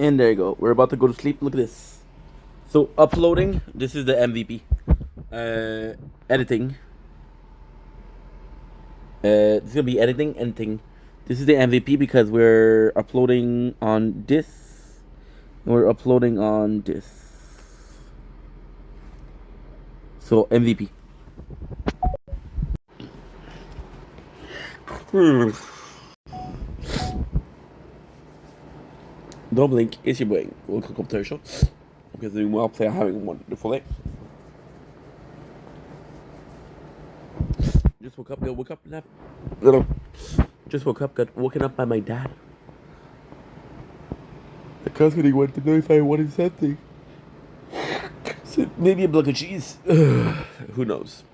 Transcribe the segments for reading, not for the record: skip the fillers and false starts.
And there you go. We're about to go to sleep. Look at this. So uploading. This is the MVP. Editing. This is gonna be editing. This is the MVP because we're uploading on this. And we're uploading on this. So MVP. Don't blink. It's your brain. Welcome to the show. Because doing well. Play having a wonderful day. Just woke up. Woke up. Just woke up. Got woken up by my dad. The company wanted to know if I wanted something. So maybe a block of cheese. Who knows?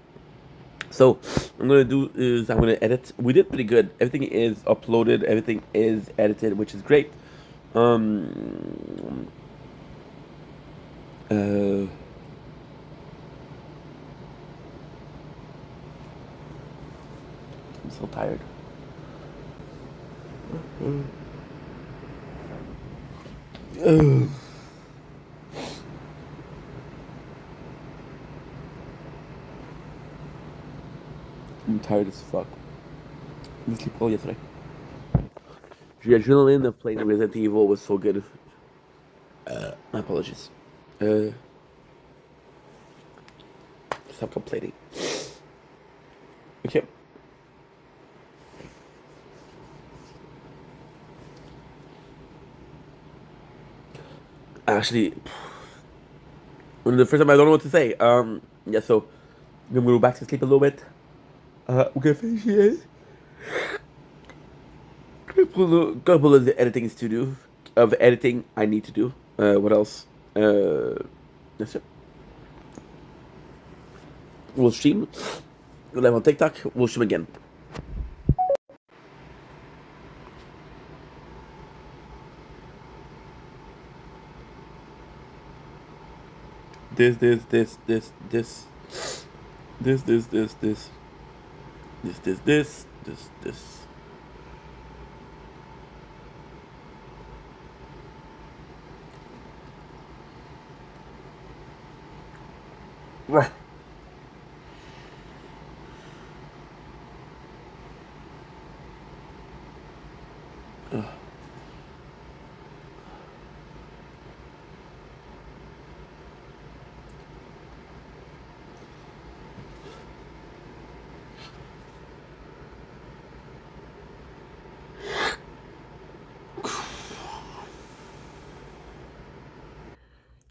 So what I'm gonna do is I'm gonna edit. We did pretty good. Everything is uploaded. Everything is edited, which is great. I'm so tired. I'm tired as fuck. I didn't sleep well yesterday. The adrenaline of playing Resident Evil was so good. My apologies. Stop complaining. Okay. Actually, the first time I don't know what to say. Yeah, so I'm gonna go back to sleep a little bit. We're gonna finish it. Couple of the editings to do. Of editing I need to do. What else? That's it. We'll stream. We'll live on TikTok. We'll stream again. This. Right.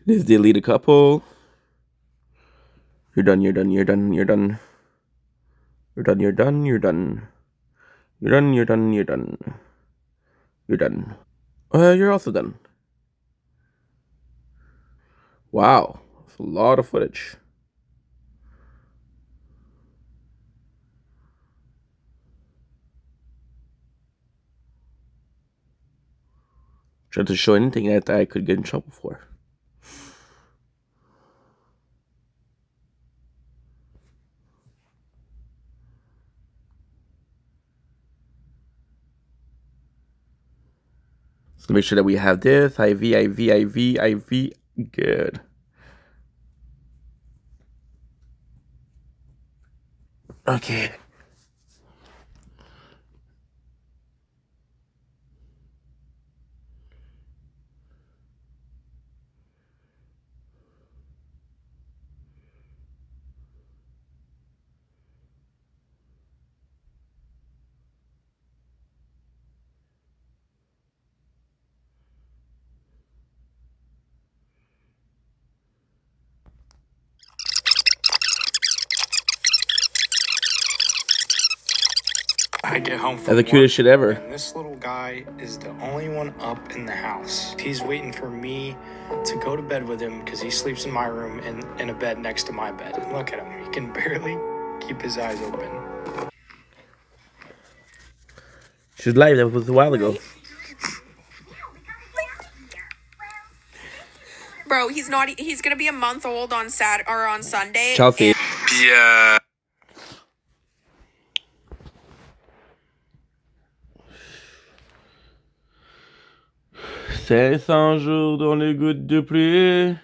Let's delete a couple. You're done. You're done. You're done. You're done. You're done. You're done. You're done. You're done. You're done. You're done. You're done. You're also done. Wow, that's a lot of footage. Trying to show anything that I could get in trouble for. So make sure that we have this IV. Good. Okay. I get home from That's the cutest shit ever. and this little guy is the only one up in the house. He's waiting for me to go to bed with him because he sleeps in my room and in a bed next to my bed. And look at him. He can barely keep his eyes open. She's live. That was a while ago. Bro, he's not. He's gonna be a month old on Sunday. Chelsea. Yeah. 500 jours dans les gouttes de pluie.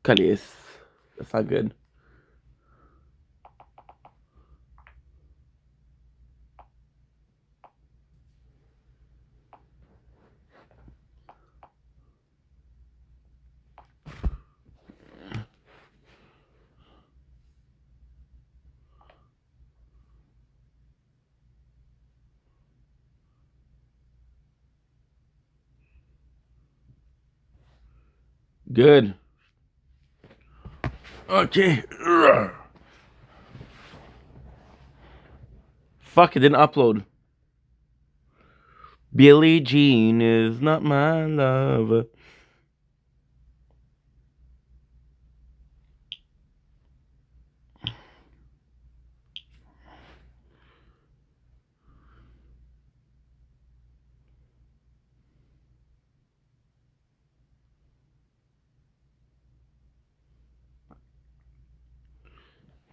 Calice. That's not good. Good. Okay. Fuck, it didn't upload. Billie Jean is not my love.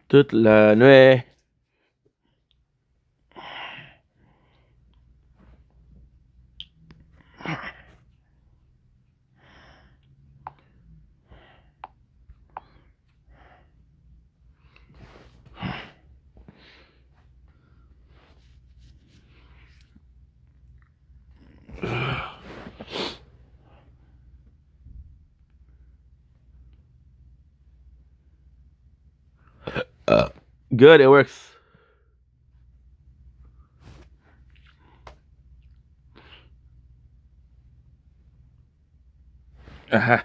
Toute la nuit. Good, it works. Aha.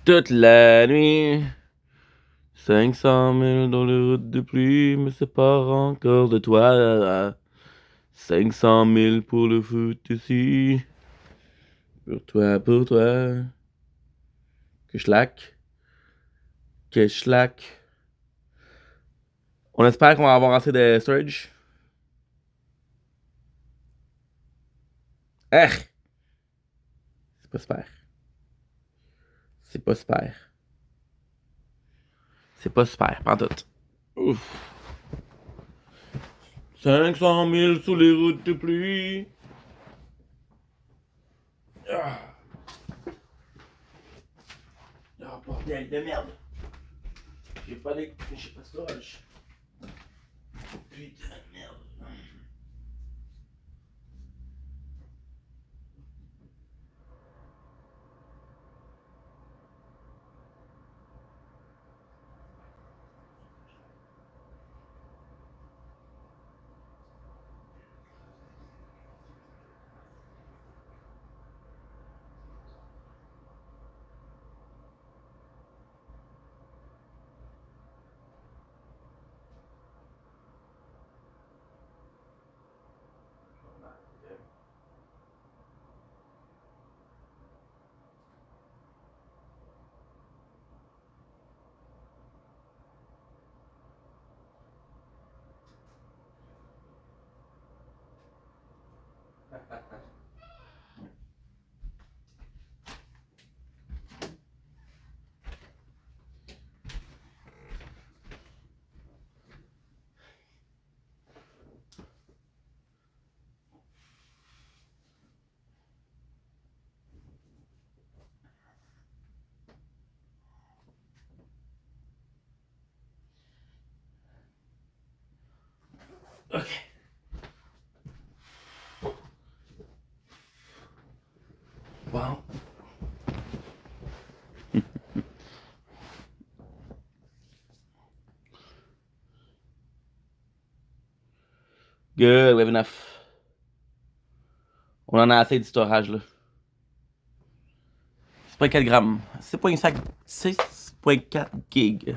Toute la nuit. 500 000 dans les routes de pluie me séparent encore de toi. 500 000 pour le foot ici. Pour toi, pour toi. Que schlack. Que schlack. On espère qu'on va avoir assez de storage. C'est pas super. C'est pas super. C'est pas super, pas tout. Ouf. 500 000 sous les routes de pluie. Ah, oh, bordel de merde. J'ai pas de storage. Putain de merde. Okay. Wow. Good, we have enough. On en a assez du storage là. 6,4 grammes. 6,4 gigs.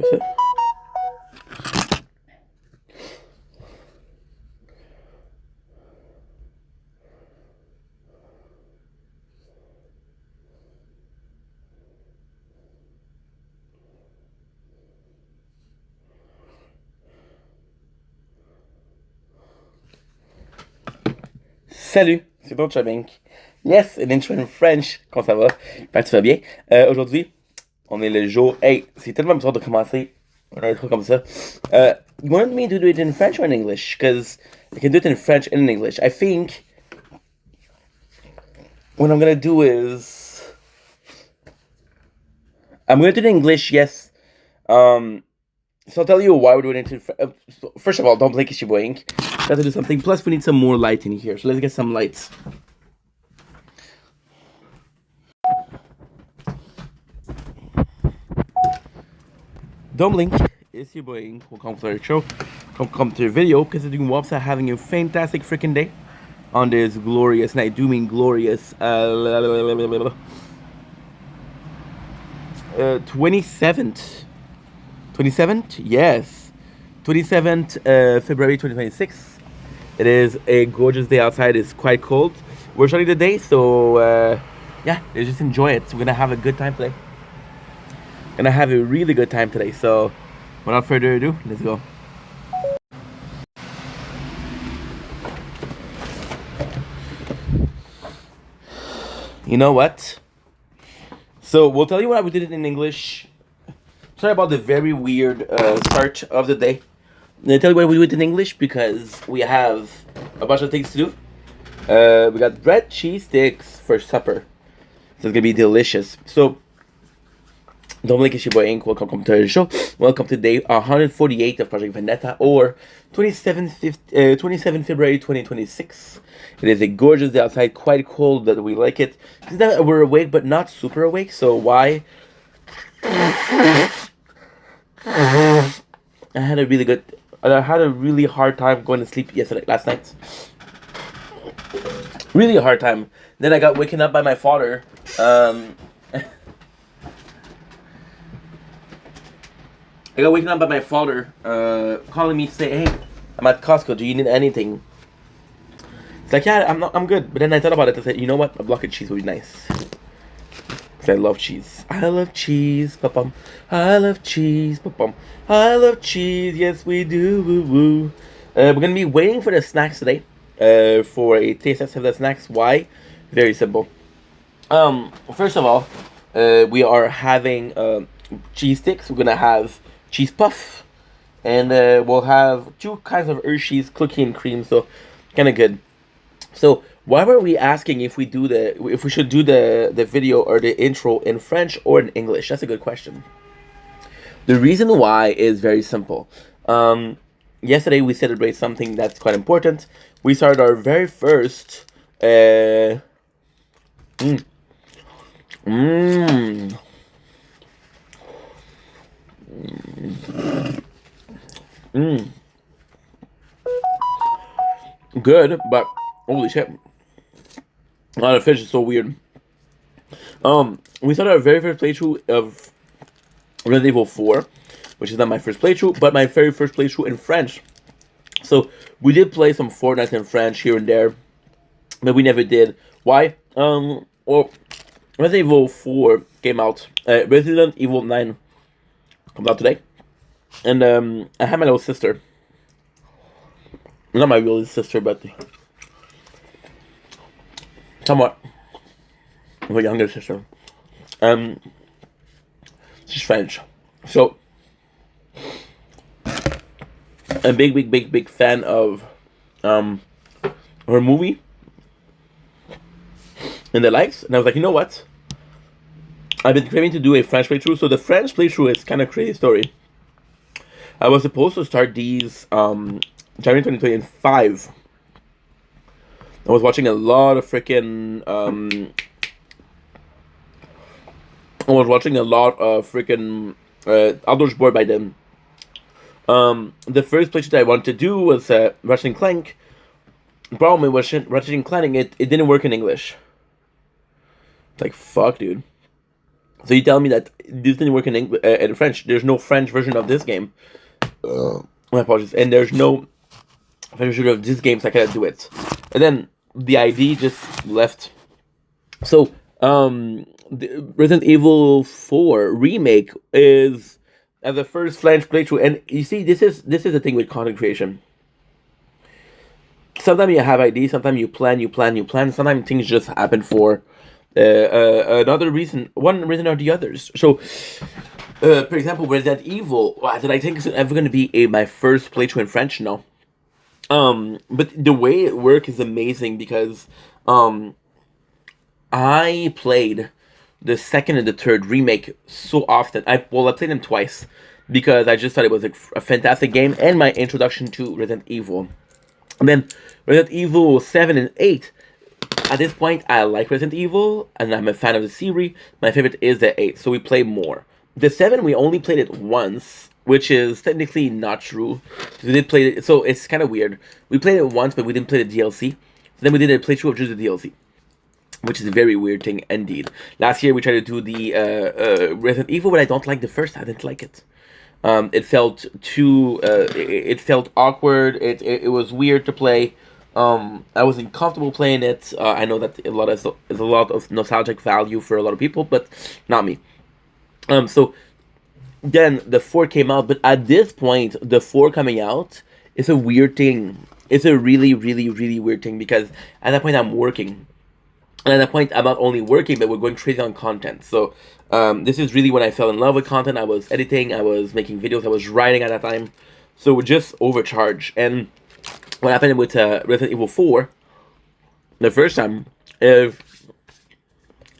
C'est quoi ça? Salut, c'est ton Chabink. Yes, an intro in French. Comment ça va? J'espère que tu vas bien. Aujourd'hui, on est le jour. Hey, c'est tellement bizarre de commencer un intro comme ça. You wanted me to do it in French or in English? Because I can do it in French and in English. I think what I'm gonna do is I'm gonna do it in English, yes. So I'll tell you why we're doing it in French. First of all, don't blink, it's your boy. Got to do something. Plus, we need some more light in here. So let's get some lights. Don't blink. It's your boy. Welcome to the show. Come to the video because the Wobs are having a fantastic freaking day on this glorious night. Do mean glorious. 27th. 27th? Yes. 27th February 2026. It is a gorgeous day outside. It's quite cold. We're starting the day, so yeah, let's just enjoy it. We're gonna have a good time today. Gonna have a really good time today. So without further ado, let's go. You know what? So we'll tell you what we did it in English. Sorry about the very weird start of the day. I'll tell you what we do it in English because we have a bunch of things to do. We got bread, cheese sticks for supper. So it's gonna be delicious. So don't blink, it's your boy Ink. Welcome to the show. Welcome to day 148 of Project Vendetta, or 27 February 2026. It is a gorgeous day outside, quite cold, that we like it. It's that we're awake, but not super awake. So why? I had a really hard time going to sleep last night. Really a hard time. Then I got waken up by my father. I got waken up by my father calling me to say, "Hey, I'm at Costco. Do you need anything?" It's like, "Yeah, I'm good." But then I thought about it. I said, "You know what? A block of cheese would be nice." Because I love cheese. I love cheese. Ba-bum. I love cheese. Ba-bum. I love cheese. Yes, we do. Woo woo. We're gonna be waiting for the snacks today. For a taste test of the snacks. Why? Very simple. First of all, we are having cheese sticks. We're gonna have cheese puff, and we'll have two kinds of Hershey's cookie and cream. So, kind of good. So, why were we asking if we should do the video or the intro in French or in English? That's a good question. The reason why is very simple. Yesterday we celebrated something that's quite important. We started our very first good, but holy shit. The fish is so weird. We started our very first playthrough of Resident Evil 4, which is not my first playthrough, but my very first playthrough in French. So we did play some Fortnite in French here and there, but we never did. Why? Well, Resident Evil 4 came out. Resident Evil 9 comes out today. And I had my little sister. Not my real sister, but somewhat of a younger sister. She's French. So, a big fan of her movie and the likes. And I was like, you know what? I've been craving to do a French playthrough. So the French playthrough is kind of crazy story. I was supposed to start these January 2025. I was watching a lot of freaking Outdoor Sport by them. The first playthrough that I wanted to do was Ratchet and Clank. The problem with Ratchet and Clank, it didn't work in English. It's like, fuck, dude. So you tell me that this didn't work in French. There's no French version of this game. My apologies. And there's no French version of this game, so I cannot do it. And then the ID just left. So, the Resident Evil 4 remake is as the first French playthrough. And you see, this is the thing with content creation. Sometimes you have ideas, sometimes you plan. Sometimes things just happen for another reason, one reason or the others. So, for example, Resident Evil, did I think it's ever going to be my first playthrough in French? No. But the way it works is amazing because I played the second and the third remake so often. I played them twice because I just thought it was a fantastic game and my introduction to Resident Evil. And then Resident Evil 7 and 8. At this point, I like Resident Evil, and I'm a fan of the series. My favorite is the 8, so we play more. The 7, we only played it once, which is technically not true. We did play it, so it's kind of weird. We played it once, but we didn't play the DLC. So then we did a playthrough of just the DLC, which is a very weird thing indeed. Last year, we tried to do the Resident Evil, but I don't like the first. I didn't like it. It felt too. It felt awkward. It was weird to play. I wasn't comfortable playing it. I know that a lot of nostalgic value for a lot of people, but not me. So then the 4 came out, but at this point, the 4 coming out is a weird thing. It's a really weird thing because at that point I'm working. And at that point, I'm not only working, but we're going crazy on content. So, this is really when I fell in love with content. I was editing, I was making videos, I was writing at that time. So, we're just overcharged. And what happened with Resident Evil 4, the first time, is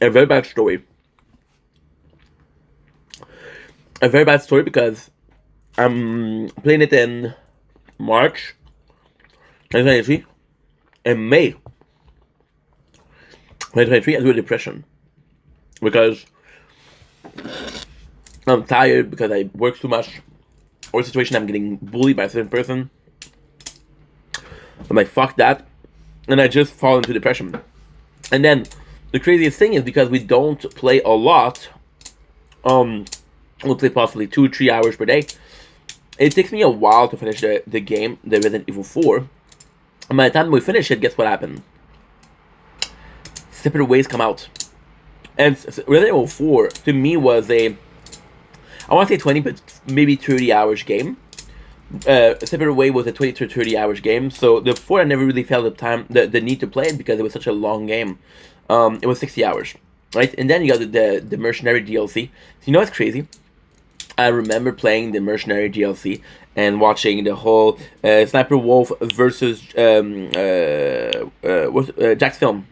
a very bad story. A very bad story because I'm playing it in March 2023. In May 2023, I do a depression because I'm tired because I work too much, or situation I'm getting bullied by a certain person. I'm like, fuck that, and I just fall into depression. And then the craziest thing is because we don't play a lot, we'll play possibly 2-3 hours per day. It takes me a while to finish the game, the Resident Evil 4. And by the time we finish it, guess what happened? Separate Ways come out. And Resident Evil 4, to me, was I want to say 20, but maybe 30 hours game. Separate Way was a 20 to 30 hours game. So the 4, I never really felt the need to play it because it was such a long game. It was 60 hours, right? And then you got the Mercenary DLC. So you know what's crazy? I remember playing the Mercenary DLC and watching the whole Sniper Wolf versus Jack's film.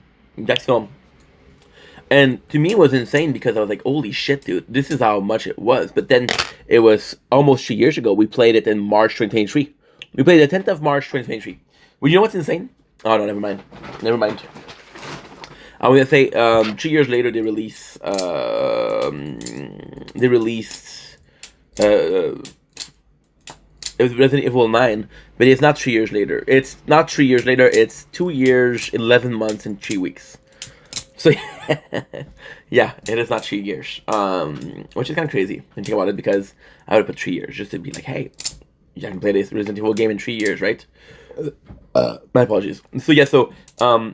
And to me it was insane because I was like, holy shit, dude, this is how much it was. But then it was almost 3 years ago. We played it in March 2023. We played the 10th of March 2023. Well, you know what's insane? Oh no, never mind. I'm gonna say 3 years later they released it was Resident Evil 9, but it's not 3 years later. It's not 3 years later, it's 2 years, 11 months, and 3 weeks. So, yeah, it is not 3 years. Which is kind of crazy when you think about it, because I would put 3 years just to be like, hey, you can play this Resident Evil game in 3 years, right? My apologies. So yeah,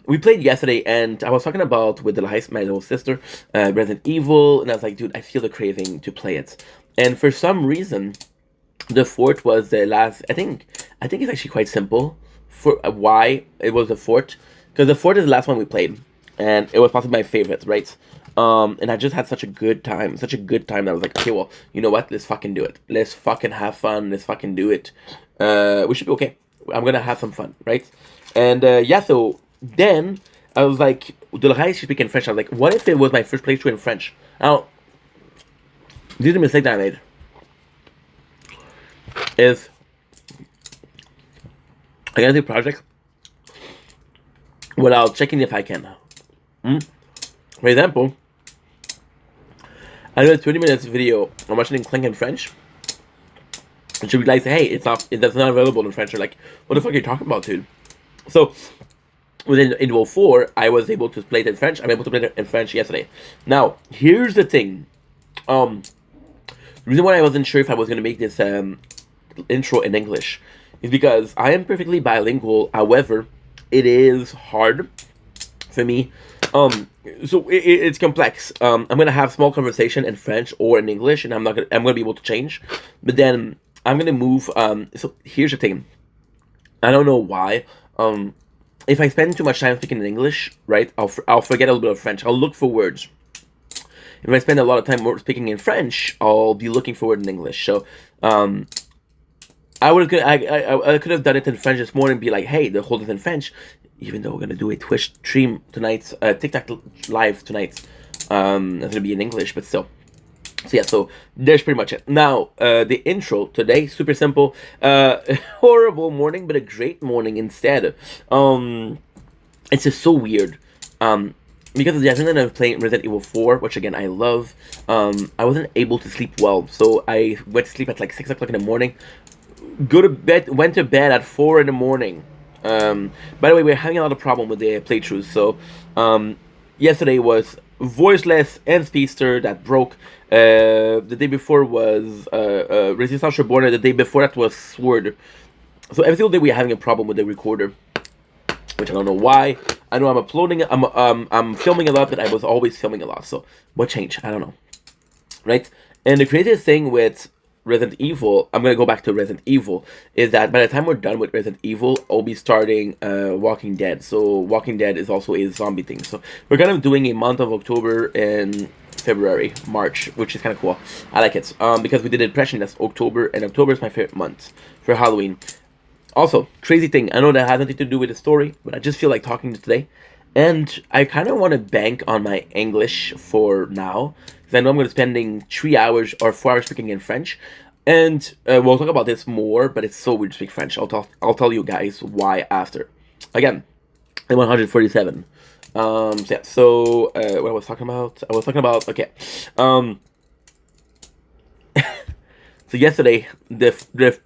we played yesterday, and I was talking about with my little sister, Resident Evil, and I was like, dude, I feel the craving to play it. And for some reason, the fort was the last. I think it's actually quite simple for why it was the fort, because the fort is the last one we played, and it was possibly my favorite, right? And I just had such a good time, that I was like, okay, well, you know what? Let's fucking do it. Let's fucking have fun. Let's fucking do it. We should be okay. I'm gonna have some fun, right? And yeah, so then I was like, Dulhai should speak in French. I was like, what if it was my first playthrough in French? Now, this is a mistake that I made. Is I gotta do project without checking if I can. For example, I did a 20 minutes video on watching Clank in French, and she realized, hey, that's not available in French. Or like, what the fuck are you talking about, dude? So within Invo 4, I was able to play it in French. I'm able to play it in French yesterday. Now, here's the thing. The reason why I wasn't sure if I was gonna make this intro in English is because I am perfectly bilingual. However, it is hard for me. So it's complex. I'm gonna have small conversation in French or in English, and I'm gonna be able to change. But then I'm gonna move. So here's the thing. I don't know why. If I spend too much time speaking in English, right, I'll forget a little bit of French. I'll look for words. If I spend a lot of time speaking in French, I'll be looking for words in English. So, I could have done it in French this morning and be like, hey, the whole thing in French, even though we're going to do a Twitch stream tonight, TikTok live tonight. It's going to be in English, but still. So yeah, so there's pretty much it. Now, the intro today, super simple. Horrible morning, but a great morning instead. It's just so weird. Because of the afternoon of playing Resident Evil 4, which again I love, I wasn't able to sleep well. So I went to sleep at like 6 o'clock in the morning. Went to bed at 4 in the morning. By the way, we're having a lot of problem with the playthroughs. So, yesterday was Voiceless and Speedster that broke. The day before was Resistance Reborn. The day before that was Sword. So every single day we're having a problem with the recorder, which I don't know why. I know I'm filming a lot, but I was always filming a lot. So what changed? I don't know. Right? And the craziest thing with Resident Evil, I'm gonna go back to Resident Evil, is that by the time we're done with Resident Evil, I'll be starting Walking Dead. So Walking Dead is also a zombie thing. So we're kind of doing a month of October and February, March, which is kind of cool. I like it because we did Depression. That's October, and October is my favorite month for Halloween. Also, crazy thing, I know that has nothing to do with the story, but I just feel like talking today. And I kind of want to bank on my English for now, because I know I'm going to be spending 3 hours or 4 hours speaking in French. And we'll talk about this more, but it's so weird to speak French. I'll tell you guys why after. Again, I'm 147. So yeah, so what I was talking about, okay. So yesterday, the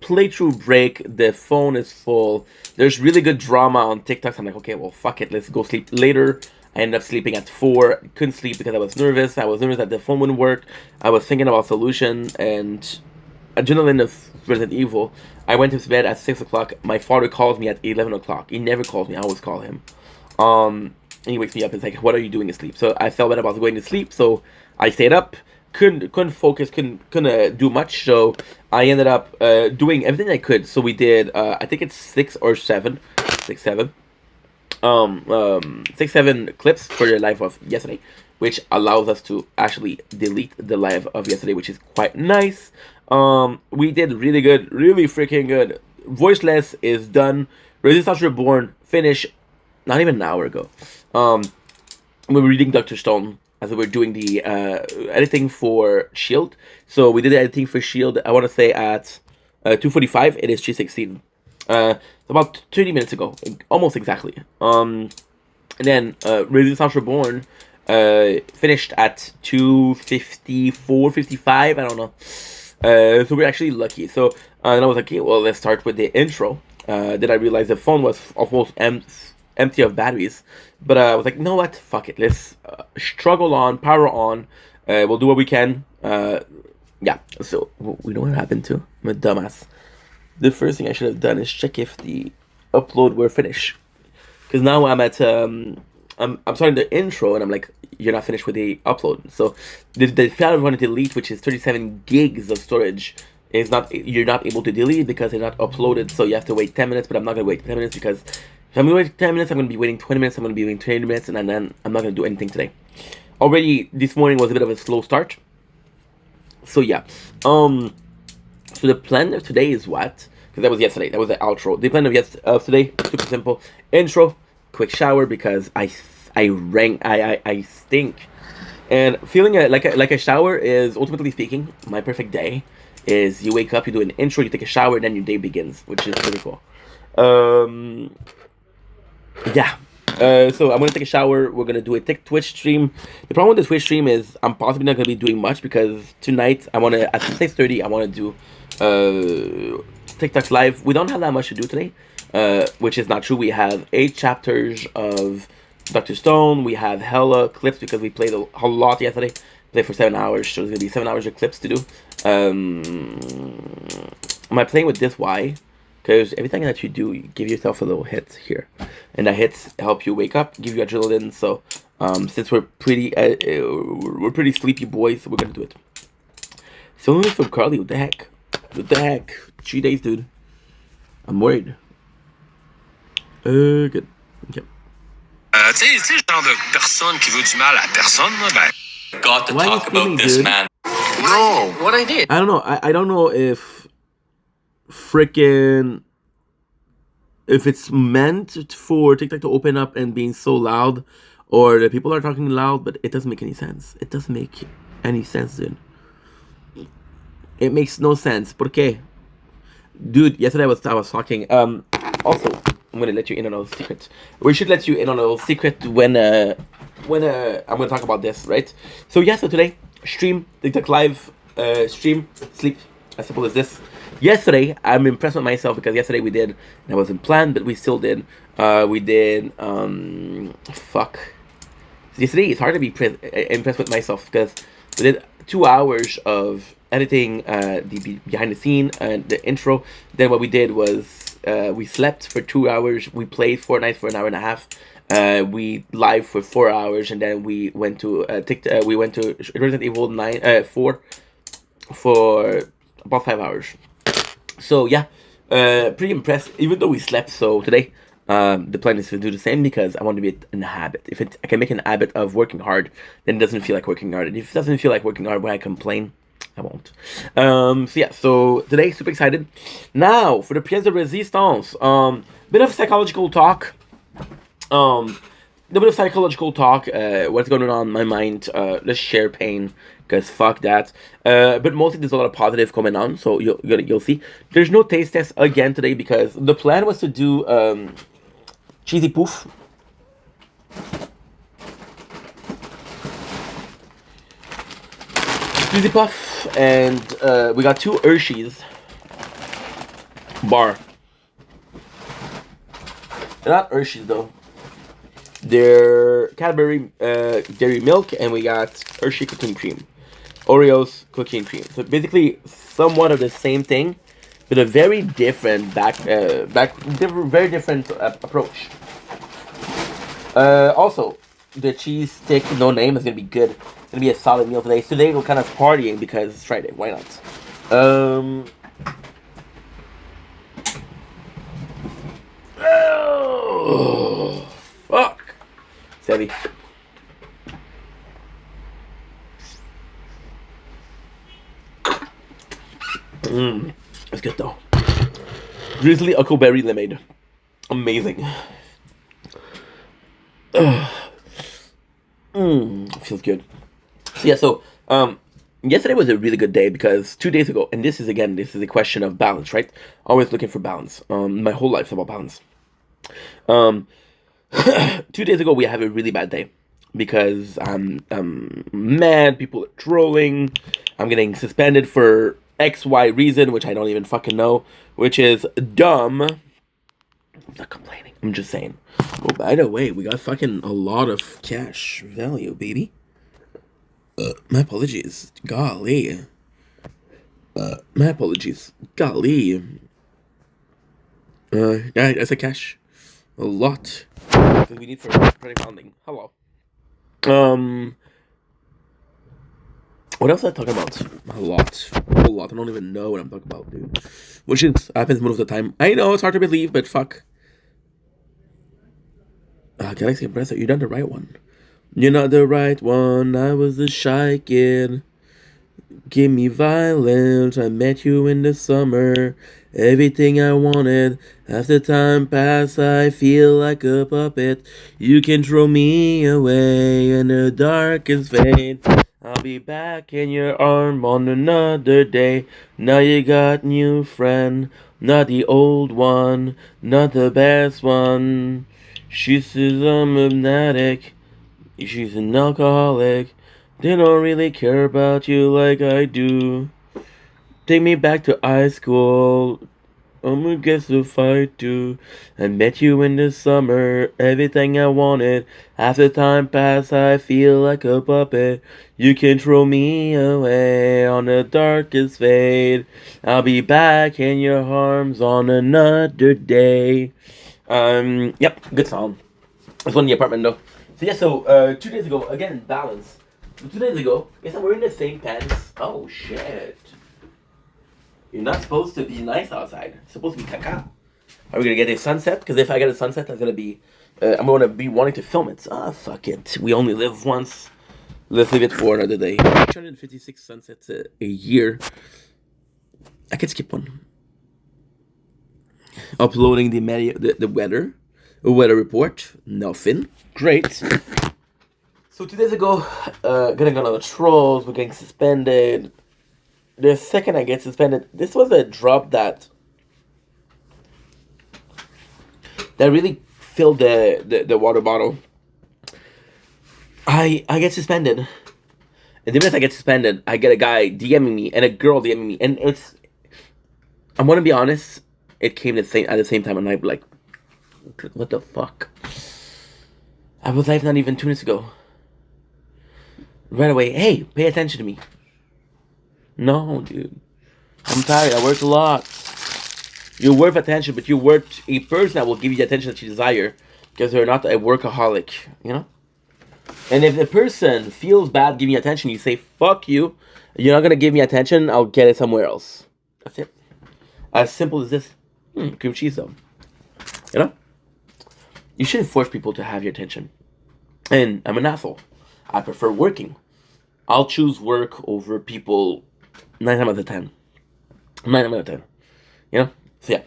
playthrough break, the phone is full. There's really good drama on TikTok. So I'm like, okay, well, fuck it. Let's go sleep later. I ended up sleeping at 4. Couldn't sleep because I was nervous. I was nervous that the phone wouldn't work. I was thinking about solution and adrenaline of Resident Evil. I went to bed at 6 o'clock. My father calls me at 11 o'clock. He never calls me. I always call him. And he wakes me up and is like, what are you doing asleep? So I felt bad about going to sleep. So I stayed up. Couldn't focus, couldn't do much, so I ended up doing everything I could. So we did I think it's 6 or 7 6 7 6 7 clips for the live of yesterday, which allows us to actually delete the live of yesterday, which is quite nice. We did really good, really freaking good. Voiceless is done. Resistance Reborn finished not even an hour ago. We were reading Dr. Stone as we were doing the editing for Shield. So we did the editing for Shield, I want to say at 2:45. It is 3:16. About 30 minutes ago, almost exactly. And then Resistance Reborn finished at 2:54, 55, I don't know. So we're actually lucky. So and I was like, okay, well, let's start with the intro. Then I realized the phone was almost empty of batteries, but I was like, you know what, fuck it, let's struggle on, power on, we'll do what we can. Yeah, so we know what happened to. I'm a dumbass. The first thing I should have done is check if the upload were finished. Because now I'm at I'm starting the intro and I'm like, you're not finished with the upload. So the file I want to delete, which is 37 gigs of storage, is not, you're not able to delete because it's not uploaded. So you have to wait 10 minutes, but I'm not gonna wait 10 minutes because if I'm gonna wait 10 minutes, I'm gonna be waiting 20 minutes. I'm gonna be waiting 20 minutes, and then I'm not gonna do anything today. Already this morning was a bit of a slow start. So yeah, so the plan of today is what? Because that was yesterday. That was the outro. The plan of today, super simple. Intro, quick shower because I stink, and feeling like a shower is, ultimately speaking, my perfect day. Is you wake up, you do an intro, you take a shower, and then your day begins, which is pretty cool. Yeah. So I'm gonna take a shower. We're gonna do a Twitch stream. The problem with the Twitch stream is I'm possibly not gonna be doing much because tonight I wanna, at 6:30 I wanna do TikTok live. We don't have that much to do today, which is not true. We have 8 chapters of Dr. Stone. We have hella clips because we played a lot yesterday. Played for 7 hours, so there's gonna be 7 hours of clips to do. Am I playing with this? Why? Because everything that you do, you give yourself a little hit here, and the hits help you wake up, give you adrenaline. So, since we're pretty sleepy boys, we're gonna do it. So from Carly, what the heck? What the heck? 3 days, dude. I'm worried. Good. Okay. Tu sais, le genre de personne qui veut du mal à personne, là, ben. Got to Why talk screaming, about this, dude? man. No, what I did. I don't know. I don't know if freaking, if it's meant for TikTok to open up and being so loud, or the people are talking loud, but it doesn't make any sense. It doesn't make any sense, dude. It makes no sense. ¿Por qué? Dude, yesterday I was talking. Also, I'm gonna let you in on a little secret. We should let you in on a little secret when I'm gonna talk about this, right? So yeah, so today, stream, TikTok live, stream, sleep, as simple as this. Yesterday, I'm impressed with myself because yesterday we did, and I wasn't planned, but we still did. We did, fuck. Yesterday, it's hard to be impressed with myself because we did 2 hours of editing the behind the scene and the intro. Then what we did was we slept for 2 hours. We played Fortnite for an hour and a half. We live for 4 hours, and then we went to we went to Resident Evil 4 for about 5 hours. So yeah, pretty impressed. Even though we slept, so today the plan is to do the same because I want to be in a habit. If I can make an habit of working hard, then it doesn't feel like working hard. And if it doesn't feel like working hard when I complain, I won't. So yeah, so today, super excited. Now for the pièce de résistance, bit of psychological talk. A bit of psychological talk. What's going on in my mind? Let's share pain. Because fuck that. But mostly there's a lot of positive coming on, so you'll see. There's no taste test again today because the plan was to do cheesy poof. Cheesy puff, and we got 2 Hershey's bar. They're not Hershey's though. They're Cadbury dairy milk, and we got Hershey cooking cream. Oreos cookie and cream. So basically, somewhat of the same thing, but a very different very different approach. Also, the cheese stick, no name, is gonna be good. It's gonna be a solid meal today. So today we're kind of partying because it's Friday. Why not? Oh, fuck. It's heavy. It's good though. Drizzly Huckleberry Lemonade. Amazing. Feels good. So yeah, so yesterday was a really good day because 2 days ago, and this is a question of balance, right? Always looking for balance. My whole life's about balance. 2 days ago we have a really bad day because I'm mad, people are trolling, I'm getting suspended for XY reason, which I don't even fucking know, which is dumb. I'm not complaining, I'm just saying. Oh, by the way, we got fucking a lot of cash value, baby. My apologies. Golly. My apologies. Golly. Yeah, I said cash. A lot. Because we need for project founding. Hello. Um, what else am I talking about? A lot. A whole lot. I don't even know what I'm talking about, dude. Which happens most of the time. I know it's hard to believe, but fuck. Galaxy Compressor, you're not the right one. You're not the right one. I was the shy kid. Give me violence. I met you in the summer. Everything I wanted. As the time passed, I feel like a puppet. You can throw me away in the darkest vein. I'll be back in your arm on another day. Now you got new friend, not the old one, not the best one. She says I'm hypnotic. She's an alcoholic. They don't really care about you like I do. Take me back to high school. I'm against the fight too. I met you in the summer, everything I wanted. After time passed, I feel like a puppet. You can throw me away on the darkest fade. I'll be back in your arms on another day. Yep, good song. It's one in the apartment though. So yeah, 2 days ago, again, balance. So 2 days ago, guess I'm wearing the same pants. Oh shit. You're not supposed to be nice outside. It's supposed to be caca. Are we gonna get a sunset? Because if I get a sunset, that's gonna be. I'm gonna be wanting to film it. Ah, fuck it. We only live once. Let's leave it for another day. 256 sunsets a year. I could skip one. Uploading the weather report. Nothing. Great. So 2 days ago, getting another trolls. We're getting suspended. The second I get suspended, this was a drop that really filled the water bottle. I get suspended. And the minute I get suspended, I get a guy DMing me and a girl DMing me. And I'm gonna be honest, it came at the same time, and I'm like, what the fuck? I was live not even 2 minutes ago. Right away, hey, pay attention to me. No, dude. I'm tired. I worked a lot. You're worth attention, but you're worth a person that will give you the attention that you desire, because they're not a workaholic, you know? And if the person feels bad giving you attention, you say, fuck you. You're not going to give me attention, I'll get it somewhere else. That's it. As simple as this. Cream cheese, though. You know? You shouldn't force people to have your attention. And I'm an asshole. I prefer working. I'll choose work over people 9 times out of 10. 9 times out of 10. You know? So, yeah.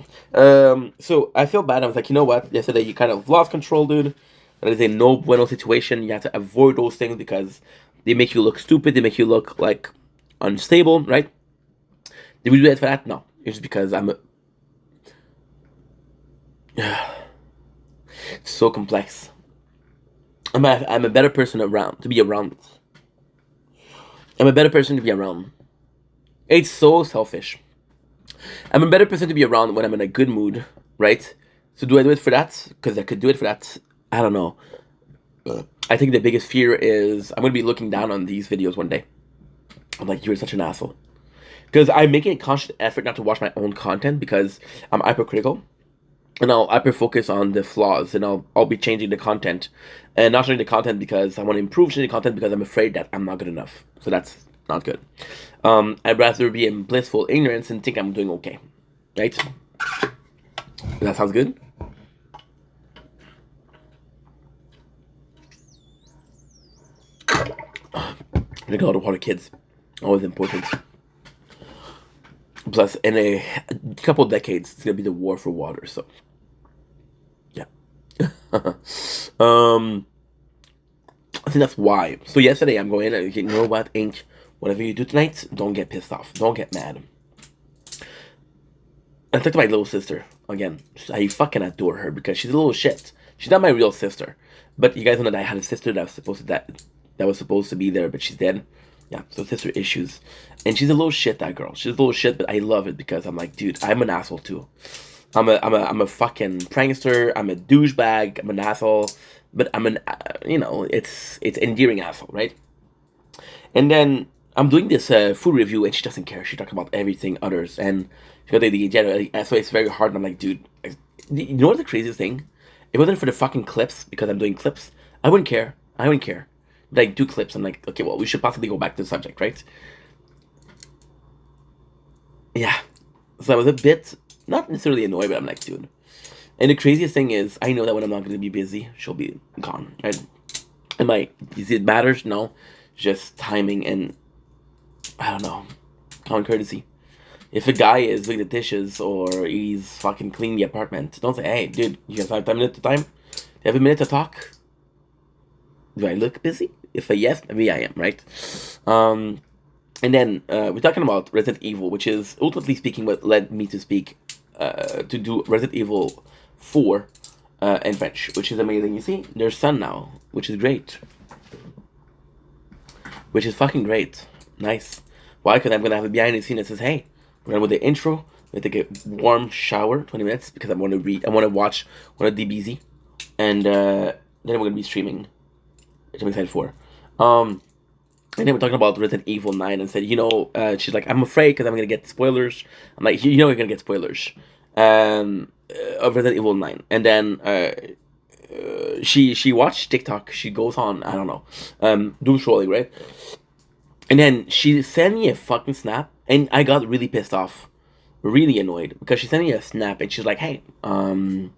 So, I feel bad. I was like, you know what? Yesterday, you kind of lost control, dude. That is a no bueno situation. You have to avoid those things because they make you look stupid. They make you look, like, unstable, right? Did we do that for that? No. It's just because I'm it's so complex. I'm a better person to be around. I'm a better person to be around. It's so selfish. I'm a better person to be around when I'm in a good mood, right? So do I do it for that? Because I could do it for that. I don't know. I think the biggest fear is I'm going to be looking down on these videos one day. I'm like, you're such an asshole. Because I'm making a conscious effort not to watch my own content because I'm hypercritical. And I'll hyper-focus on the flaws. And I'll be changing the content. And not changing the content because I want to improve, changing the content because I'm afraid that I'm not good enough. So that's not good. I'd rather be in blissful ignorance and think I'm doing okay. Right? That sounds good? Drink a lot of water, kids. Always important. Plus, in a couple decades, it's gonna be the war for water. So, yeah. I think that's why. So yesterday, I'm going. You know what, Ink? Whatever you do tonight, don't get pissed off. Don't get mad. I talked to my little sister again. I fucking adore her because she's a little shit. She's not my real sister, but you guys know that I had a sister that was supposed to be there, but she's dead. Yeah, so sister issues, and she's a little shit. That girl, she's a little shit, but I love it because I'm like, dude, I'm an asshole too. I'm a fucking prankster. I'm a douchebag. I'm an asshole, but I'm an it's endearing asshole, right? And then I'm doing this food review, and she doesn't care. She talks about everything others, and she got the so it's very hard. And I'm like, dude, You know what's the craziest thing? If it wasn't for the fucking clips, because I'm doing clips, I wouldn't care. I wouldn't care. But I do clips. I'm like, okay, well, we should possibly go back to the subject, right? Yeah. So I was a bit, not necessarily annoyed, but I'm like, dude. And the craziest thing is, I know that when I'm not going to be busy, she'll be gone, right? Am I, is it matters? No. Just timing and, I don't know, common courtesy. If a guy is doing the dishes or he's fucking cleaning the apartment, don't say, hey, dude, you guys have 10 minutes of time? Do you have a minute to talk? Do I look busy? If a yes, maybe I am, right? And then we're talking about Resident Evil, which is ultimately speaking what led me to speak to do Resident Evil 4 in French, which is amazing. You see, there's sun now, which is great. Which is fucking great. Nice. Why? Because I'm going to have a behind the scene that says, hey, we're going with the intro. We're going to take a warm shower, 20 minutes, because I want to read, I want to watch one of DBZ. And then we're going to be streaming, which I'm excited for. And then we're talking about Resident Evil 9 and said, she's like, I'm afraid because I'm going to get spoilers. I'm like, you're going to get spoilers of Resident Evil 9. And then she watched TikTok. She goes on, I don't know, doom scrolling, right? And then she sent me a fucking snap. And I got really pissed off. Really annoyed. Because she sent me a snap and she's like, hey, I'm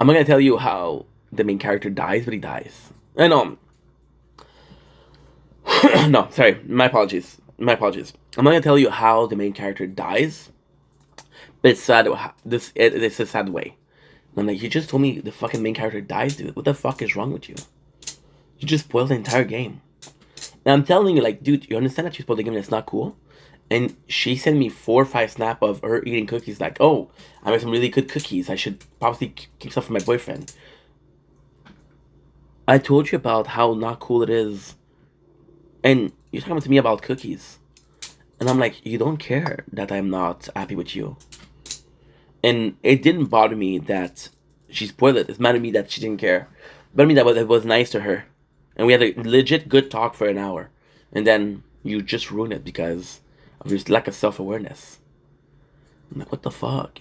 not going to tell you how the main character dies, but he dies. I know. No, sorry. My apologies. I'm not going to tell you how the main character dies. But it's sad. It's a sad way. And I'm like, you just told me the fucking main character dies, dude. What the fuck is wrong with you? You just spoiled the entire game. And I'm telling you, like, dude, you understand that you spoiled the game and it's not cool? And she sent me 4 or 5 snap of her eating cookies. Like, oh, I made some really good cookies. I should probably keep some for my boyfriend. I told you about how not cool it is. And you're talking to me about cookies. And I'm like, you don't care that I'm not happy with you. And it didn't bother me that she spoiled it. It mattered me that she didn't care. It bothered me that it was nice to her. And we had a legit good talk for an hour. And then you just ruined it because of your lack of self-awareness. I'm like, what the fuck,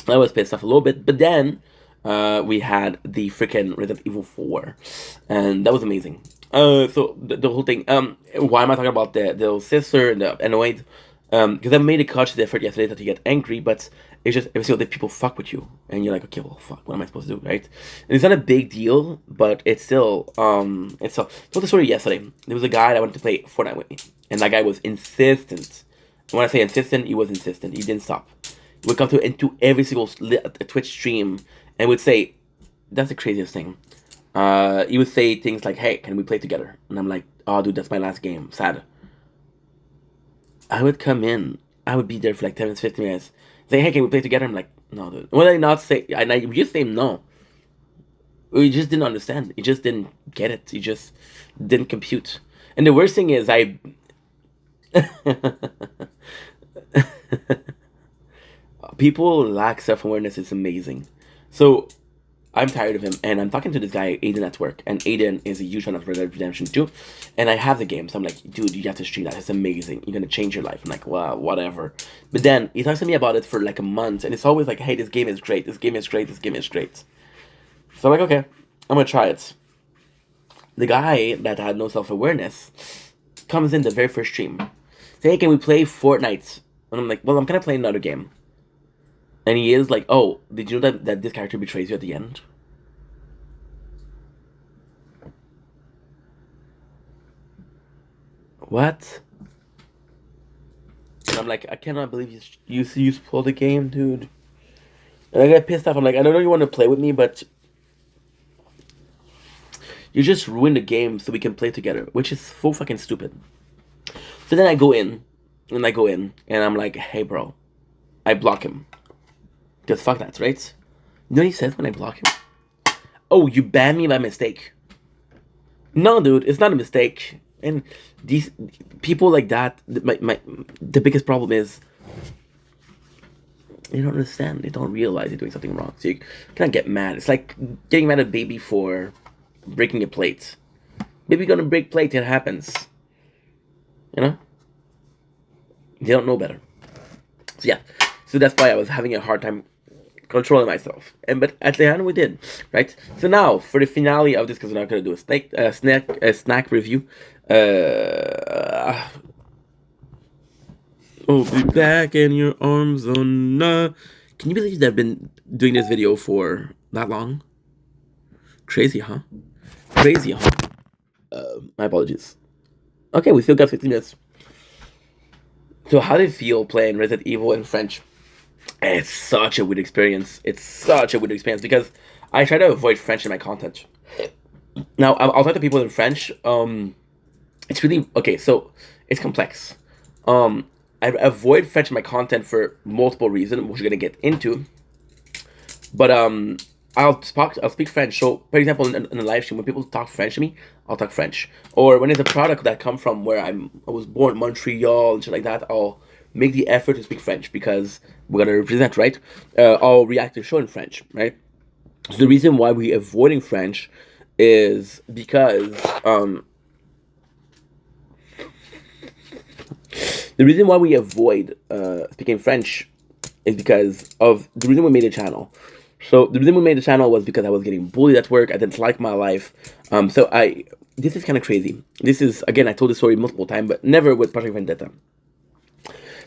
I was pissed off a little bit. But then we had the freaking Resident Evil 4. And that was amazing. So the whole thing. Why am I talking about the little sister and the annoyed? Because I made a conscious effort yesterday not to get angry, but it's just every single day people fuck with you, and you're like, okay, well, fuck, what am I supposed to do, right? And it's not a big deal, but it's still, told the story yesterday. There was a guy that wanted to play Fortnite with me, and that guy was insistent. And when I say insistent, he was insistent. He didn't stop. He would come into every single Twitch stream and would say, that's the craziest thing. He would say things like, hey, can we play together? And I'm like, oh, dude, that's my last game. Sad. I would come in. I would be there for like 10 minutes, 15 minutes. Say, hey, can we play together? I'm like, no, dude. Would I not say, and I just say no. You just didn't understand. You just didn't get it. You just didn't compute. And the worst thing is people lack self-awareness. It's amazing. So I'm tired of him, and I'm talking to this guy, Aiden, at work, and Aiden is a huge fan of Red Dead Redemption 2, and I have the game, so I'm like, dude, you have to stream that, it's amazing, you're gonna change your life. I'm like, wow, whatever. But then, he talks to me about it for like a month, and it's always like, hey, this game is great, this game is great, this game is great. So I'm like, okay, I'm gonna try it. The guy that had no self-awareness comes in the very first stream. Say, hey, can we play Fortnite? And I'm like, well, I'm gonna play another game. And he is like, oh, did you know that this character betrays you at the end? What? And I'm like, I cannot believe you spoiled the game, dude. And I got pissed off. I'm like, I don't know you want to play with me, but you just ruined the game so we can play together, which is so fucking stupid. So then I go in, and I'm like, hey, bro. I block him. Because fuck that, right? You know what he says when I block him? Oh, you banned me by mistake. No, dude, it's not a mistake. And these people like that, the biggest problem is they don't understand. They don't realize they're doing something wrong. So you can't get mad. It's like getting mad at baby for breaking a plate. Baby gonna break plate, it happens. You know? They don't know better. So yeah. So that's why I was having a hard time controlling myself. But at the end we did, right? So now for the finale of this, because we're not gonna do a snack review. Oh, be back in your arms, oh no. Can you believe that I've been doing this video for that long? Crazy, huh? Crazy, huh? My apologies. Okay, we still got 15 minutes. So how did it feel playing Resident Evil in French? It's such a weird experience. It's such a weird experience because I try to avoid French in my content. Now, I'll talk to people in French. It's really okay. So it's complex. I avoid French in my content for multiple reasons, which we're gonna get into. But I'll speak French. So, for example, in a live stream, when people talk French to me, I'll talk French. Or when it's a product that come from where I was born, Montreal and shit like that, I'll make the effort to speak French because we're gonna represent, right? I'll react to the show in French, right? So the reason why we're avoiding French is because the reason why we avoid speaking French is because of the reason we made a channel. So the reason we made the channel was because I was getting bullied at work. I didn't like my life. This is kind of crazy. This is, again, I told the story multiple times, but never with Project Vendetta.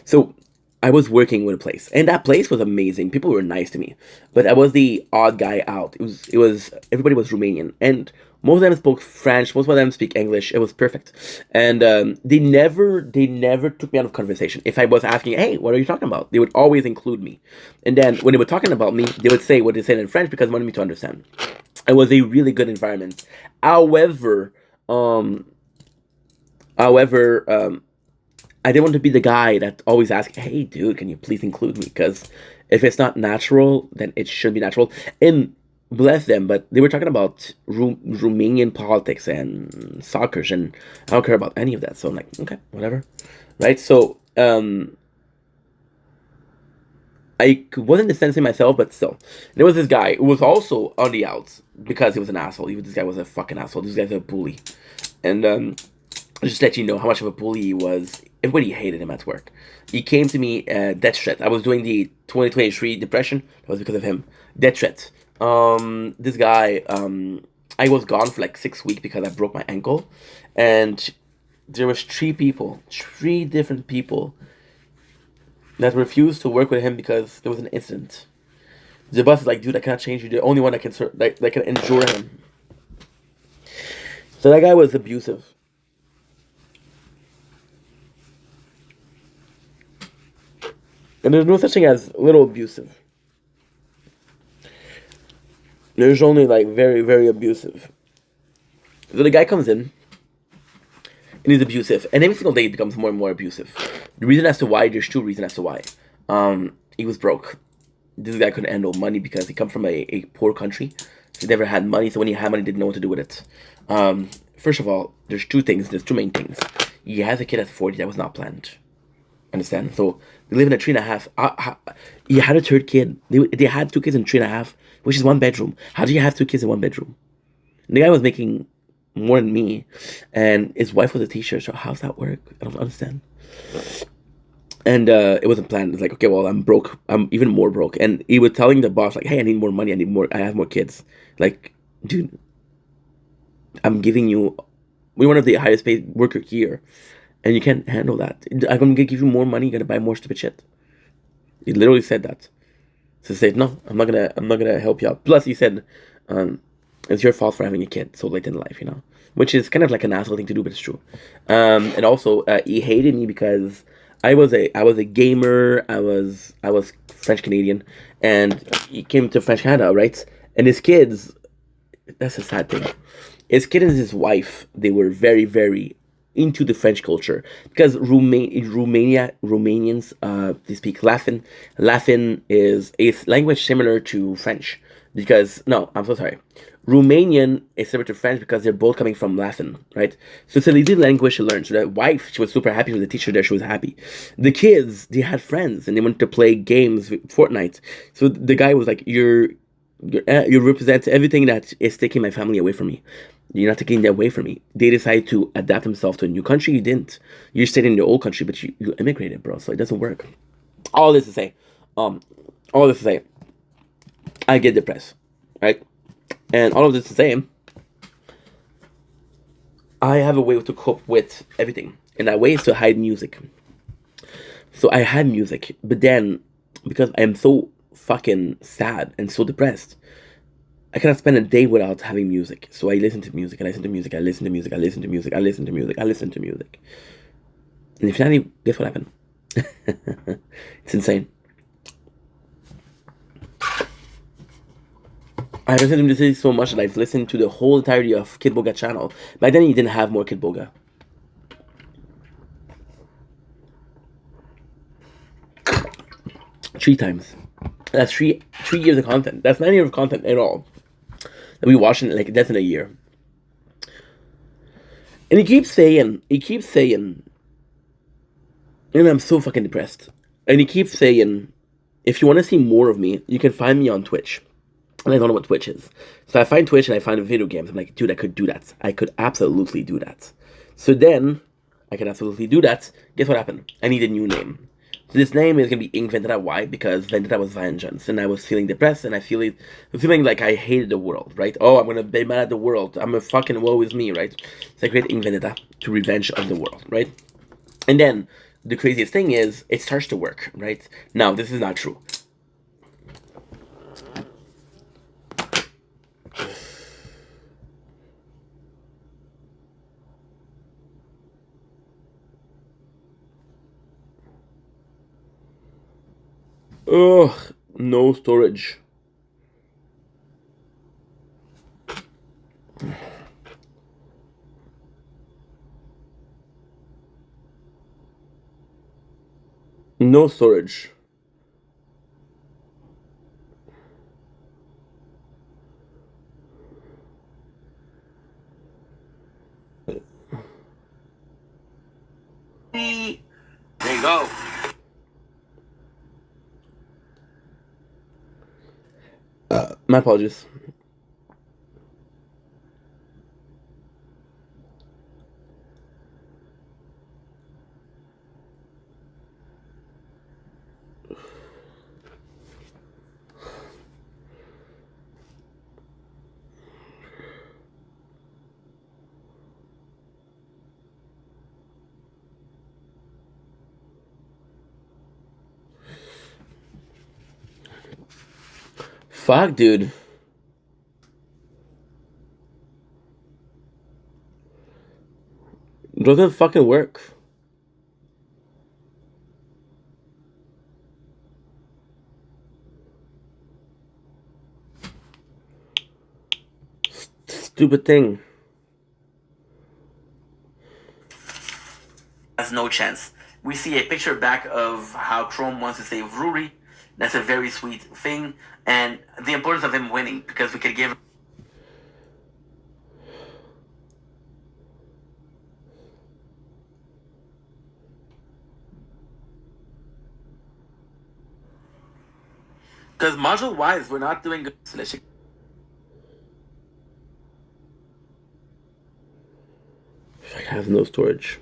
So I was working with a place, and that place was amazing. People were nice to me, but I was the odd guy out. It was everybody was Romanian, and most of them spoke French. Most of them speak English. It was perfect, and they never took me out of conversation. If I was asking, "Hey, what are you talking about?" they would always include me, and then when they were talking about me, they would say what they said in French because they wanted me to understand. It was a really good environment. However, I didn't want to be the guy that always asks, "Hey, dude, can you please include me?" Because if it's not natural, then it should be natural. And bless them, but they were talking about Romanian politics and soccer, and I don't care about any of that. So I'm like, okay, whatever, right? So I wasn't distancing myself, but still, there was this guy who was also on the outs because he was an asshole. This guy was a fucking asshole. This guy's a bully, and just to let you know how much of a bully he was. Everybody hated him at work. He came to me, death threat. I was doing the 2023 depression. That was because of him. Death threat. This guy, I was gone for like 6 weeks because I broke my ankle. And there was three different people that refused to work with him because there was an incident. The boss is like, dude, I can't change you. The only one that can endure him. So that guy was abusive. And there's no such thing as little abusive. There's only like very, very abusive. So the guy comes in and he's abusive. And every single day he becomes more and more abusive. The reason as to why, there's two reasons as to why. He was broke. This guy couldn't handle money because he come from a poor country. So he never had money. So when he had money, he didn't know what to do with it. First of all, there's two main things. He has a kid at 40 that was not planned. Understand? So they live in a 3.5. He had a third kid. They had 2 kids in 3.5, which is 1 bedroom. How do you have 2 kids in 1 bedroom? And the guy was making more than me, and his wife was a teacher. So how's that work? I don't understand. And it wasn't planned. It's like, okay, well, I'm broke. I'm even more broke. And he was telling the boss, like, hey, I need more money. I have more kids. Like, dude, I'm giving you, we're one of the highest paid worker here. And you can't handle that. I'm going to give you more money. You're going to buy more stupid shit. He literally said that. So he said, no, I'm not gonna help you out. Plus, he said, it's your fault for having a kid so late in life, you know? Which is kind of like an asshole thing to do, but it's true. And also, he hated me because I was a gamer. I was French Canadian, and he came to French Canada, right? And his kids, that's a sad thing. His kid and his wife, they were very, very into the French culture because Romanians they speak Latin. Latin is a language similar to French because I'm so sorry. Romanian is similar to French because they're both coming from Latin, right? So it's an easy language to learn. So the wife, she was super happy with the teacher there. She was happy. The kids, they had friends and they wanted to play games with Fortnite. So the guy was like, you represent everything that is taking my family away from me. You're not taking that away from me. They decided to adapt themselves to a new country. You didn't. You stayed in your old country, but you immigrated, bro. So it doesn't work. All this to say, I get depressed, right? And all of this to say, I have a way to cope with everything, and that way is to hide music. So I had music, but then because I am so fucking sad and so depressed, I cannot spend a day without having music. So I listen to music, I listen to music, I listen to music, I listen to music, I listen to music, I listen to music. And finally, guess what happened? It's insane. I've listened to music so much that I've listened to the whole entirety of Kid Boga channel. Back then, he didn't have more Kid Boga. Three times. That's three years of content. That's 9 years of content at all. And we watched it like less than a year. And he keeps saying, and I'm so fucking depressed. And he keeps saying, if you want to see more of me, you can find me on Twitch. And I don't know what Twitch is. So I find Twitch and I find video games. I'm like, dude, I could do that. I could absolutely do that. So then, I can absolutely do that. Guess what happened? I need a new name. So this name is going to be Ink Vendetta. Why? Because Vendetta was vengeance. And I was feeling depressed and I'm feeling like I hated the world, right? Oh, I'm going to be mad at the world. I'm a fucking woe is me, right? So I create Ink Vendetta to revenge of the world, right? And then, the craziest thing is, it starts to work, right? Now, this is not true. Ugh, no storage. No storage. There you go. My apologies. Fuck, dude. Doesn't fucking work. Stupid thing. Has no chance. We see a picture back of how Chrome wants to save Rory. That's a very sweet thing. And the importance of him winning, because we could give... Because module-wise, we're not doing good. It has no storage.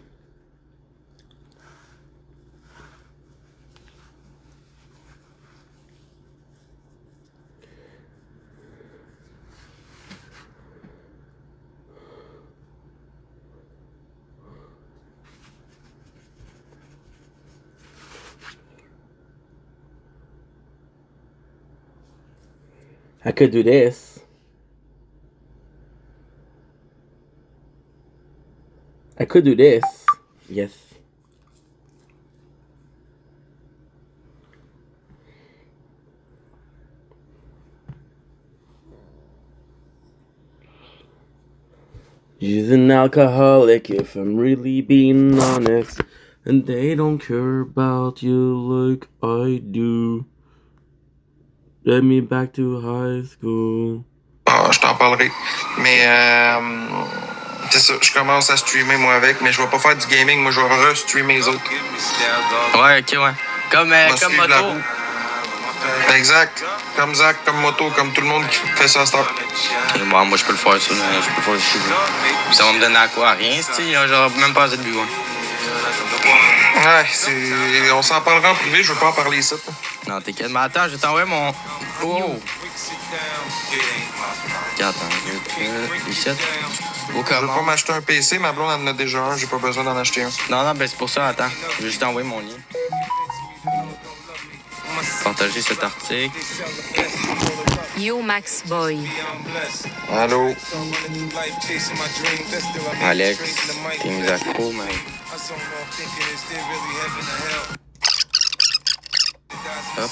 I could do this. I could do this. Yes. She's an alcoholic, if I'm really being honest. And they don't care about you like I do. Get me back to high school. Ah, je t'en parlerai. Mais c'est ça, je commence à streamer moi avec, mais je vais pas faire du gaming, moi je vais re-streamer les autres. Ouais, ok, ouais. Comme moto. Exact. Comme Zach, comme moto, comme tout le monde qui fait ça à cette heure. Okay, bon, moi je peux le faire ça, mais je peux le faire chez vous. Ça va me donner à quoi? Rien, tu sais, genre même pas assez de but, ouais. Ouais, on s'en parlera en privé, je veux pas en parler ici. Non, t'inquiète. Mais attends, je vais t'envoyer mon. Oh! Attends, ici. Au Je veux pas m'acheter un PC, ma blonde en a déjà un, j'ai pas besoin d'en acheter un. Non, ben c'est pour ça, attends. Je vais juste t'envoyer mon lien. Partager cet article. Yo, Max Boy. Allô? Alex, t'es mis à court, mais. Hop.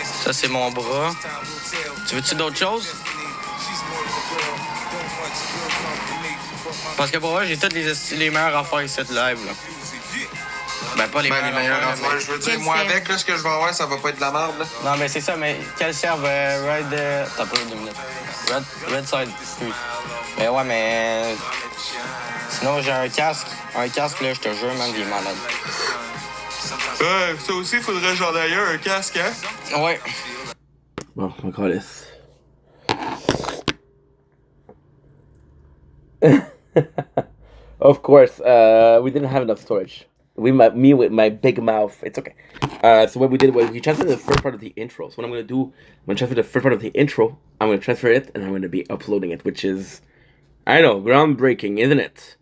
Ça, c'est mon bras. Tu veux-tu d'autres choses? Parce que pour moi, j'ai toutes les meilleures affaires ici de live, là. Ben, pas les meilleures affaires. Je veux dire, moi, avec, là, ce que je vais avoir, ça va pas être de la merde, là. Non, mais c'est ça, mais qu'elles servent t'as pas 2 minutes. Red Side Street. Mais ouais, mais. Sinon, j'ai un casque. Un casque, là, je te jure, man, il est malade. Ça aussi, il faudrait j'en aille un casque, hein? Ouais. Well, I'll call this. Of course, we didn't have enough storage. Me with my big mouth, it's okay. So what we did was we transferred the first part of the intro. So what I'm gonna do, I'm gonna transfer the first part of the intro. I'm gonna transfer it, and I'm gonna be uploading it, which is, I know, groundbreaking, isn't it?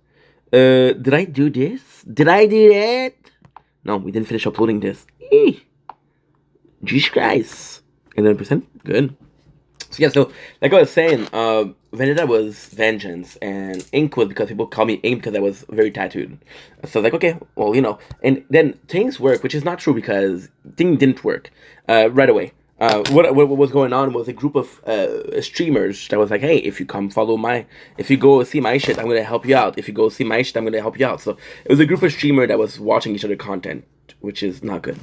Did I do this? Did I do that? No, we didn't finish uploading this. Jesus Christ. 11%? Good. So yeah, so like I was saying, Vendetta was vengeance, and Ink was because people call me Ink because I was very tattooed. So I was like, okay, well, you know, and then things work, which is not true because things didn't work right away. What was going on was a group of streamers that was like, hey, if you go see my shit, I'm gonna help you out. If you go see my shit, I'm gonna help you out. So it was a group of streamers that was watching each other content, which is not good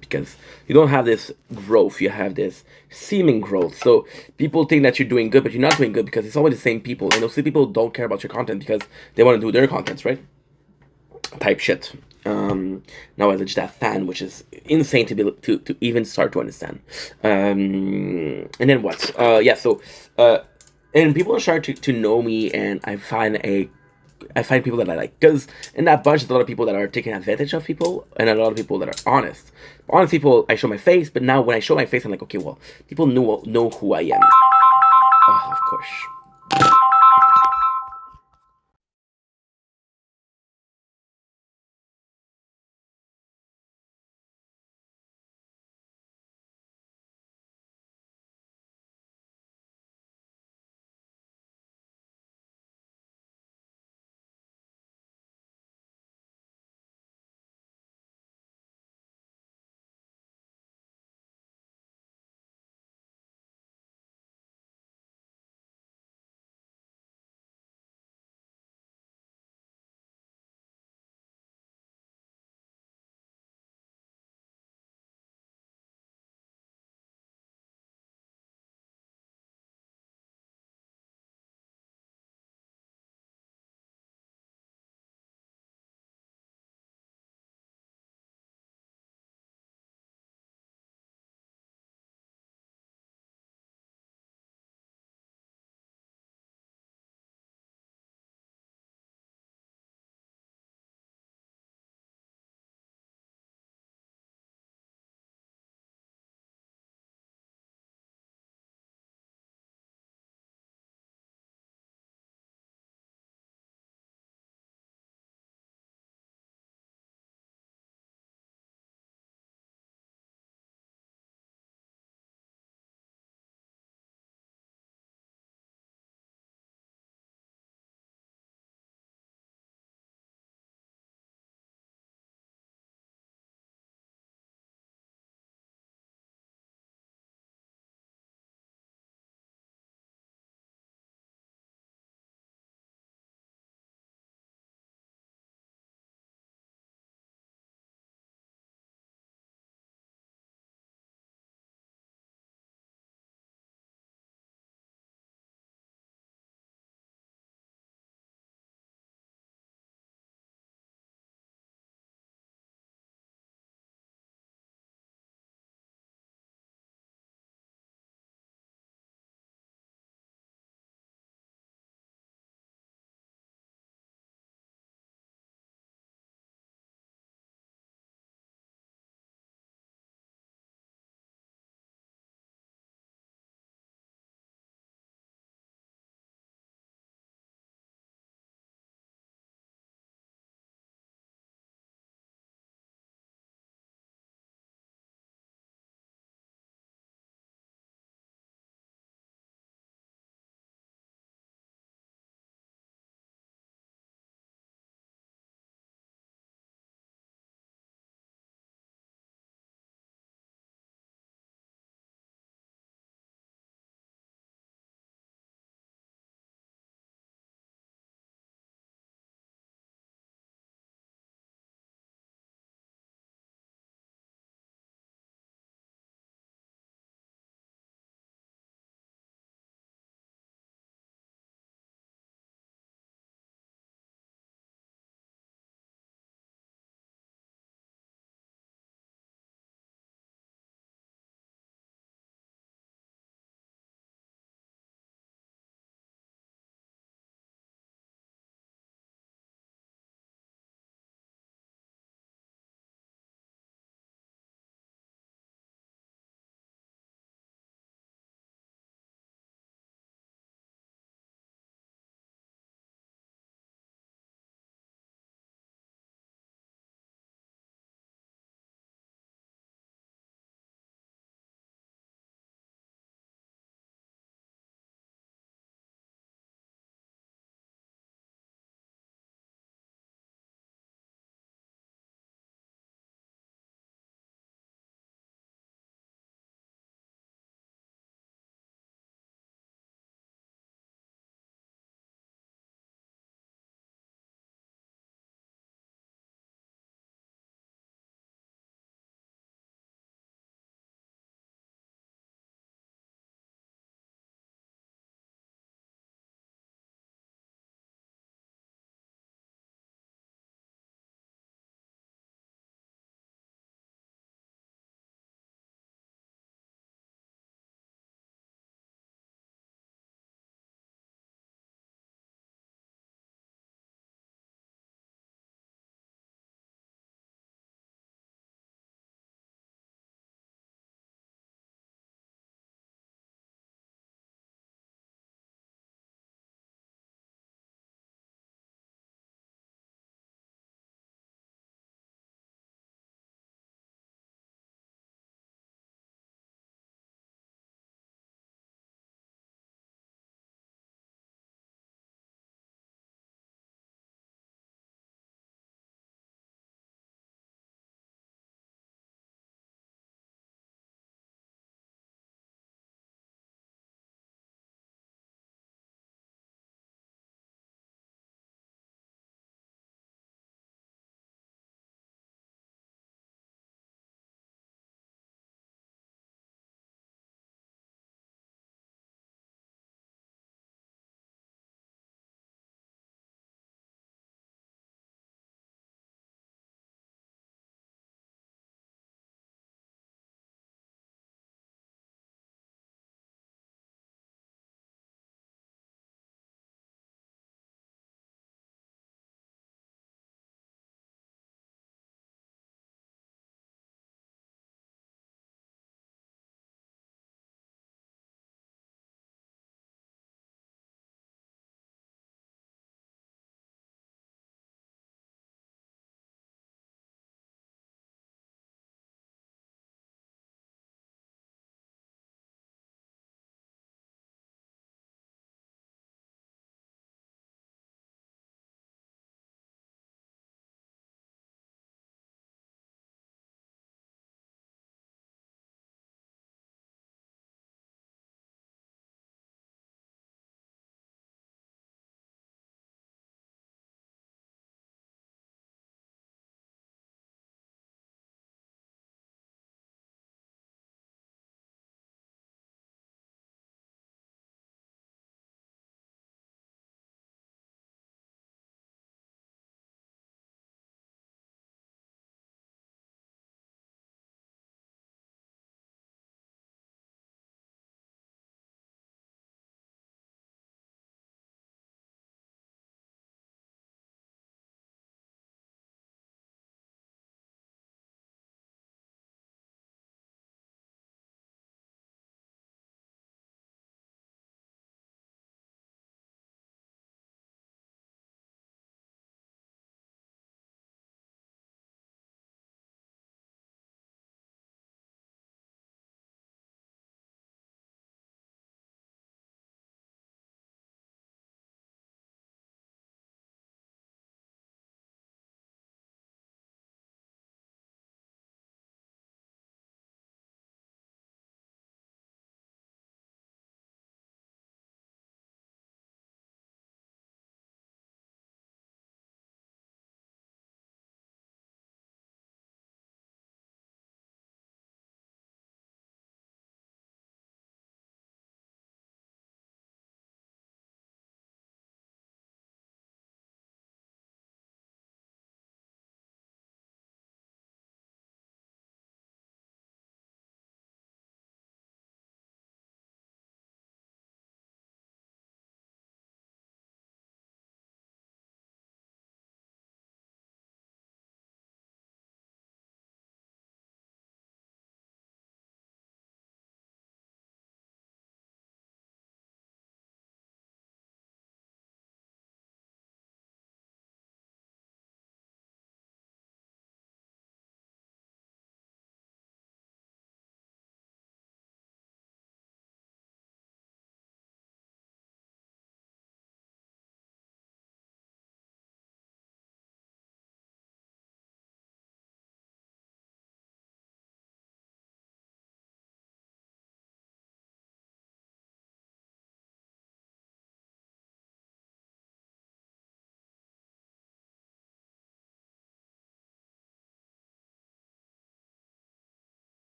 because you don't have this growth, you have this seeming growth. So people think that you're doing good, but you're not doing good because it's always the same people, and those people don't care about your content because they want to do their contents, right? Type shit. Now I just have fan, which is insane to even start to understand. And then what? And people start to know me, and I find people that I like, because in that bunch there's a lot of people that are taking advantage of people, and a lot of people that are honest. Honest people, I show my face, but now when I show my face, I'm like, okay, well, people know who I am. Oh, of course.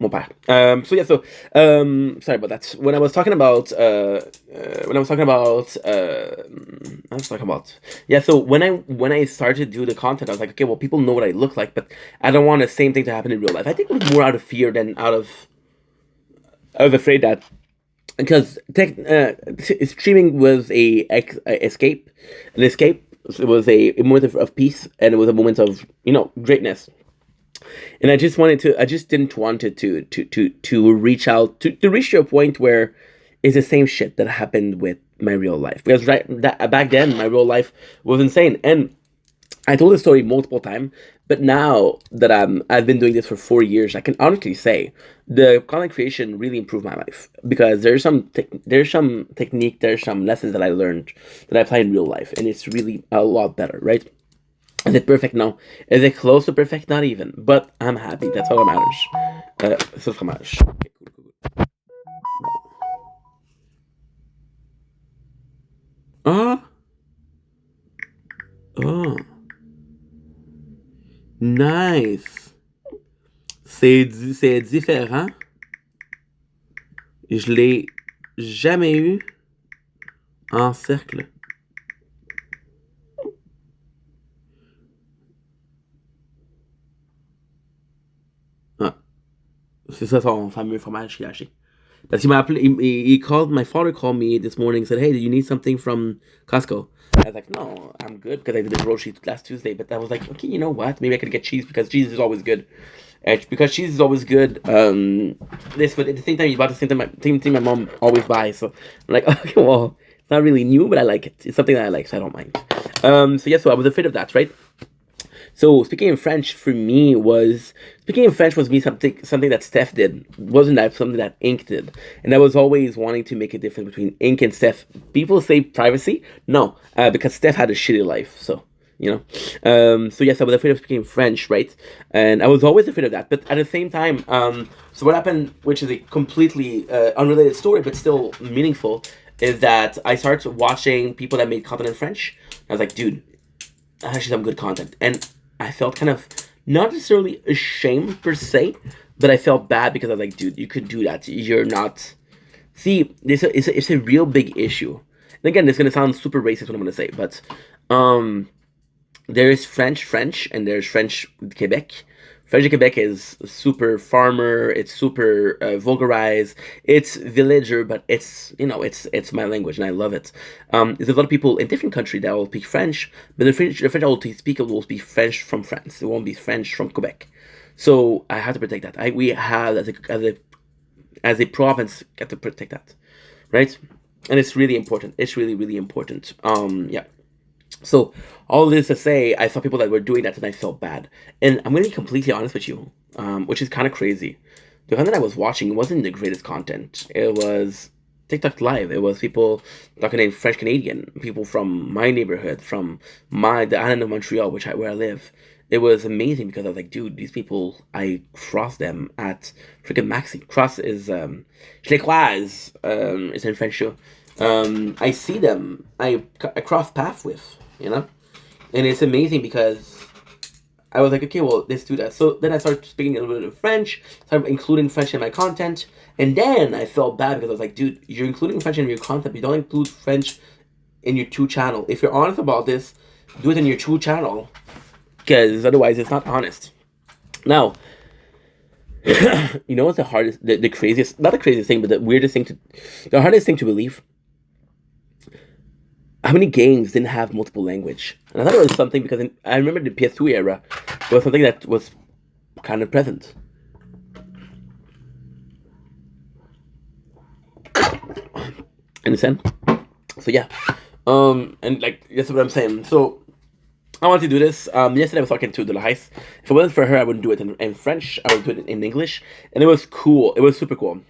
Mon père. Sorry about that. When I was talking about, so when I started to do the content, I was like, okay, well, people know what I look like, but I don't want the same thing to happen in real life. I think it was more out of fear than I was afraid that because streaming was a escape, an escape. It was a moment of peace, and it was a moment of greatness. And I just didn't want it to reach out to reach to a point where it's the same shit that happened with my real life, because back then my real life was insane. And I told this story multiple times, but now that I've been doing this for 4 years, I can honestly say the content creation really improved my life, because there's some technique, there's some lessons that I learned that I apply in real life, and it's really a lot better, right? Is it perfect? No. Is it close to perfect? Not even. But I'm happy. That's all that matters. C'est fromage. Okay, cool. Ah. Oh. Nice. C'est différent. Je l'ai jamais eu en cercle. Ah. C'est ça son fameux fromage qu'il a acheté. Parce qu'il m'a appelé, my father called me this morning and said, hey, do you need something from Costco? I was like, no, I'm good, because I did the grocery last Tuesday. But I was like, okay, you know what? Maybe I could get cheese, because cheese is always good. Because cheese is always good. But at the same time, you bought the same thing my mom always buys. So I'm like, okay, well, it's not really new, but I like it. It's something that I like, so I don't mind. So I was afraid of that, right? So speaking in French was me something that Steph did. Wasn't that something that Ink did? And I was always wanting to make a difference between Ink and Steph. People say privacy, no, because Steph had a shitty life. So I was afraid of speaking French, right? And I was always afraid of that. But at the same time, so what happened, which is a completely unrelated story but still meaningful, is that I started watching people that made content in French. I was like, dude, actually some good content, and I felt kind of not necessarily ashamed per se, but I felt bad, because I was like, dude, you could do that. You're not. See, it's a real big issue. And again, it's gonna sound super racist what I'm gonna say, but there is French, and there's French Quebec. French Quebec is super farmer. It's super vulgarized. It's villager, but it's my language, and I love it. There's a lot of people in different countries that will speak French, but the French I will speak will be French from France. It won't be French from Quebec. So I have to protect that. We have as a province have to protect that, right? And it's really important. It's really, really important. Yeah. So all this to say, I saw people that were doing that, and I felt bad. And I'm going to be completely honest with you, which is kind of crazy. The content I was watching wasn't the greatest content. It was TikTok live. It was people talking in French Canadian, people from my neighborhood, from the island of Montreal, where I live. It was amazing, because I was like, dude, these people, I cross them at freaking Maxi. Cross is je les croise. It's in French too. I see them. I cross path with. And it's amazing, because I was like, okay, well, let's do that. So then I started speaking a little bit of French, started including French in my content, and then I felt bad, because I was like, dude, you're including French in your content, but you don't include French in your true channel. If you're honest about this, do it in your true channel, because otherwise it's not honest. Now, what's the hardest, the craziest, not the craziest thing, but the hardest thing to believe? How many games didn't have multiple language? And I thought it was something, because I remember the PS2 era, it was something that was kind of present. Understand? So yeah, and like that's what I'm saying. So I want to do this. Yesterday I was talking to Delahais. If it wasn't for her, I wouldn't do it in French. I would do it in English, and it was cool. It was super cool.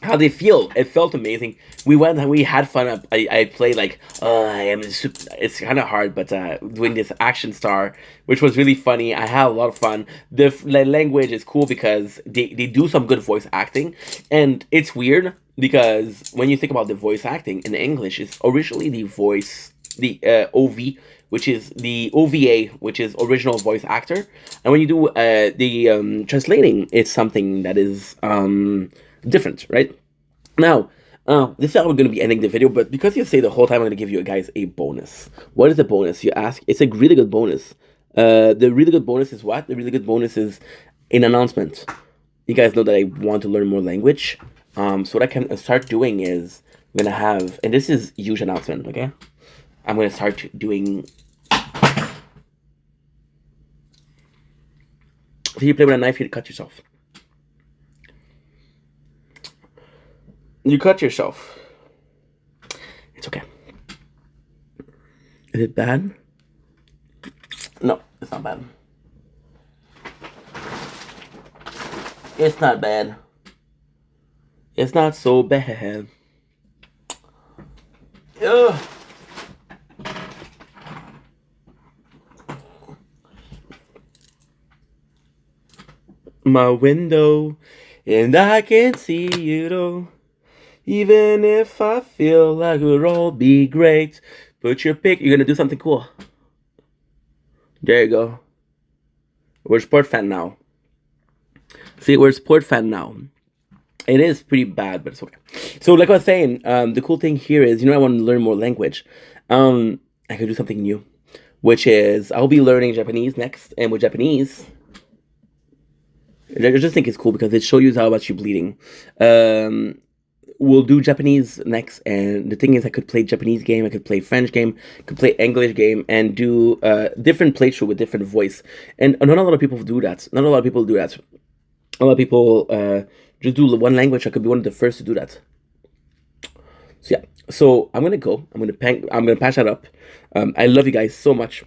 How they feel? It felt amazing. We had fun. I played like it's kind of hard, but doing this action star, which was really funny. I had a lot of fun. The language is cool, because they do some good voice acting, and it's weird, because when you think about the voice acting in English, it's originally the OV which is the OVA, which is original voice actor. And when you do the translating, it's something that is different, right? Now, this is how we're going to be ending the video, but because you say the whole time, I'm going to give you guys a bonus. What is the bonus, you ask? It's a really good bonus. The really good bonus is what? The really good bonus is an announcement. You guys know that I want to learn more language. So what I can start doing is I'm going to have, and this is huge announcement, okay? I'm going to start doing... So you play with a knife, you cut yourself. You cut yourself. It's okay. Is it bad? No, it's not bad. It's not bad. It's not so bad. Ugh. My window, and I can see you though. Even if I feel like it would all be great. Put your pick. You're gonna do something cool. There you go. We're sport fan now. See, we're sport fan now. It is pretty bad, but it's okay. So, like I was saying, the cool thing here is, I want to learn more language. I could do something new, which is I'll be learning Japanese next, and with Japanese, I just think it's cool because it shows you how much you're bleeding. We'll do Japanese next, and the thing is I could play Japanese game, I could play French game, could play English game, and do different playthrough with different voice. And not a lot of people do that. Not a lot of people do that. A lot of people just do one language. I could be one of the first to do that. So yeah, so I'm gonna go. I'm gonna patch that up. I love you guys so much.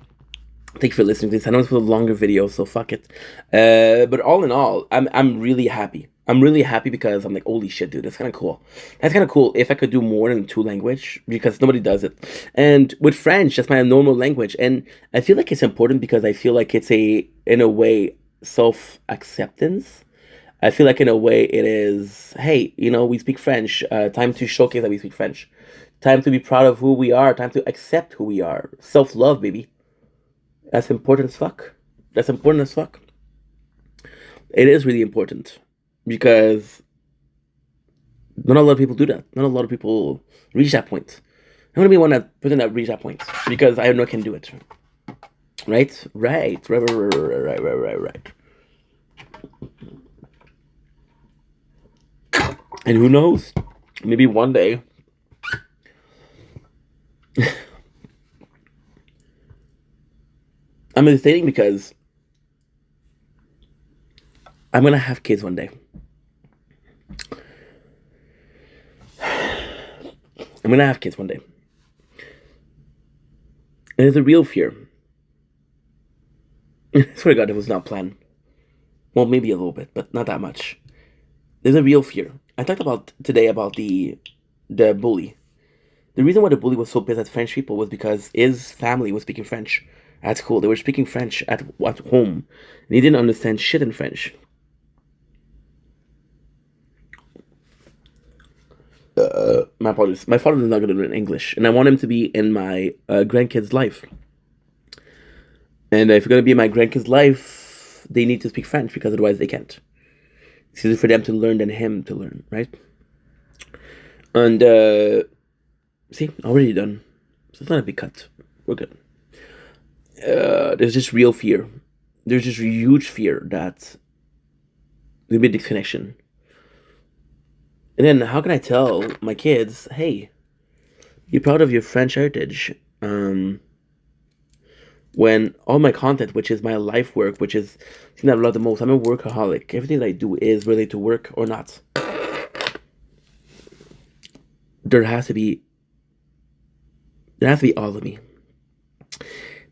Thank you for listening to this. I know it's a longer video, so fuck it. But all in all, I'm really happy. I'm really happy because I'm like, holy shit, dude, that's kind of cool. That's kind of cool if I could do more than 2 language, because nobody does it. And with French, that's my normal language. And I feel like it's important because I feel like it's in a way, self-acceptance. I feel like in a way it is, hey, we speak French. Time to showcase that we speak French. Time to be proud of who we are. Time to accept who we are. Self-love, baby. That's important as fuck. That's important as fuck. It is really important. Because not a lot of people do that. Not a lot of people reach that point. I'm gonna be one person that reach that point because I know I can do it. Right. And who knows? Maybe one day. I'm hesitating because I'm gonna have kids one day. I'm gonna have kids one day. And it's a real fear. I swear to God, it was not planned. Well, maybe a little bit, but not that much. There's a real fear. I talked about today about the bully. The reason why the bully was so pissed at French people was because his family was speaking French at school. They were speaking French at home. And he didn't understand shit in French. My apologies. My father is not going to learn English, and I want him to be in my grandkids' life. And if you're going to be in my grandkids' life, they need to speak French because otherwise they can't. It's easier for them to learn than him to learn, right? And see, already done. So it's not a big cut. We're good. There's just real fear. There's just huge fear that there'll be a disconnection. And then how can I tell my kids, hey, you're proud of your French heritage, when all my content, which is my life work, which is the thing that I love the most, I'm a workaholic. Everything that I do is related to work or not. There has to be all of me.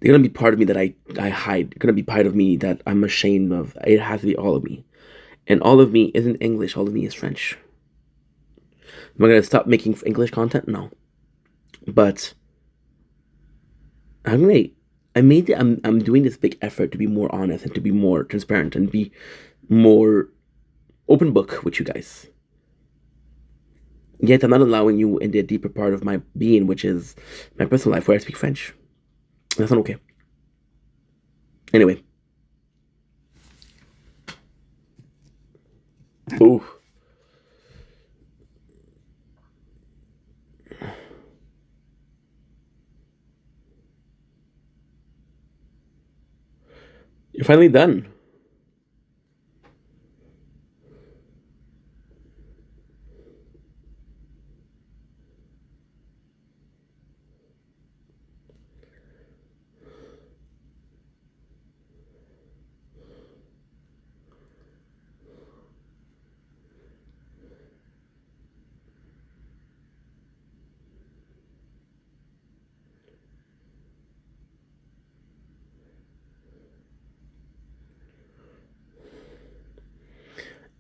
They're going to be part of me that I hide. They're going to be part of me that I'm ashamed of. It has to be all of me. And all of me isn't English. All of me is French. Am I going to stop making English content? No. But I'm doing this big effort to be more honest and to be more transparent and be more open book with you guys. Yet I'm not allowing you in the deeper part of my being, which is my personal life, where I speak French. That's not okay. Anyway. Ooh. You're finally done.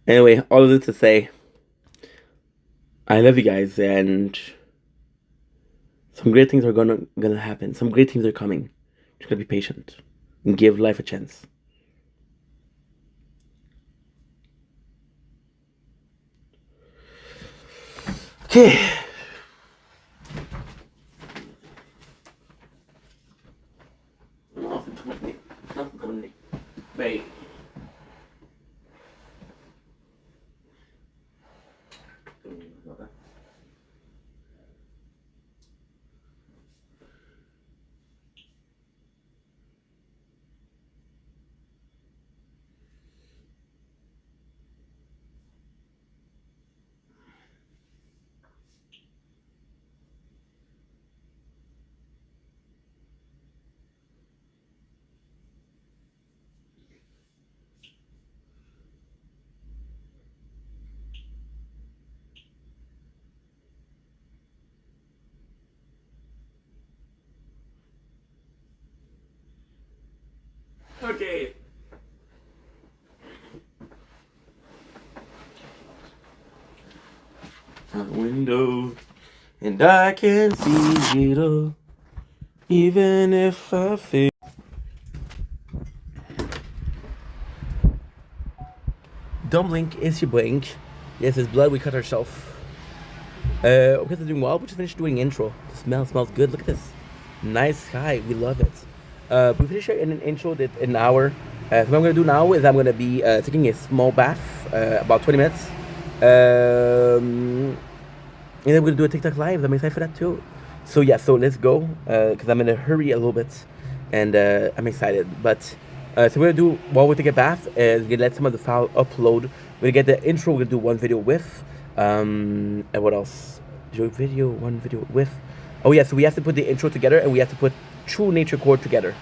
Anyway, all of this to say, I love you guys, and some great things are gonna happen. Some great things are coming. Just gotta be patient and give life a chance. Okay. Wait. Okay. A window, and I can see it all, even if I fail. Don't blink, it's your blink. Yes, it's blood, we cut ourselves. Okay, we're doing well. We just finished doing intro. The smell smells good. Look at this. Nice sky. We love it. We finished in an intro that an hour. So what I'm gonna do now is I'm gonna be taking a small bath, about 20 minutes. And then we're gonna do a TikTok live. I'm excited for that too. So yeah, so let's go. Cause I'm in a hurry a little bit, and I'm excited. But so we're gonna do while we take a bath is we're gonna let some of the file upload. We're gonna get the intro. We're gonna do one video with. And what else? One video with. Oh yeah, so we have to put the intro together, and we have to put True Nature Chord together,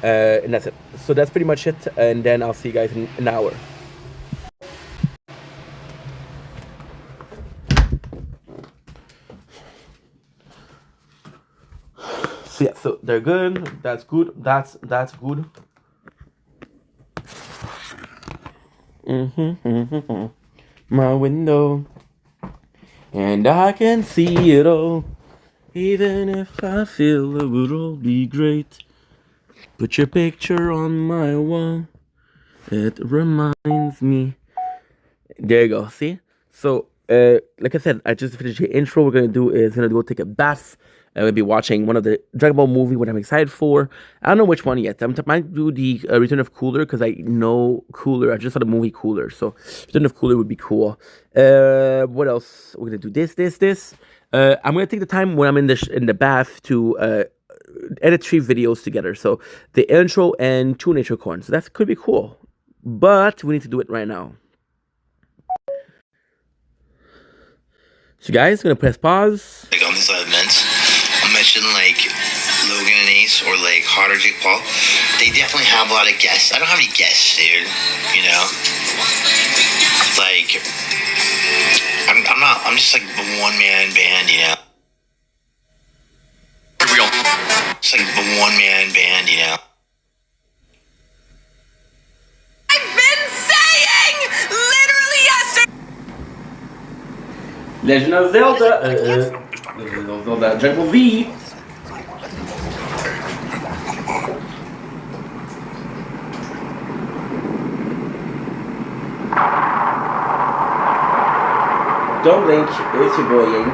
and that's it. So that's pretty much it, and then I'll see you guys in an hour. So yeah, so they're good. That's good. That's good. My window, and I can see it all. Even if I feel it would all be great. Put your picture on my wall. It reminds me. There you go. See? So, like I said, I just finished the intro. We're gonna do is gonna go take a bath. I'm gonna be watching one of the Dragon Ball movie, what I'm excited for. I don't know which one yet. Might do the Return of Cooler because I know Cooler. I just saw the movie Cooler, so Return of Cooler would be cool. What else? We're gonna do this. I'm gonna take the time when I'm in the bath to edit 3 videos together. So the intro and 2 nature corns. So that could be cool, but we need to do it right now. So guys, gonna press pause. Like on these events, I'll mention like Logan and Ace or like Hot or Jake Paul. They definitely have a lot of guests. I don't have any guests, dude. You know, like I'm not. I'm just like a one-man band. You know. Here we go. It's like a one-man band. You know. I've been saying literally yesterday. Legend of Zelda, Legend of Zelda, Dragon Ball V. Don't blink, it's your boy Ying.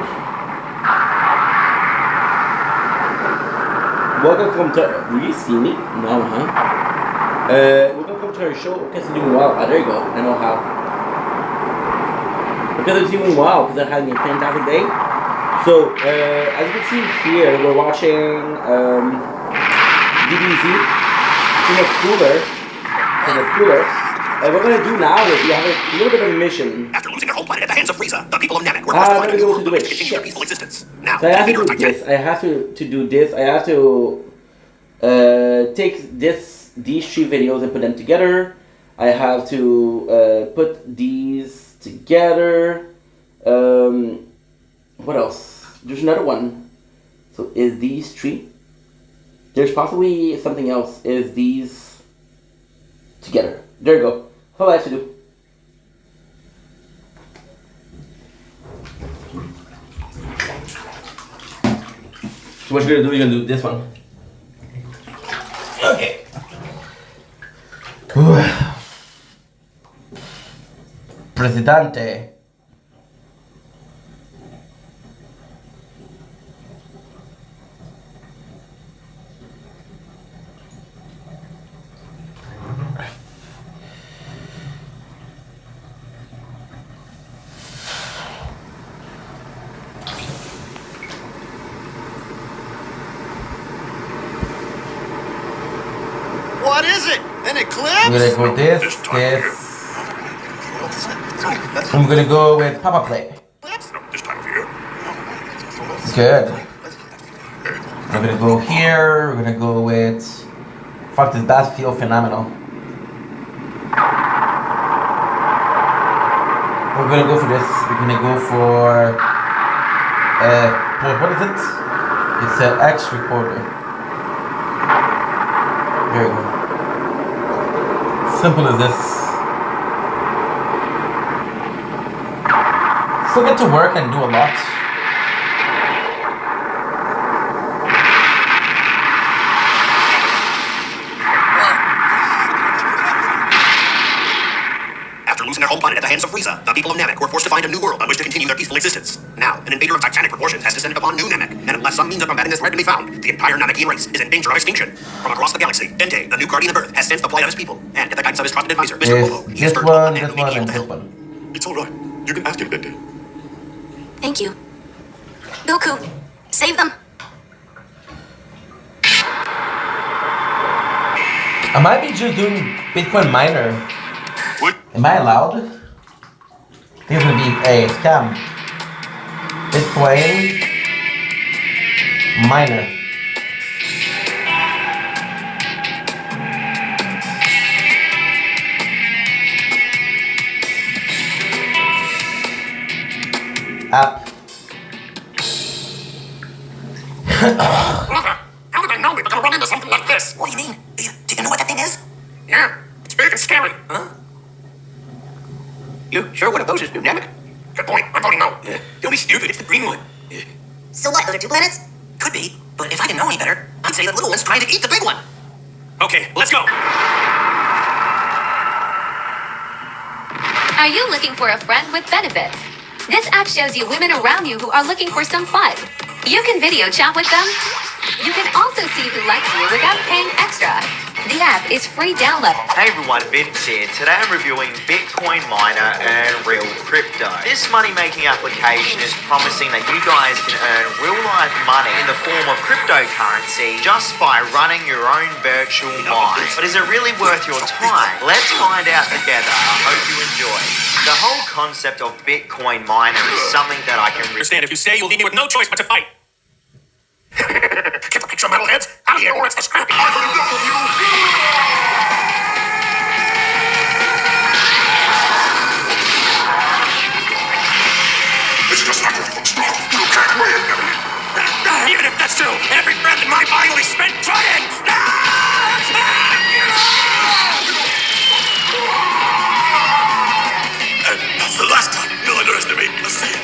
Welcome to. Do you see me? No, huh? Welcome to our show. Because it's doing well. There you go. I know how. Because it's doing well. Because I'm having a fantastic day. So, as you can see here, we're watching DBZ in a cooler. What we're gonna do now is we have a little bit of a mission. After losing their whole planet at the hands of Frieza, the people of Namek were forced to find a new world in which to continue their peaceful existence. Now, so I have to do this. I have to do this. I have to take these 3 videos and put them together. I have to put these together. What else? There's another one. So is these 3? There's possibly something else. Is these together? There you go. That's all I have to do. So what you're gonna do? You're gonna do this one. Okay. Presidente. What is it? An eclipse? I'm gonna go this. I'm gonna go with Papa Play. This time of year. Good. We're gonna go here. We're gonna go with. Fuck, this bass feel phenomenal. We're gonna go for this. We're gonna go for. What is it? It's an X recorder. There we go. Simple as this. Still get to work and do a lot. After losing their home planet at the hands of Frieza, the people of Namek were forced to find a new world on which to continue their peaceful existence. Now, an invader of titanic proportions has descended upon New Namek, and unless some means of combating this threat can be found, the entire Namekian race is in danger of extinction. From across the galaxy, Dente, the new guardian of Earth, has sensed the plight of his people, and at the guidance of his trusted advisor, Mr. Bobo, he has This turned one, to this who may one, be able and to this help. one. It's all right. You can ask him, Dente. Thank you. Goku, save them. I might be just doing Bitcoin miner. What? Am I allowed? I think it's gonna be a scam. Bitcoin miner. App. How did I know we were gonna run into something like this? What do you mean? Do you know what that thing is? Yeah, it's big and scary. Huh? You sure one of those is New Namek? Good point. I'm voting no. Don't be stupid. It's the green one. So what? Those are 2 planets? Could be, but if I didn't know any better, I'd say the little one's trying to eat the big one. Okay, let's go. Are you looking for a friend with benefits? This app shows you women around you who are looking for some fun. You can video chat with them. You can also see who likes you without paying extra. The app is free download. Hey everyone, Vince here. Today I'm reviewing Bitcoin Miner Earn Real Crypto. This money-making application is promising that you guys can earn real-life money in the form of cryptocurrency just by running your own virtual mine. But is it really worth your time? Let's find out together. I hope you enjoy. The whole concept of Bitcoin Miner is something that I can Understand, if you say you'll leave me with no choice but to fight. Get the picture, metalheads. Out of here, or it's the scrappy. It's just not going to stop. You can't win, Emily. Even if that's true, every breath in my body will be spent trying. And that's the last time you'll underestimate the sea.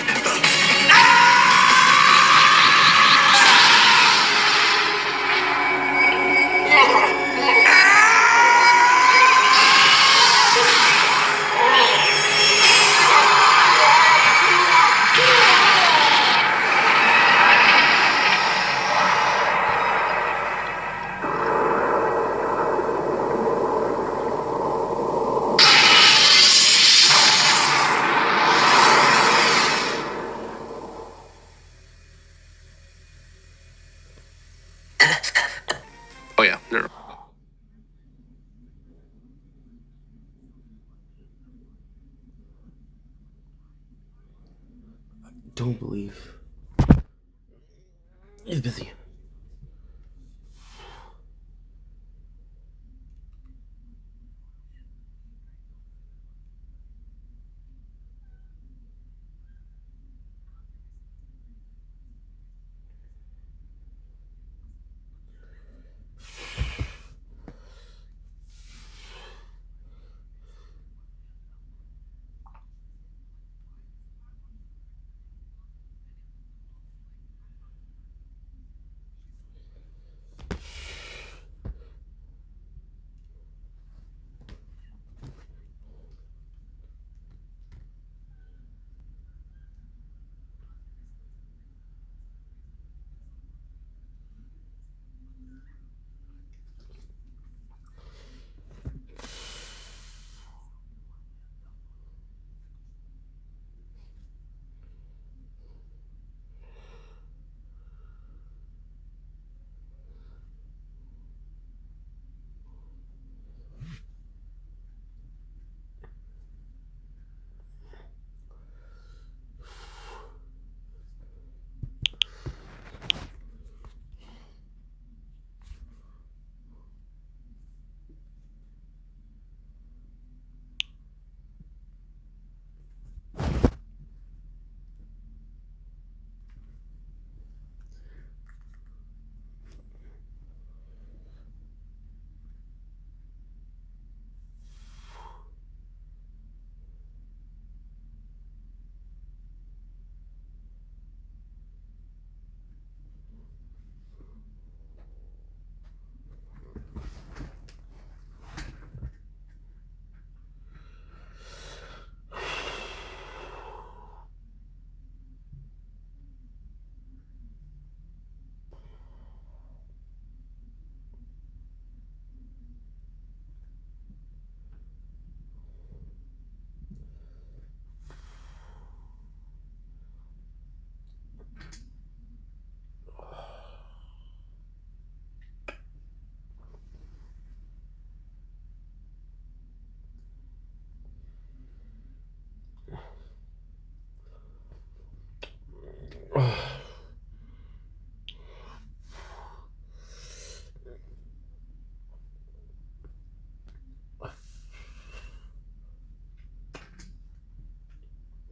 don't believe he's busy.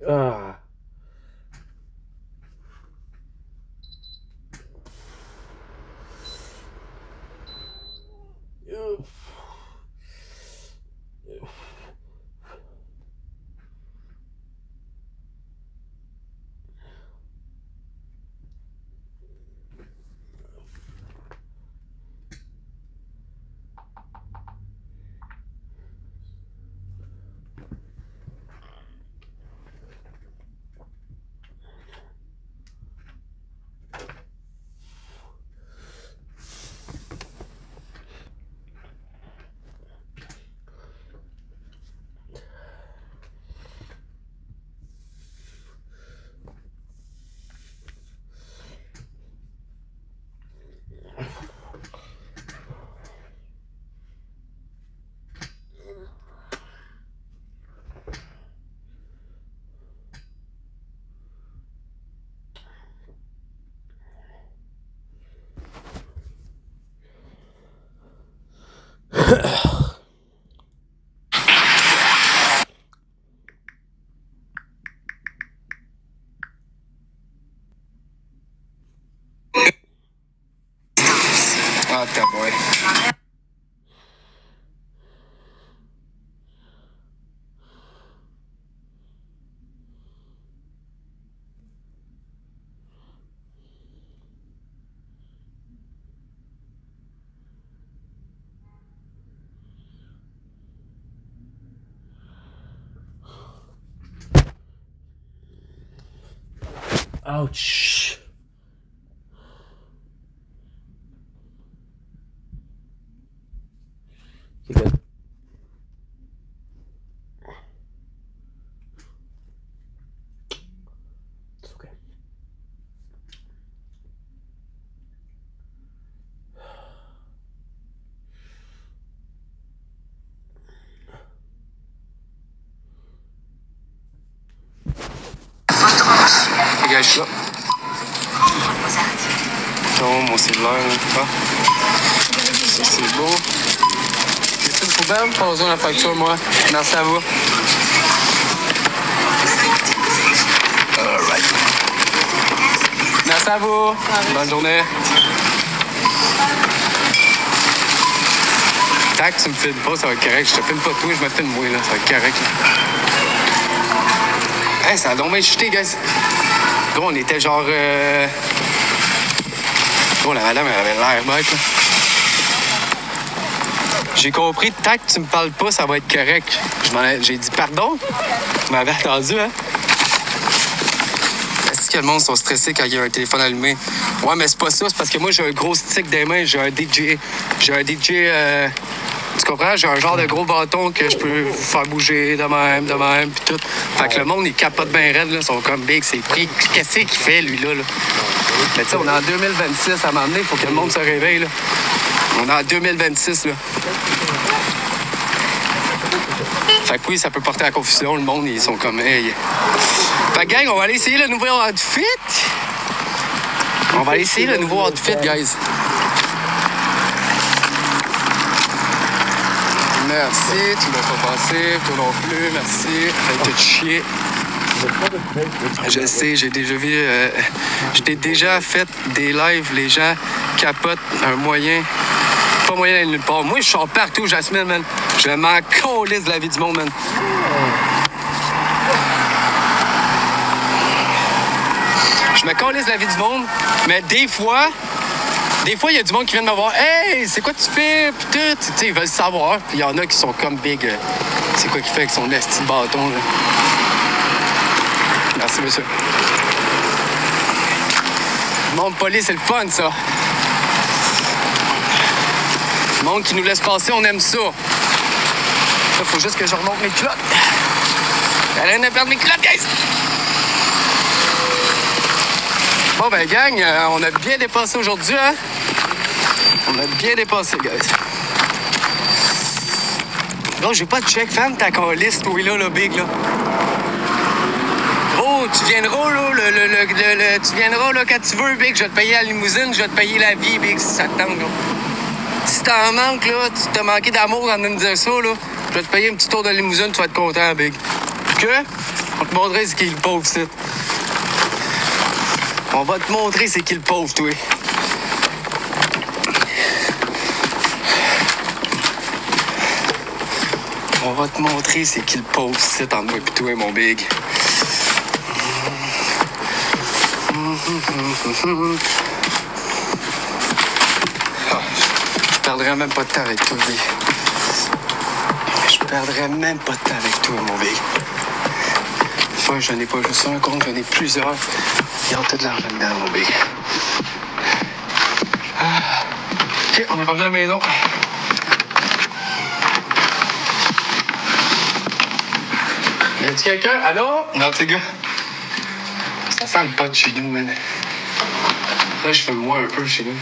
Ah. that boy. Ouch. You good? It's okay. Hey gars, je suis là. Oh, mon cellulaire, là. Ah. Ça, c'est beau. C'est une poubelle? Pas besoin de la facture, moi. Merci à vous. Alright. Merci à vous. Bonne journée. Tant que tu me filmes pas, ça va être correct. Je te filme pas tout, je me filme moi, là. Ça va être correct. Hey, ça a donc bien chuté, guys. Gros, on était genre... Gros, la madame, elle avait l'air bête, là. J'ai compris, tant que tu me parles pas, ça va être correct. J'ai dit pardon. Vous m'avez attendu, hein? Est-ce que le monde sont stressés quand il y a un téléphone allumé? Ouais, mais c'est pas ça. C'est parce que moi, j'ai un gros stick des mains. J'ai un DJ. Tu comprends? J'ai un genre de gros bâton que je peux faire bouger de même, puis tout. Fait que le monde, il capote bien raide, là. Ils sont comme big, c'est pris. Qu'est-ce qu'il fait, lui, là? Mais tu sais, on est en 2026, à un moment donné, il faut que le monde se réveille, là. On est en 2026, là. Fait que oui, ça peut porter à confusion. Le monde, ils sont comme... Hey. Fait que, gang, on va aller essayer le nouveau outfit. On va aller essayer le nouveau outfit, guys. Merci, tu m'as pas passé, toi non plus, merci. Arrête de chier. Je sais, j'ai déjà vu... j'ai déjà fait des lives, les gens capotent un moyen... Pas moyen d'aller nulle part. Moi, je sors partout, Jasmine, man. Je m'en calisse de la vie du monde, man. Je me calisse de la vie du monde, mais des fois, il y a du monde qui vient de me voir. Hey, c'est quoi tu fais? Puis tout, tu sais, ils veulent savoir. Puis il y en a qui sont comme big. C'est quoi qu'il fait avec son esti de bâton, là. Merci, monsieur. Le monde poli, c'est le fun, ça. Le monde qui nous laisse passer, on aime ça. Là, faut juste que je remonte mes culottes. J'ai rien à perdre mes culottes, guys! Bon, ben, gang, on a bien dépassé aujourd'hui, hein? On a bien dépassé, guys. Non, j'ai pas de check, femme, ta caliste, toi, là, big, là. Oh, tu viendras, là, tu viendras, là, quand tu veux, big. Je vais te payer la limousine, je vais te payer la vie, big, si ça te tente, là. Si t'en manques, là, tu t'as manqué d'amour en me dire ça, là, je vais te payer un petit tour de limousine, tu vas être content, big. Que? On va te montrer ce qui est le pauvre, c'est. On va te montrer c'est qui le pauvre, toi. On va te montrer c'est qui le pauvre, c'est en moi pis toi, mon big. Je perdrai même pas de temps avec toi, big. Je perdrai même pas de temps avec toi, mon big. Enfin, je n'ai pas juste un compte, j'en ai plusieurs. Regarde, t'as de l'argent dedans, mon big. OK, on est revenu à la maison. Y a-t-il quelqu'un? Allô? Non, t'es gars. Ça sent le pot chez nous, man. Là, je fais moi un peu chez nous.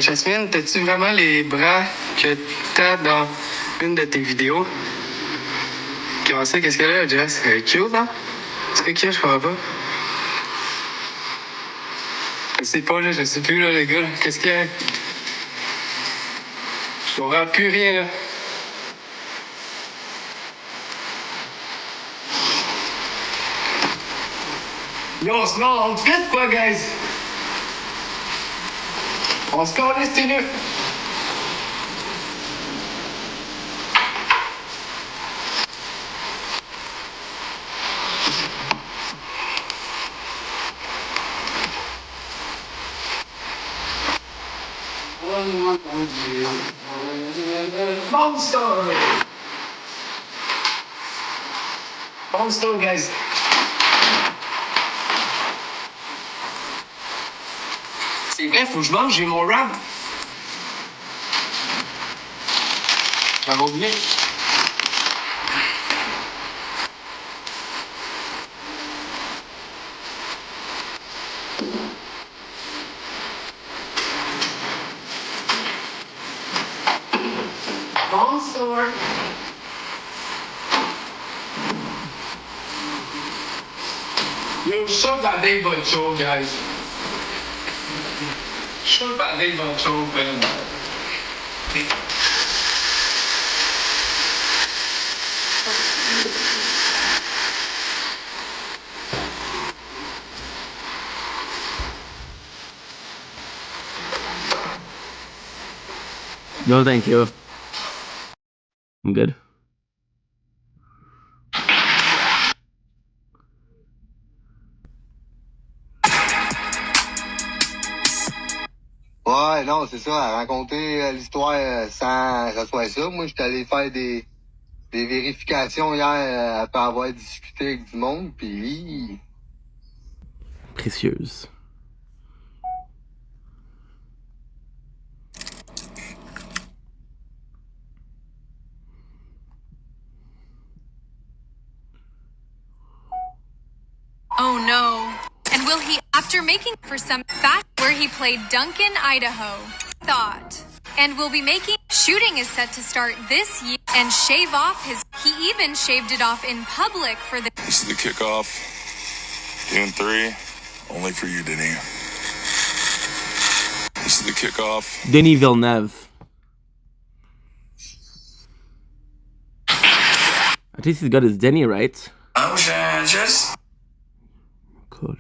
Jasmine, t'as-tu vraiment les bras que t'as dans une de tes vidéos? Comment ça? Qu'est-ce qu'elle a, Jess? Elle est cute, non? C'est qui, je crois pas. Je sais pas, là, je sais plus, là, les gars. Qu'est-ce qu'il y a? Je comprends plus rien, là. Yo, on se met en fait, quoi, guys? On se calisse, t'es nu. Monster! Monster, guys. C'est vrai, faut que je mange, j'ai mon rap. J'avais oublié. Monster! Je suis sûr que la date va être chaude, guys. Je suis sûr que la date va être chaude, man. No, thank you. I'm good. Ouais, non, c'est ça, à raconter l'histoire sans que ça soit ça. Moi, j'étais allé faire des vérifications hier après avoir discuté avec du monde, puis... Précieuse. Oh no. And will he, after making for some fast where he played Duncan, Idaho, thought, and will be making, shooting is set to start this year and shave off his, he even shaved it off in public for the. This is the kickoff. Game 3, only for you, Denny. This is the kickoff. Denis Villeneuve. At least he's got his Denny right. Just... Cool.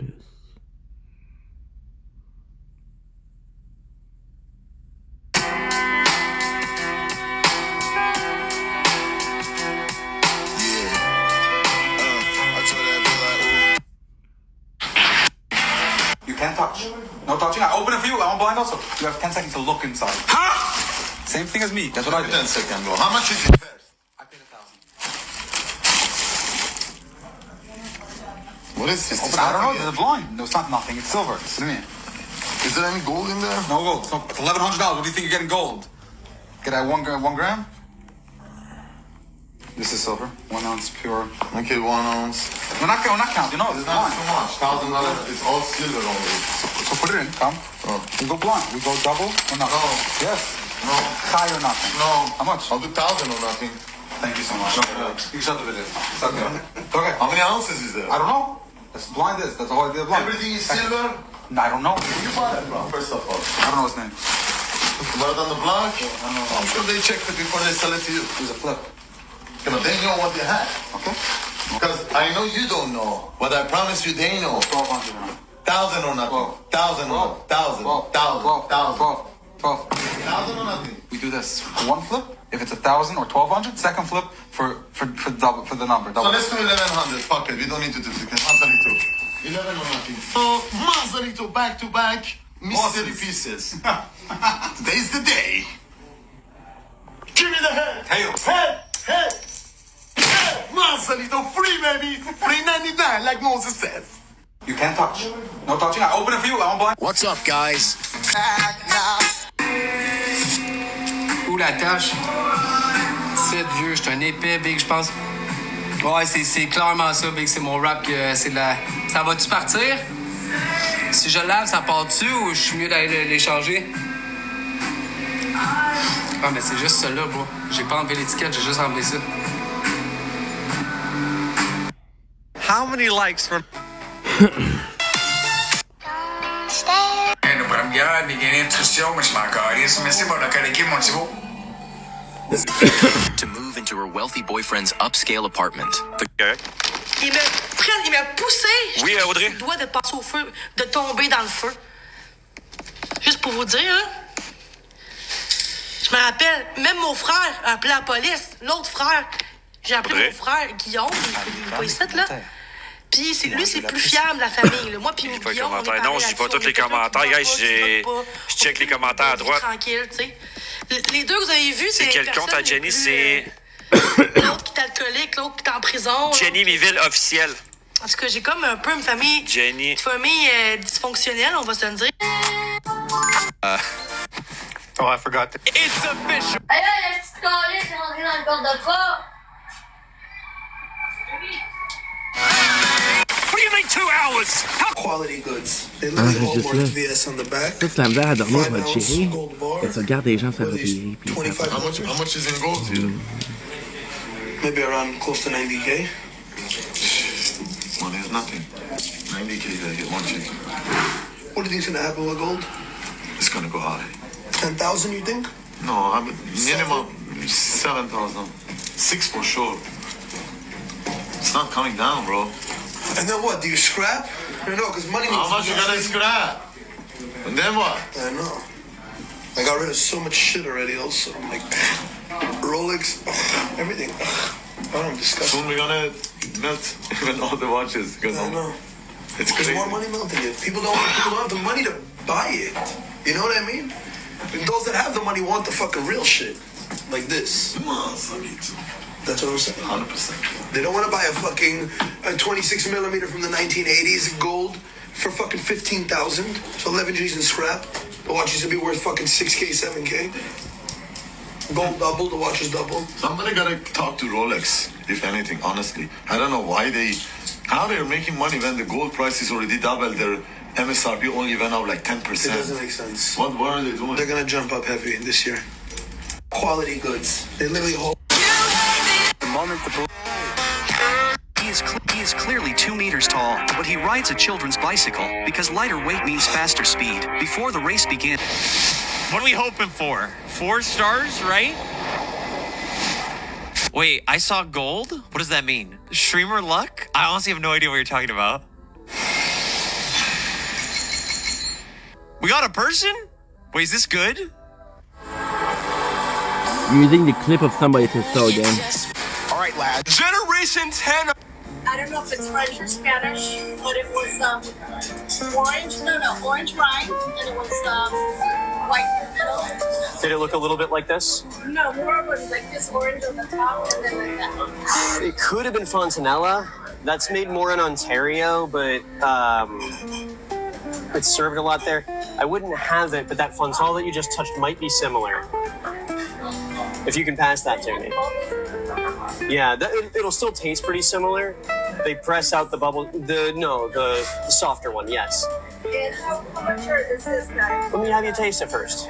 You can't touch. No touching. I open it for you. I'm blind also. You have 10 seconds to look inside. Huh? Same thing as me. That's what I did. 10 seconds, bro. How much is it first? I paid 1,000. What is this? I don't know. It's blind. No, it's not nothing. It's silver. What do you mean? Is there any gold in there? No gold. It's $1,100. What do you think you're getting gold? Get that 1 gram? This is silver. 1 ounce pure. Okay, 1 ounce. We're not counting. No, It's not too much. $1,000. It's all silver only. So put it in. Come. Oh. We go blind. We go double or nothing. No. Yes. No. High or nothing. No. How much? I'll do 1,000 or nothing. Thank you so much. No. You shut the video. It's okay. Okay. How many ounces is there? I don't know. That's blind is. That's all I did blind. Everything is silver? No, I don't know. Where you buy that from, first of all? I don't know his name. You bought it on the block? I'm sure they checked it before they sell it to you. It was a flip. Yeah, but they know what they had. Okay. Because I know you don't know, but I promise you they know. 1,200. 1,000 or nothing. 1,000 or 1,000. 1,000. 12. 1,000 or nothing. We do this. One flip, if it's 1,000 or 1,200. Second flip for double for the number. So Double. let's do 1,100. Fuck it. We don't need to do it. 11 or nothing. So Mazarito back to back mystery pieces. Today's the day. Give me the head. Tail. Head. Head. Head. Mazarito free, baby. $3.99 like Moses says. You can't touch. No touching. I open it for you. I'm blind. What's up, guys? Où la tâche? C'est vieux, je suis un épais, Big, je pense. Ouais, c'est clairement ça, Big, c'est mon rap que c'est la... Ça va-tu partir? Si je lave, ça part-tu ou je suis mieux d'aller l'échanger? Ah, mais c'est juste ça là, bro. J'ai pas enlevé l'étiquette, j'ai juste enlevé ça. How many likes from... Bueno, regarde, bigyan instruction, mas makaris, merci pour le collectif, mon petit beau. To move into her wealthy boyfriend's upscale apartment. Il m'a poussé. Oui, Audrey? Je dois de passer au feu, de tomber dans le feu. Juste pour vous dire, hein. Je me rappelle, même mon frère a appelé la police. L'autre frère, j'ai appelé mon frère, Guillaume, il est pas ici, là. Puis lui, c'est plus fiable, la famille. Là. Moi, puis Guillaume, on est Non, je dis pas tous les commentaires. Guys, je check les commentaires à droite. Tranquille, tu sais. Les deux que vous avez vus, c'est quel compte à Jenny? C'est... L'autre qui est alcoolique, l'autre qui est en prison. Jenny Miville officielle. En tout cas, j'ai comme un peu une famille... Jenny. Une famille dysfonctionnelle, on va se le dire. Oh, I forgot. It's official! Allez, la petite calée, c'est rentré dans le coffre-fort. 2 hours! Quality goods. They literally Hallmark VS on the back. Ça, c'est la misère à dormir, votre chérie. Et tu regardes des gens faire payer. How much is in gold here? Maybe around close to 90K. Money is nothing. 90K to get one chick. What do you think's gonna happen with gold? It's gonna go high. 10,000, you think? No, I'm minimum 7,000. 6 for sure. It's not coming down, bro. And then what? Do you scrap? No, because money means how much you gotta scrap? And then what? I know. I got rid of so much shit already also. Like Rolex, everything. I'm disgusting. Soon we're gonna melt even all the watches. Because I know. It's There's crazy. more money melting it. People don't have the money to buy it. You know what I mean? And those that have the money want the fucking real shit. Like this. That's what I'm saying. 100%. They don't want to buy a 26 millimeter from the 1980s gold for fucking 15,000. So 11 G's in scrap. The watch used to be worth fucking 6K, 7K. Gold double, the watch is double. Somebody gotta talk to Rolex, if anything, honestly. I don't know why how they're making money when the gold price is already double. Their MSRP only went up like 10%. It doesn't make sense. What are they doing? They're gonna jump up heavy this year. Quality goods. They literally hold. The moment he is clearly 2 meters tall, but he rides a children's bicycle because lighter weight means faster speed. Before the race begins. What are we hoping for? 4 stars, right? Wait, I saw gold? What does that mean? Streamer luck? I honestly have no idea what you're talking about. We got a person? Wait, is this good? Using the clip of somebody to sell again. All right, lads. Generation 10. I don't know if it's French or Spanish, but it was orange rind, and it was white in the middle. Did it look a little bit like this? No, more of it like this orange on the top, and then like that. It could have been Fontanella. That's made more in Ontario, but it's served a lot there. I wouldn't have it, but that Fontanella that you just touched might be similar. If you can pass that to me. Yeah, it'll still taste pretty similar. They press out the bubble. The softer one, yes. And how much is this guy? Let me have you taste it first.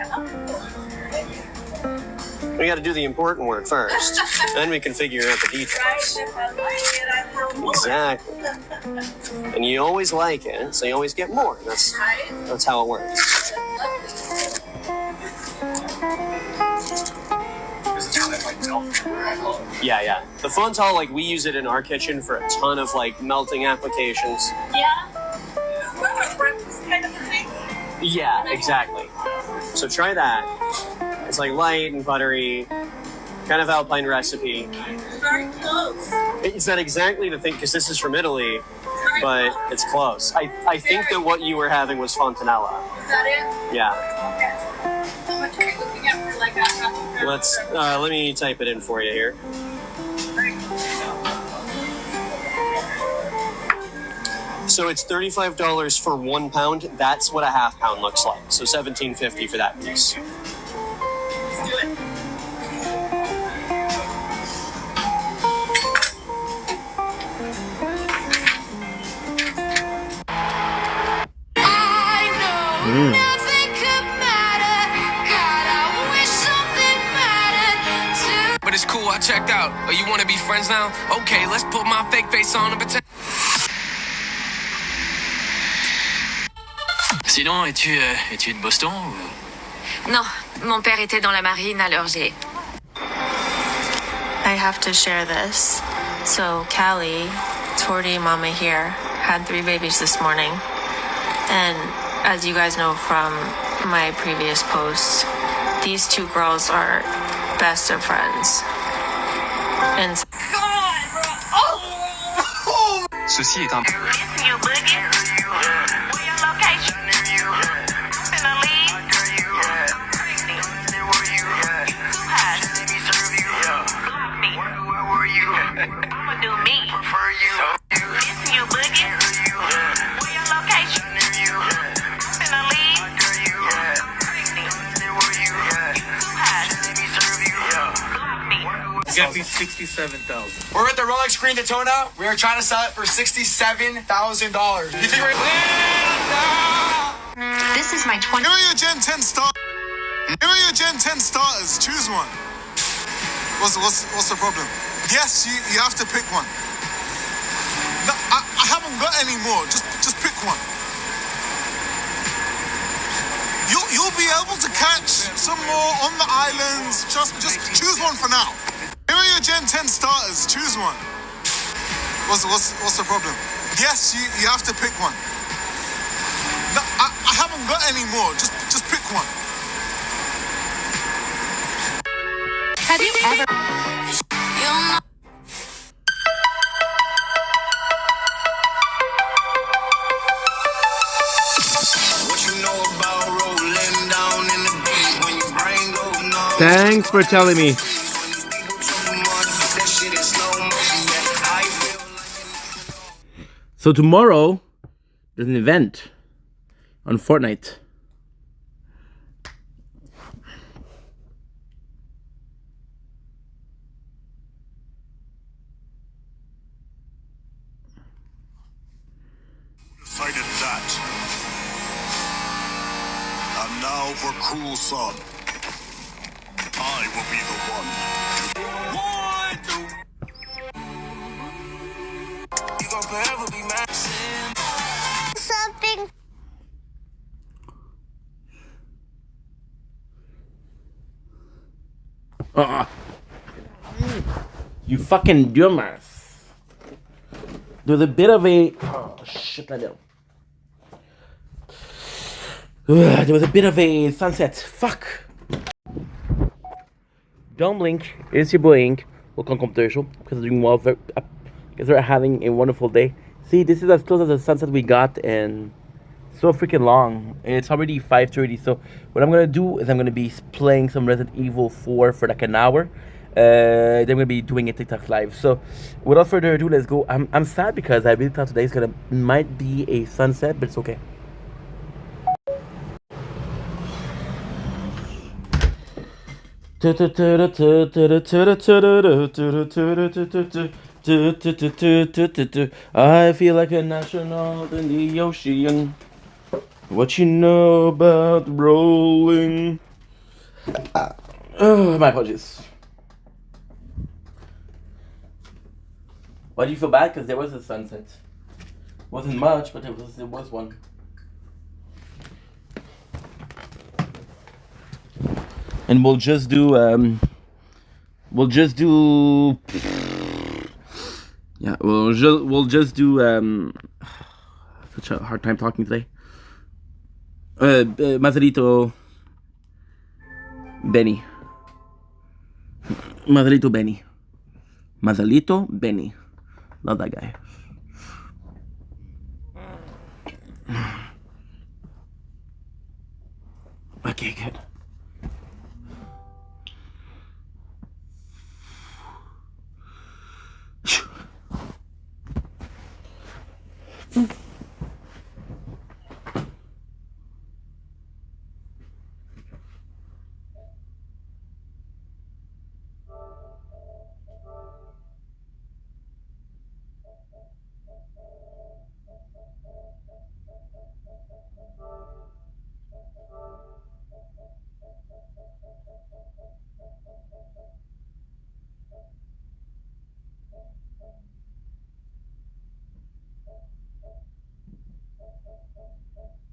We got to do the important work first. Then we can figure out the details. Right, if I like it, I have more. Exactly. And you always like it, so you always get more. That's how it works. Yeah. The Fontal, like, we use it in our kitchen for a ton of, like, melting applications. Yeah? Breakfast kind of a thing? Yeah, exactly. So try that. It's, like, light and buttery, kind of Alpine recipe. Very close. It's not exactly the thing, because this is from Italy, but it's close. I think that what you were having was Fontanella. Is that it? Yeah. Okay. How much are you looking at for, like, a Let me type it in for you here. So it's $35 for 1 pound. That's what a half pound looks like. So $17.50 for that piece. Let's do it. But it's cool, I checked out. Oh, you wanna be friends now? Okay, let's put my fake face on and pretend. Sinon, es-tu de Boston ou... Non, mon père était dans la marine, alors j'ai... I have to share this. So Callie, Torty Mama here, had 3 babies this morning. And as you guys know from my previous posts, these 2 girls are best of friends. And Ceci est un... Get me 67,000. We're at the Rolex Green Daytona. We are trying to sell it for $67,000. You think we're... this is my 20... Here are your Gen 10 starters. Here are your Gen 10 starters. Choose one. What's the problem? Yes, you have to pick one. No, I have haven't got any more. Just pick one. You'll be able to catch some more on the islands. Just choose one for now. Here are your Gen 10 starters. Choose one. What's the problem? Yes, you have to pick one. No, I haven't got any more. Just pick one. Have you ever? Thanks for telling me. So tomorrow, there's an event on Fortnite. Decided that. And now for Cruel Son. I will be the one. You gon' forever be mad. Something. You fucking dumbass. There's a bit of a... Oh, shit, I know. There was a bit of a sunset. Fuck. Don't blink. It's your boy Ink. Welcome to the show. Because doing well. Because we're having a wonderful day. See, this is as close as the sunset we got, and so freaking long. It's already 5:30. So what I'm gonna do is I'm gonna be playing some Resident Evil 4 for like an hour. Then I'm gonna be doing a TikTok live. So without further ado, let's go. I'm sad because I really thought today might be a sunset, but it's okay. I feel like an astronaut in the ocean. What you know about rolling? My apologies. Why do you feel bad? Because there was a sunset. Wasn't much, but there was one. And we'll just do yeah, we'll just do such a hard time talking today. Mazalito Benny. Mazalito Benny. Mazalito Benny. Love that guy. Okay, good.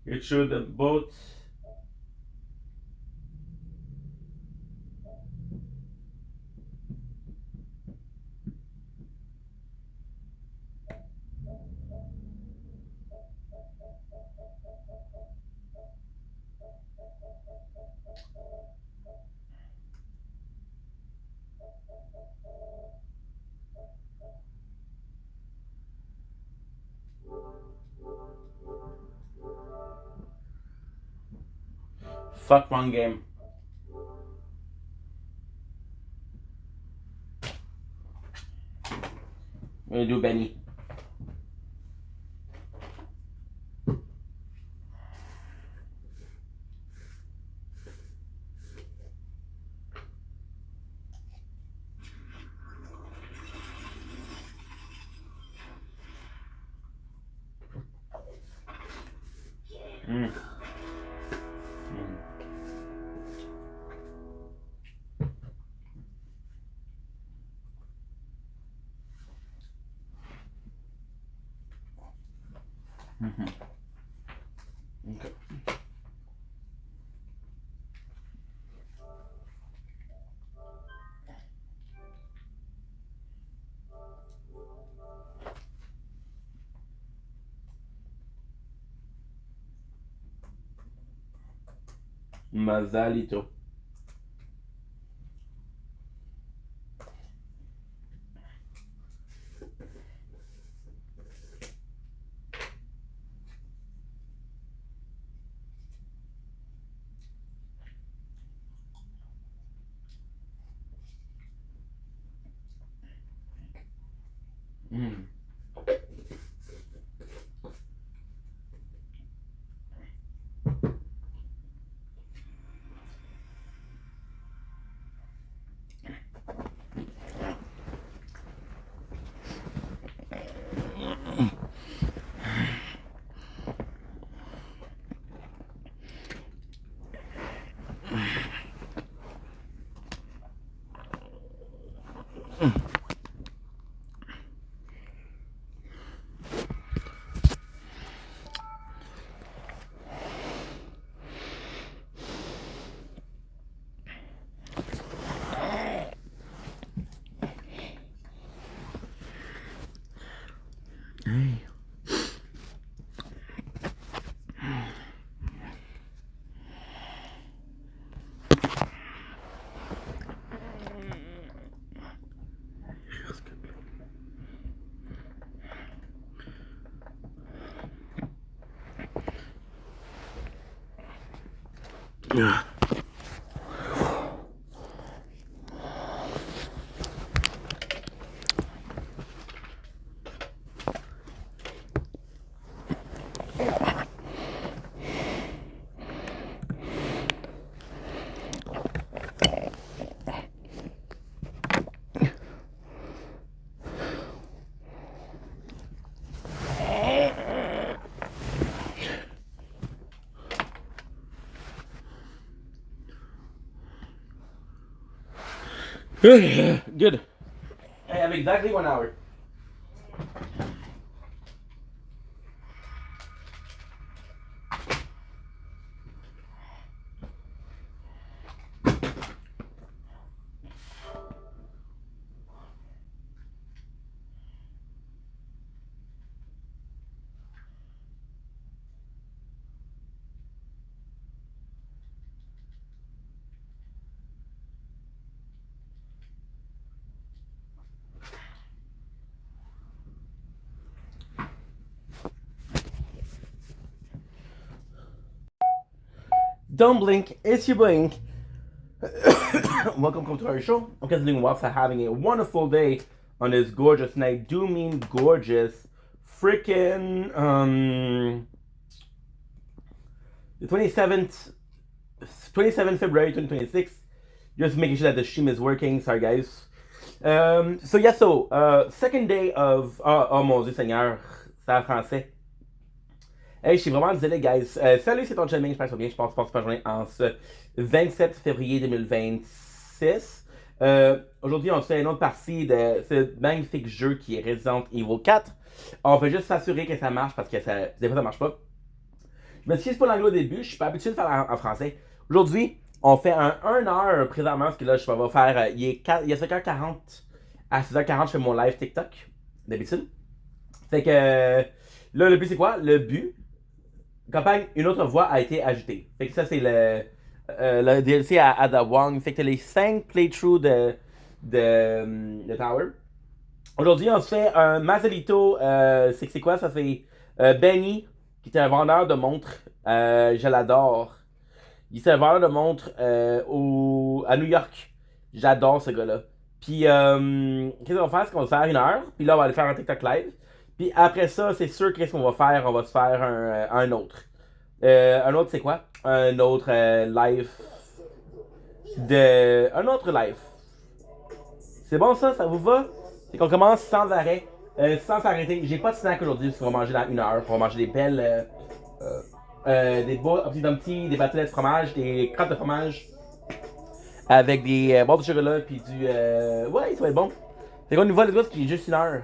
It should both. Fuck, wrong game. I'm gonna do Benny. Okay. Mazalito. Mm. Hey. Yeah. Good. I have exactly 1 hour. Don't blink, it's your blink. Welcome to our show. I'm Kathleen Watts, having a wonderful day on this gorgeous night. Do mean gorgeous. Freaking the 27th February 2026. Just making sure that the stream is working. Sorry guys. Second day of oh mon Dieu Seigneur, c'est en français. Hey, je suis vraiment désolé, guys. Salut, c'est ton channel, j'espère que ça va bien. Je passe pas journée en ce 27 février 2026. Aujourd'hui, on se fait une autre partie de ce magnifique jeu qui est Resident Evil 4. On va juste s'assurer que ça marche parce que des fois ça marche pas. Je m'excuse pour l'anglais au début, je suis pas habitué de faire en français. Aujourd'hui, on fait un 1 heure présentement, parce que là, je vais faire. Il est 5h40. À 6h40, je fais mon live TikTok, d'habitude. Fait que là, le but c'est quoi? Le but. Campagne, une autre voix a été ajoutée. Fait que ça, c'est le DLC à Ada Wong. Fait que les 5 playthroughs de Tower. Aujourd'hui, on se fait un Mazalito. C'est quoi? Ça, c'est Benny, qui était un vendeur de montres. Je l'adore. Il était un vendeur de montres à New York. J'adore ce gars-là. Puis, qu'est-ce qu'on va faire? C'est qu'on va faire 1 heure. Puis là, on va aller faire un TikTok live. Puis après ça, c'est sûr qu'est-ce qu'on va faire? On va se faire un autre. Un autre, c'est quoi? Un autre live. Un autre live. C'est bon ça? Ça vous va? C'est qu'on commence sans arrêt. Sans s'arrêter. J'ai pas de snack aujourd'hui parce qu'on va manger dans 1 heure. On va manger des belles. Des petits dumpty, des batelettes de fromage, des crottes de fromage. Avec des barres de chocolat. Puis du. Ouais, ça va être bon. Fait qu'on y va les autres qui est juste 1 heure.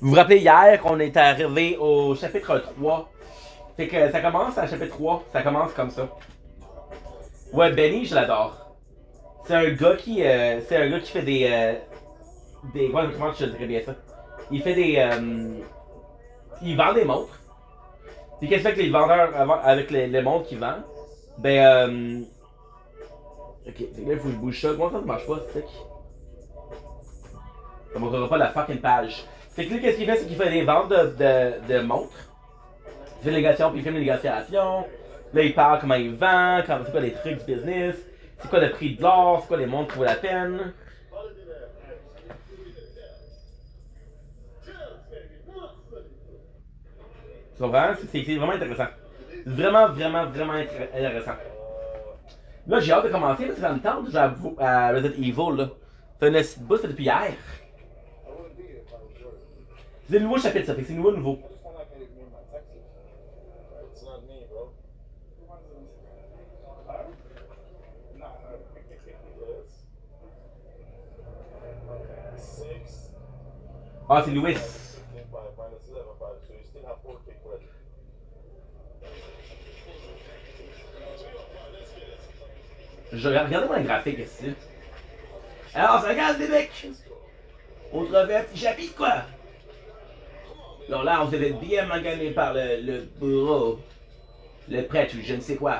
Vous vous rappelez hier qu'on est arrivé au chapitre 3. Fait que ça commence à chapitre 3. Ça commence comme ça. Ouais, Benny, je l'adore. C'est un gars qui fait des comment je te dirais bien ça? Il fait des il vend des montres. Puis qu'est-ce que fait que les vendeurs avec les montres qu'il vend? Ben ok, là il faut que je bouge ça. Comment ça ne marche pas, c'est ça? Ça montrera pas la fucking page. Fait que lui, qu'est-ce qu'il fait? C'est qu'il fait des ventes de montres. Il fait des négociations, puis il fait des négociations. Là, il parle comment il vend, c'est quoi les trucs du business, c'est quoi le prix de l'or, c'est quoi les montres qui vaut la peine. Tu comprends? C'est vraiment intéressant. Vraiment, vraiment, vraiment intéressant. Là, j'ai hâte de commencer parce que ça me tente de jouer à Resident Evil, là. C'est un boss depuis hier. C'est le nouveau chapitre, ça fait que c'est nouveau. Ah, c'est Louis. Je regardez-moi le graphique ici. Alors, ça regarde les mecs. On se refait un petit chapitre, quoi. Alors là, on se fait bien magané par le bureau. Le prêtre ou je ne sais quoi.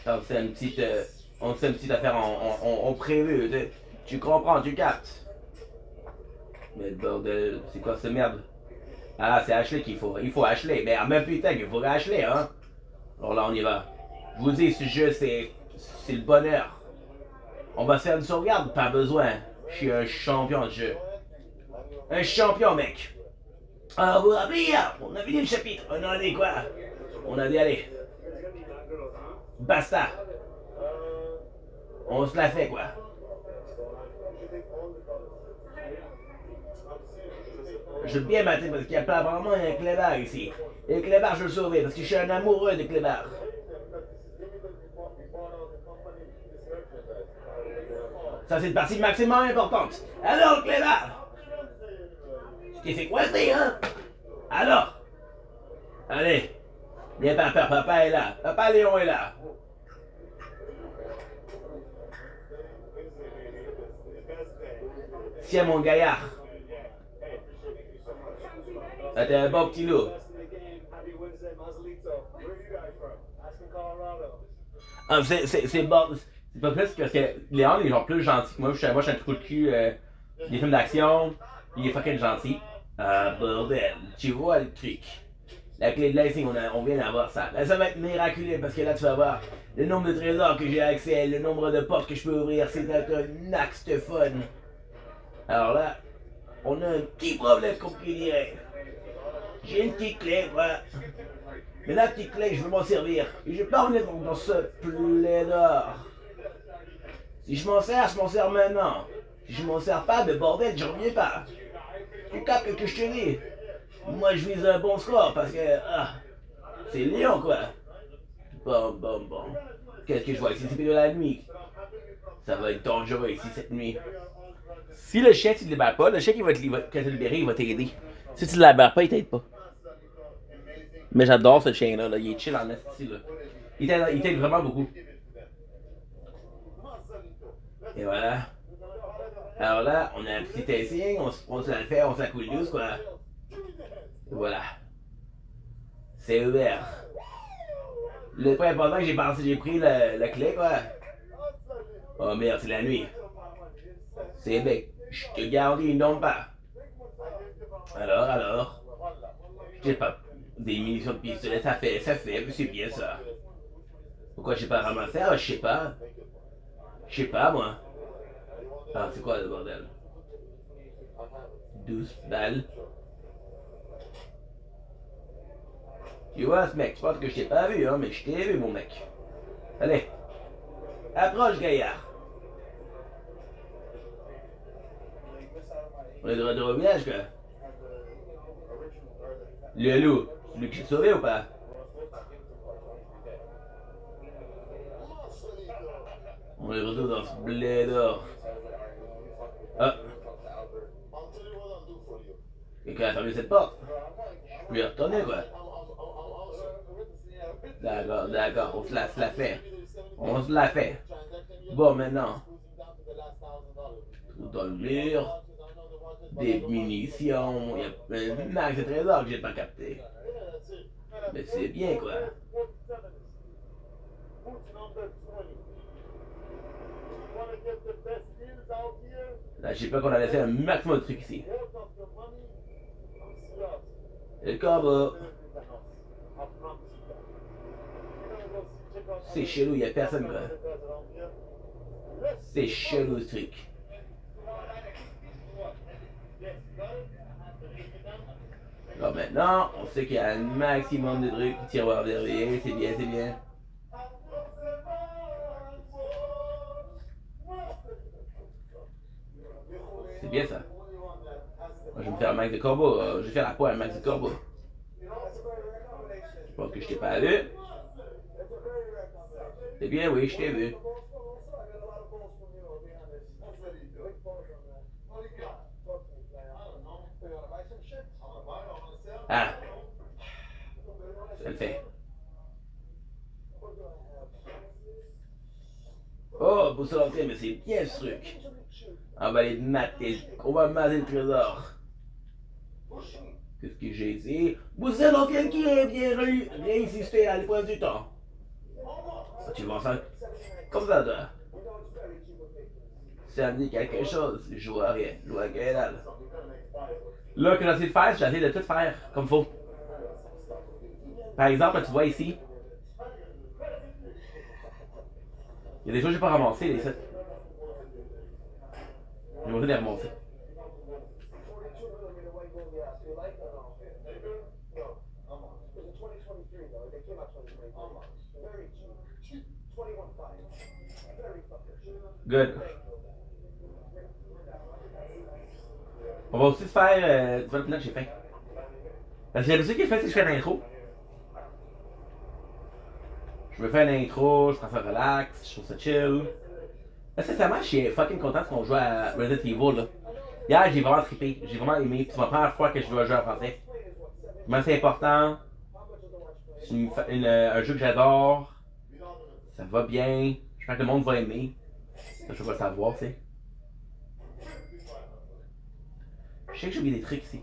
Alors, c'est une petite... on fait une petite affaire en prévu. Tu comprends, tu captes. Mais bordel, c'est quoi cette merde? Ah, c'est Ashley qu'il faut. Il faut Ashley. Mais en même putain qu'il faut Ashley, hein. Alors là, on y va. Je vous dis, ce jeu, c'est le bonheur. On va faire une sauvegarde, pas besoin. Je suis un champion de jeu. Un champion, mec. Alors, vous vous rappelez hier, on a fini le chapitre. On a dit quoi? On a dit, allez. Basta. On se la fait, quoi. Je veux bien mater parce qu'il y a pas vraiment un clébard ici. Et le clébard, je veux le sauver parce que je suis un amoureux de clébard. Ça, c'est une partie maximum importante. Alors, clébard! Tu t'es fait coincer, hein? Alors? Allez. N'aie pas peur, papa est là. Papa Léon est là. Tiens, mon gaillard. Ça, t'es un bon petit loup. Ah, c'est bon. C'est pas plus parce que Léon est genre plus gentil que moi. Je suis un trou de cul des films d'action. Il est fucking gentil. Bordel. Tu vois le truc. La clé de l'icing, on vient d'avoir ça. Là, ça va être miraculeux parce que là, tu vas voir le nombre de trésors que j'ai accès, le nombre de portes que je peux ouvrir. C'est un axe de fun. Alors là, on a un petit problème qu'on peut dire. J'ai une petite clé, moi. Mais la petite clé, je veux m'en servir. Et je vais pas revenir dans ce plédor. Si je m'en sers maintenant. Si je m'en sers pas, mais bordel, je reviens pas. Tu captes ce que je te dis? Moi, je vise un bon score parce que... c'est Lyon, quoi. Bon. Qu'est-ce que je vois ici? C'est de la nuit. Ça va être dangereux ici, cette nuit. Si le chien, tu ne libères pas, le chien, quand tu le libérer, il va t'aider. Si tu ne le libères pas, il t'aide pas. Mais j'adore ce chien-là. Là. Il est chill en esti, là. Il t'aide vraiment beaucoup. Et voilà. Alors là, on a un petit testing, on se la fait, on se la coule douce, quoi. Et voilà. C'est ouvert. Le point important que j'ai pris la clé, quoi. Oh merde, c'est la nuit. C'est bec. Je te garantis, ils n'ont pas. Alors. Je sais pas. Des munitions de pistolet, ça fait, c'est bien ça. Pourquoi j'ai pas ramassé? Ah, je sais pas, moi. Ah, c'est quoi le bordel? 12 balles. Tu vois, ce mec, je pense que je t'ai pas vu, hein, mais je t'ai vu, mon mec. Allez. Approche, gaillard. On est de retour au village, quoi. Le loup, c'est lui que j'ai sauvé ou pas? On est de retour dans ce blé d'or. Ah. qu'à fermer cette porte. Je vais y retourner, quoi. D'accord, on se la fait. On se la fait. Bon, maintenant. Trou dans le mur. Des munitions. Il y a un max de trésors que j'ai pas capté. Mais c'est bien, quoi. Là, je sais pas qu'on a laissé un maximum de trucs ici. Et le corbeau. C'est chelou, y'a personne, quoi. C'est chelou, ce truc. Alors maintenant, on sait qu'il y a un maximum de trucs, tiroirs verrouillés, c'est bien, c'est bien. C'est bien ça. Moi, je vais me faire un max de corbeau. Je vais faire à quoi un max de corbeau? Je pense que je t'ai pas vu. C'est bien, oui, je t'ai vu. Ah. Ça le fait. Oh, pour se lancer, mais c'est bien ce truc. On va aller mater. On va mater le trésor. Qu'est-ce que j'ai ici? Vous êtes l'ancienne qui est bien réinsister à l'épreuve du temps. Ah, tu vois ça comme ça, toi. Ça me dit quelque chose. Je vois rien. Je vois que dalle. Là, que j'essaie de faire, j'essaie de tout faire comme faut. Par exemple, tu vois ici, il y a des choses que j'ai pas ramassées, les sites. Je vais les ramasser. Good. On va aussi se faire. Tu vois le plan que j'ai fait. Parce que l'habitude que je fais, c'est que je fais l'intro. Je me fais l'intro, je prends ça relax, je trouve ça chill. Là, sincèrement, je suis fucking content qu'on joue à Resident Evil, là. Hier, j'ai vraiment trippé, j'ai vraiment aimé. Puis c'est ma première fois que je dois jouer en français. Vraiment, c'est important. C'est un jeu que j'adore. Ça va bien. J'espère que le monde va aimer. Ça, je veux pas le savoir, tu sais. Je sais que j'ai oublié des trucs ici.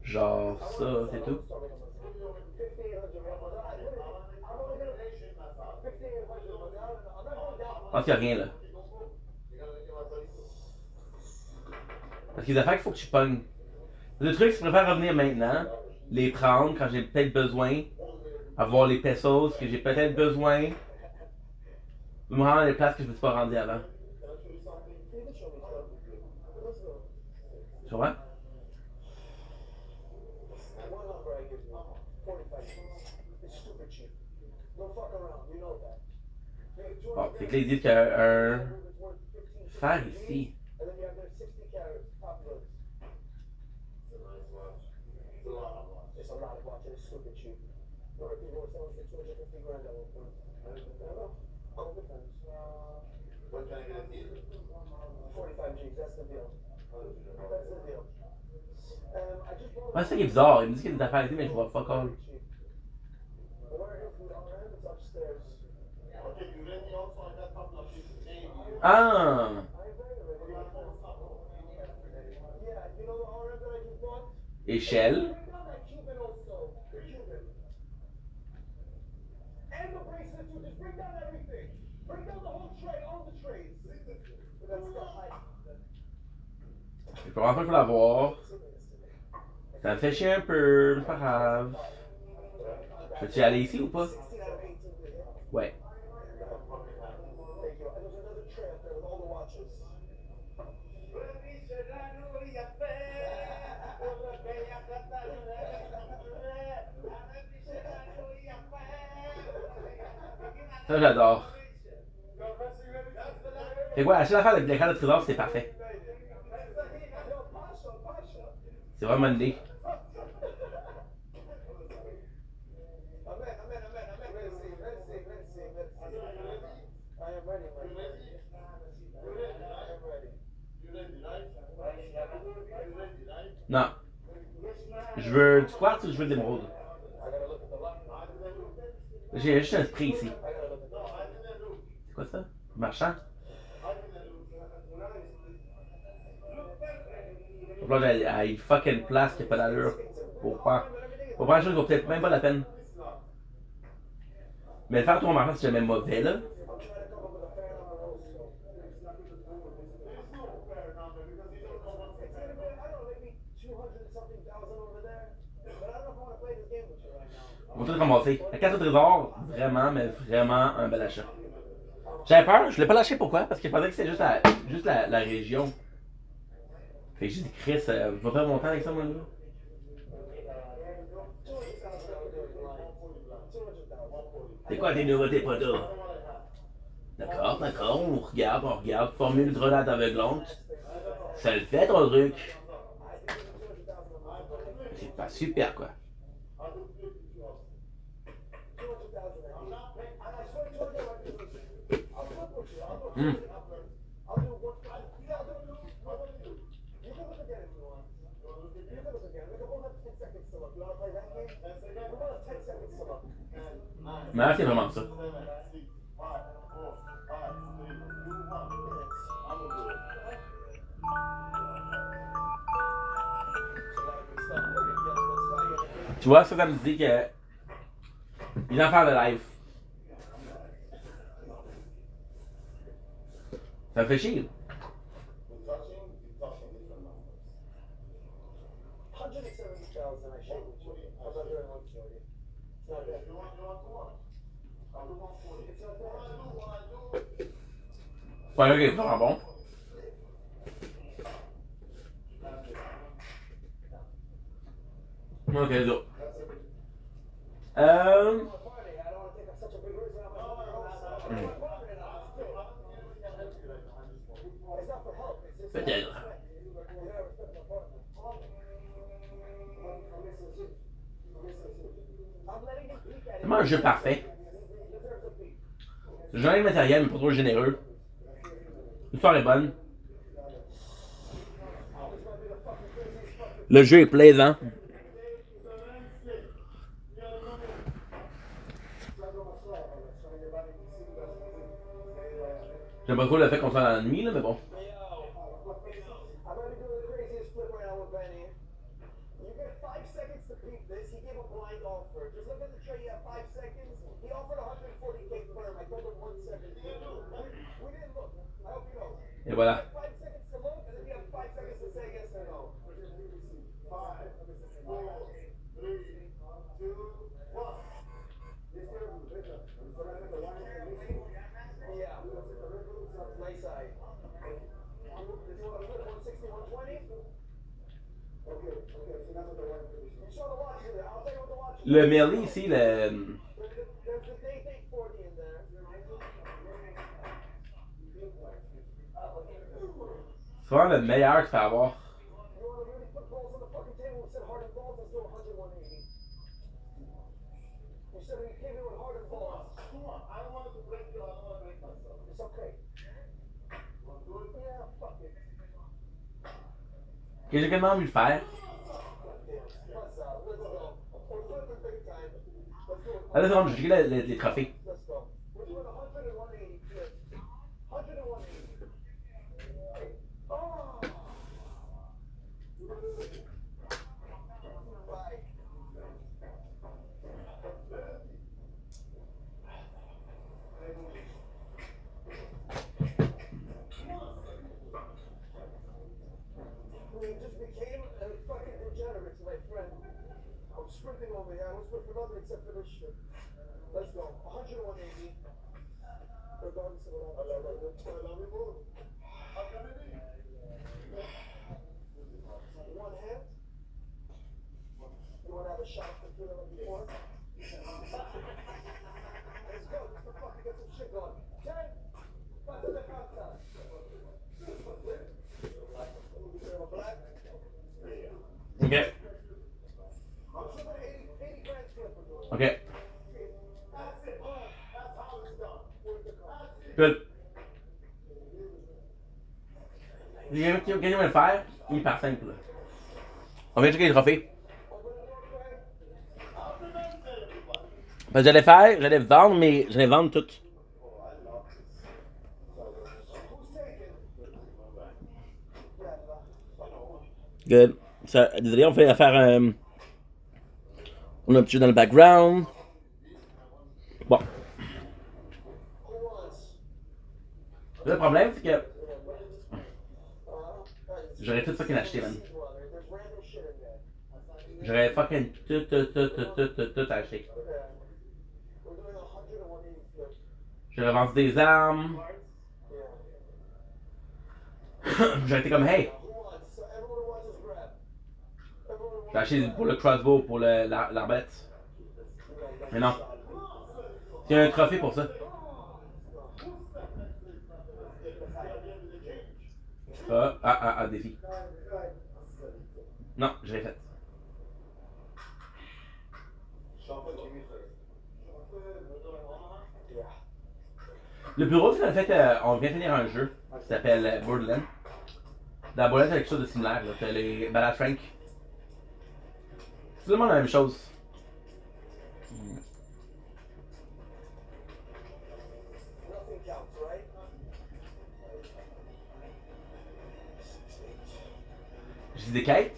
Genre ça, c'est tout. Je pense qu'il n'y a rien là. Parce qu'il y a des affaires qu'il faut que tu pognes. Le truc, c'est que je préfère revenir maintenant, les prendre quand j'ai peut-être besoin, avoir les pesos que j'ai peut-être besoin, me rendre à des places que je ne me suis pas rendu avant. Tu vois? Bon, c'est que là, ils disent qu'il y a un fer ici. Ouais, c'est ça qui est bizarre. Il me dit qu'il y a des affaires ici, mais je vois fuck all. Ah! Échelle. Je comprends pas qu'il faut l'avoir. Ça me fait chier un peu, mais c'est pas grave. Peux-tu y aller ici ou pas? Ouais. Ça, j'adore. Fait quoi, acheter l'affaire de l'écran de trésor, c'est parfait. C'est vraiment une idée. Non. Je veux du quartz ou je veux de l'émeraude? J'ai juste un spray ici. C'est quoi ça? Marchand? Là, j'ai une fucking place qui a pas d'allure. Pour faire une chose qui vaut peut-être même pas la peine. Mais le faire tour en marchand, c'est jamais mauvais, là. On va tout ramasser. La carte au trésor, vraiment, mais vraiment un bel achat. J'avais peur, je l'ai pas lâché pourquoi? Parce que je pensais que c'était juste la région. Fait que j'ai dit, Chris, je vais perdre mon temps avec ça, moi, là. C'est quoi tes nouveautés, poteau? D'accord, d'accord, on regarde. Formule grenade aveuglante. Ça le fait, ton truc. C'est pas super, quoi. Hum. Mais là, c'est vraiment ça. Tu vois, ça me dit que il vient faire le live. Ça me fait chier. Ouais, ok, c'est vraiment bon. Ok, let's go. Peut-être. C'est vraiment un jeu parfait. J'en ai le matériel, mais pas trop généreux. L'histoire est bonne. Le jeu est plaisant. J'aime pas trop le fait qu'on soit dans la nuit, là, mais bon. Et voilà. Le Melly ici, le. C'est vraiment le meilleur que tu peux avoir. Que j'ai tellement envie de faire. Ah, là, c'est bon, j'ai checké les trophées. Ok. Ok. Good. Quelqu'un va le faire, hyper simple. On vient de checker les trophées. Parce que j'allais vendre, mais j'allais vendre tout. Good. Ça, désolé, on fait l'affaire. On a un petit jeu dans le background. Bon. Le problème, c'est que. J'aurais tout fucking acheté, man. J'aurais fucking tout acheté. J'aurais vendu des armes. J'aurais été comme, hey! J'ai acheté pour le crossbow, pour l'arbalète. Mais non. Il y a un trophée pour ça. Défi. Non, je l'ai fait. Le bureau, c'est en fait, on vient de finir un jeu qui s'appelle Borderlands. Dans Borderlands, c'est quelque chose de similaire. T'as les Badass Rank. C'est vraiment la même chose. J'ai des quêtes.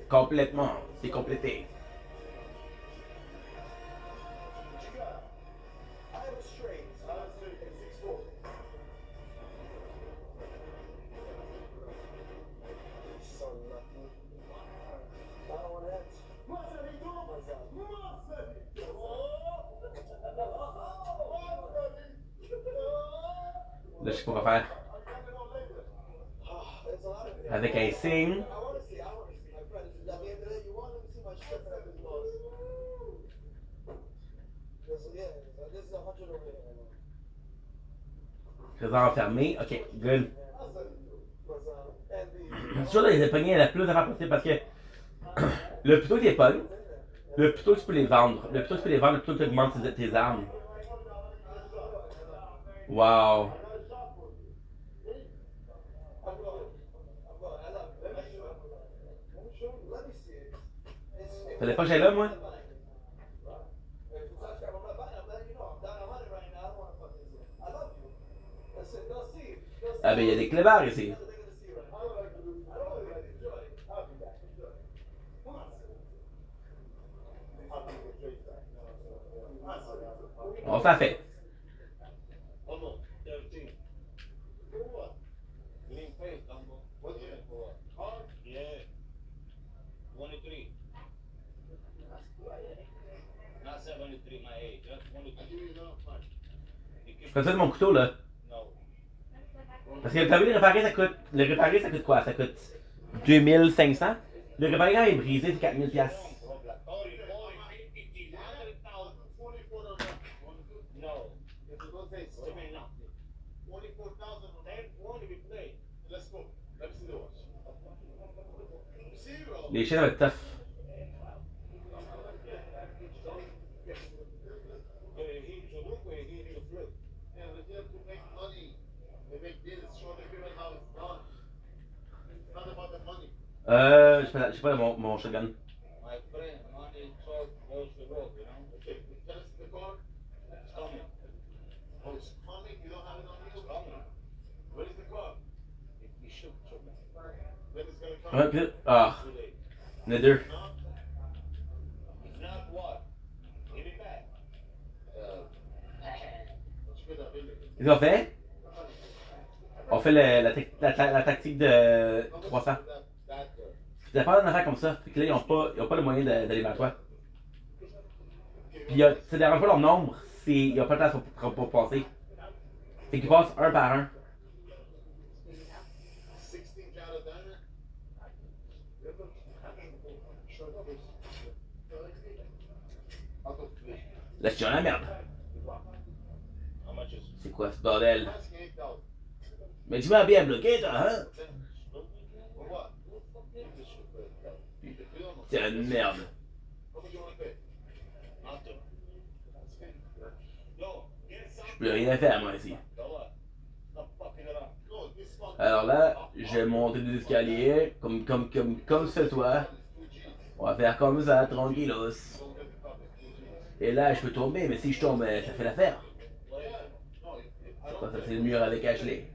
Complètement, c'est complété. Là, je sais pas quoi faire. Avec un signe. Trésor enfermé. Ok, good. C'est toujours les pogner la plus d'affaires possible parce que le plus tôt que tu les pognes, le plus tôt que tu peux les vendre. Le plus tôt que tu peux les vendre, le plus tôt que tu augmentes tes armes. Wow. Fallait pas que j'aille là, moi? Ah ben, il y a des clébards ici. On s'en fait. Je fais ça de mon couteau, là. Parce que t'as vu, le réparer, ça coûte. Le réparer, ça coûte quoi? Ça coûte 2500. Le réparer, quand il est brisé, c'est 4000 piastres. Les chiens, ça va être tough. Je sais pas mon shotgun. Ouais, pis ah. Il y en a deux. Qu'est-ce qu'on fait? On fait la tactique de 300. T'as pas d'affaires comme ça. Fait que là, ils ont pas le moyen d'aller vers toi. Puis, ça dérange pas leur nombre. Ils ont pas de place pour passer. Fait qu'ils passent un par un. Là, je suis dans la merde. C'est quoi ce bordel? Mais tu m'as bien bloqué, toi, hein? C'est une merde. Je peux rien faire, moi, ici. Alors là, je vais monter des escaliers, comme ce toi. On va faire comme ça, tranquillos. Et là, je peux tomber, mais si je tombe, ça fait l'affaire. Ça, c'est le mur avec Ashley.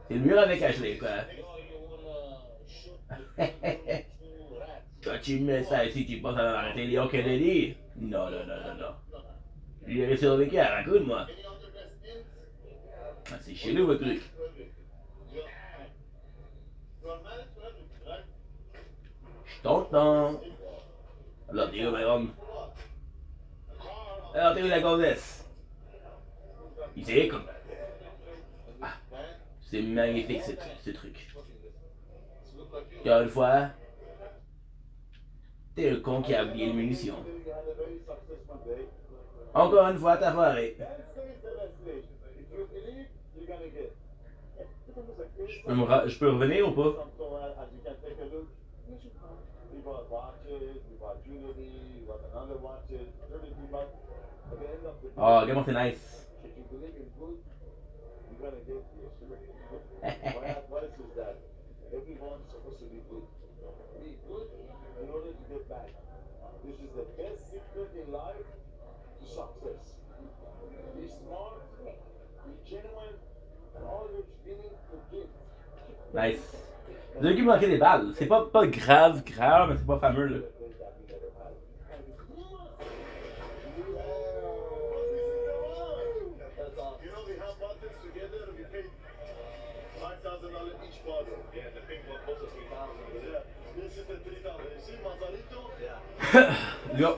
C'est le mur avec Ashley, quoi. Toi, tu me mets ça ici, tu penses à arrêter Léon Kennedy? Non, non, non, non, non. J'ai survécu à Raccoon, moi. Ah, c'est chez nous, votre truc. Je t'entends. Alors, t'es où, ma grande? Alors, t'es où, la gonzesse? Ici, comme... Ah, c'est magnifique, ce truc. Encore une fois, t'es le con qui a oublié les munitions. Encore une fois, t'as foiré. Je peux revenir ou pas? Oh, regarde, c'est nice. Nice. Vous avez vu qu'il manquait des balles. C'est pas grave, mais c'est pas fameux, là. Yo.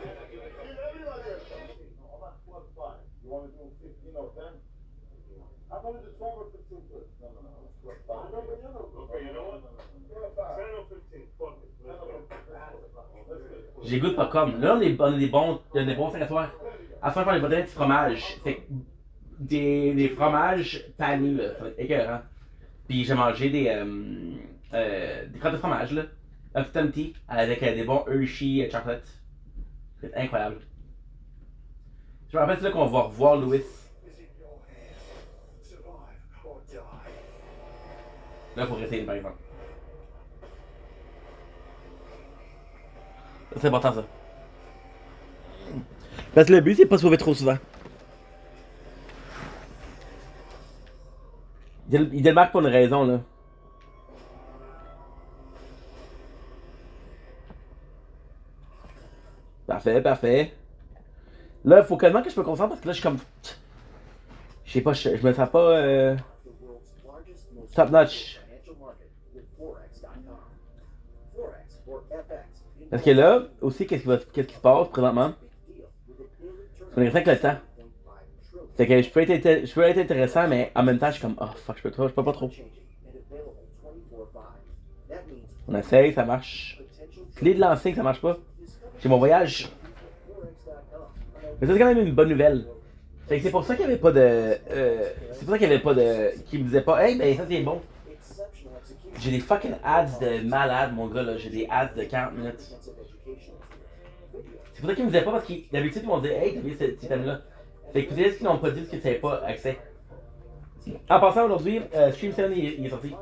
J'ai goût de popcorn. Là, on a des bons 5 à soir. À soir, on parle des fromages. Fait que des fromages tannés, là. Ça va être écœurant. Puis j'ai mangé des crottes de fromage, là. Un petit empty avec des bons Hershey chocolate. C'est incroyable. Je me rappelle, c'est là qu'on va revoir Louis. Là, il faut rester, par exemple. C'est important, ça. Parce que le but, c'est pas de sauver trop souvent. Il démarque pour une raison, là. Parfait, parfait. Là, il faut quasiment que je me concentre parce que là, je suis comme... Je sais pas, je me sens pas... top notch. Parce que là, aussi, qu'est-ce qui se passe présentement? On est avec le temps. C'est que je peux être intéressant, mais en même temps, je suis comme, oh fuck, je peux pas trop. On essaye, ça marche. Clé de lancer, ça marche pas. J'ai mon voyage. Mais c'est quand même une bonne nouvelle. Fait que c'est pour ça qu'il y avait pas de. C'est pour ça qu'il y avait pas de. Qui me disait pas, hey, ben ça c'est bon. J'ai des fucking ads de malade, mon gars, là. J'ai des ads de 40 minutes. C'est pour ça qu'ils me disaient pas, parce que d'habitude, ils m'ont dit, hey, t'as vu cet item-là. Fait que peut-être qu'ils n'ont pas dit parce qu'ils ne savaient pas accès. En passant, aujourd'hui, Stream 7 il est sorti.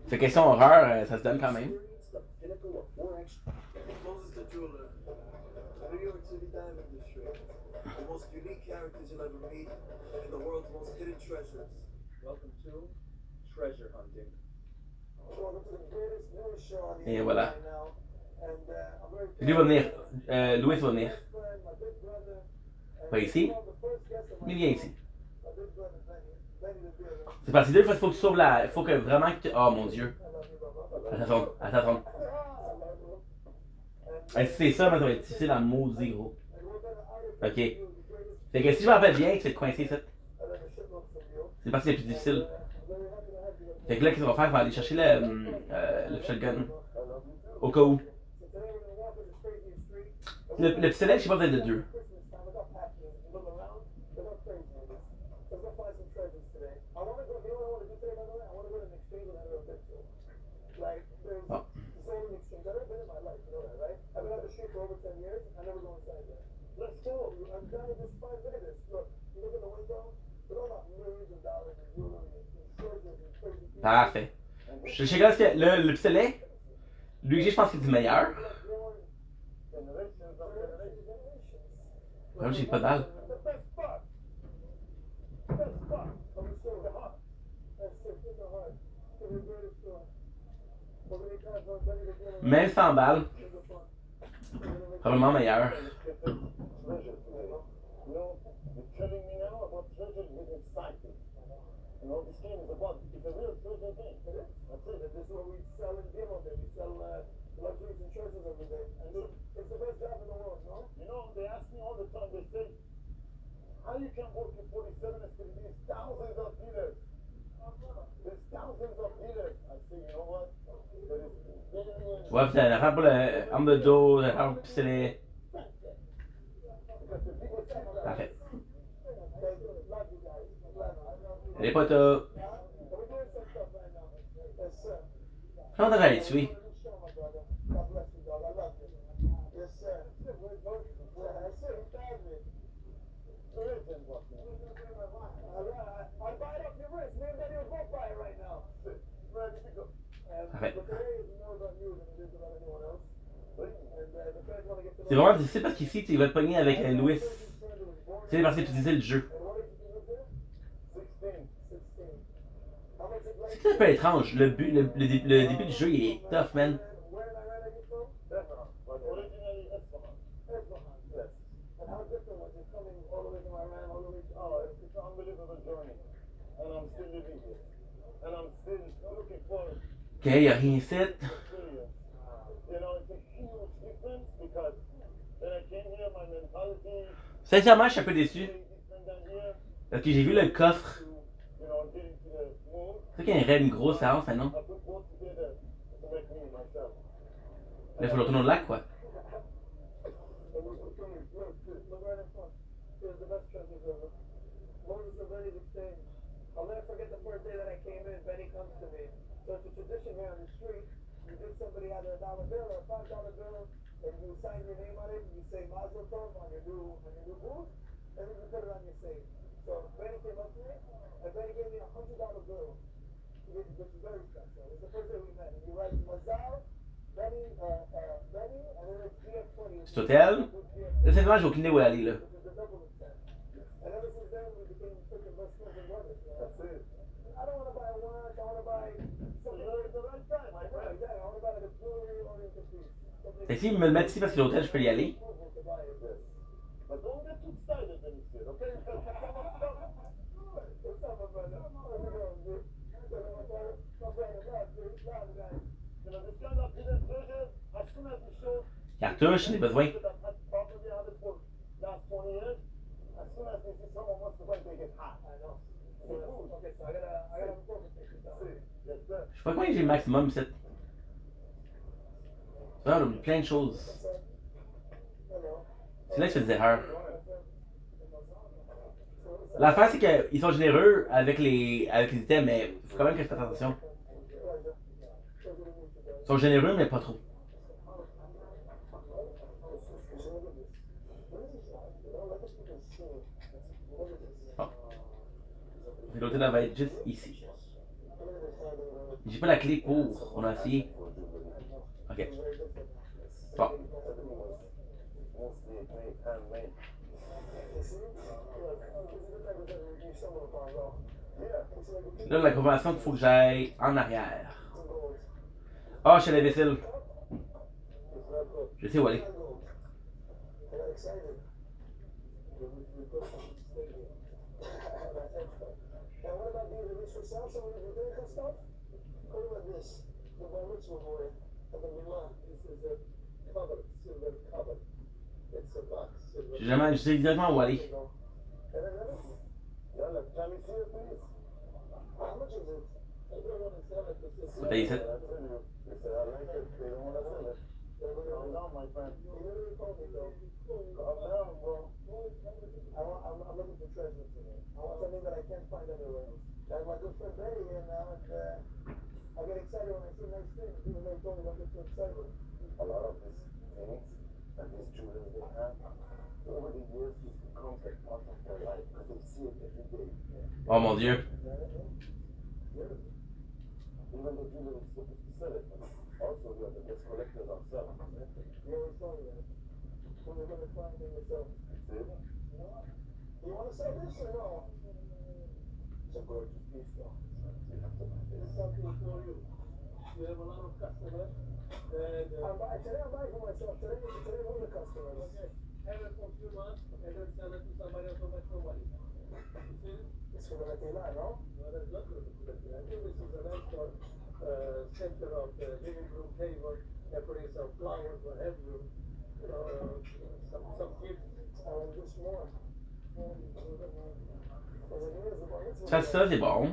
Fait question horreur, ça se donne quand même. Et voilà. Lui va venir. Louis va venir. Pas ici, mais viens ici. C'est parce que deux fois, il faut que tu sauves la. Il faut que vraiment que tu. Oh mon dieu. Attends. Si c'est ça, mais ça va être difficile en maudit gros. Ok. Fait que si je me rappelle bien, tu vas te coincer ici. C'est parce que c'est plus difficile. Fait que là, qu'est-ce qu'on va faire? On va aller chercher le shotgun. Au cas où. Le pistolet, je sais pas, peut-être de deux. Bon. Parfait. Je sais que le pistolet, lui que j'ai, je pense que c'est du meilleur. Ouais, j'ai pas de balle. Même sans balle, probablement meilleur. Ouais, putain, la pour le arme de dos, la pour le pistolet. Parfait. Les potos. Je pense que j'allais tuer. Parfait. C'est vraiment difficile parce qu'ici, tu vas te pogner avec Louis. C'est parce que tu disais le jeu. C'est un peu étrange. Le début du jeu, il est tough, man. Ok, y'a rien ici. Sincèrement, je suis un peu déçu. Parce que j'ai vu le coffre. C'est qu'il y a une grosse séance maintenant. Là, il faut le retourner au lac, quoi. Cet hôtel. Là, c'est vraiment, j'ai aucune idée où aller, là. Et s'ils me le mettent ici parce que l'hôtel, je peux y aller. Cartouche, j'en ai besoin. Je sais pas combien j'ai le maximum, c'est. Ça, on oublie plein de choses. C'est là que je fais des erreurs. L'affaire, c'est qu'ils sont généreux avec les items, mais il faut quand même que je fasse attention. Ils sont généreux, mais pas trop. Bon. L'hôtel va être juste ici. J'ai pas la clé pour. On a essayé. Ok. Bon. Là, la convention, il faut que j'aille en arrière. Ah, oh, je suis à l'imbécile. Je sais où aller. Je sais exactement où aller. Faut aller ici. Oh mon Dieu. Ça, c'est bon.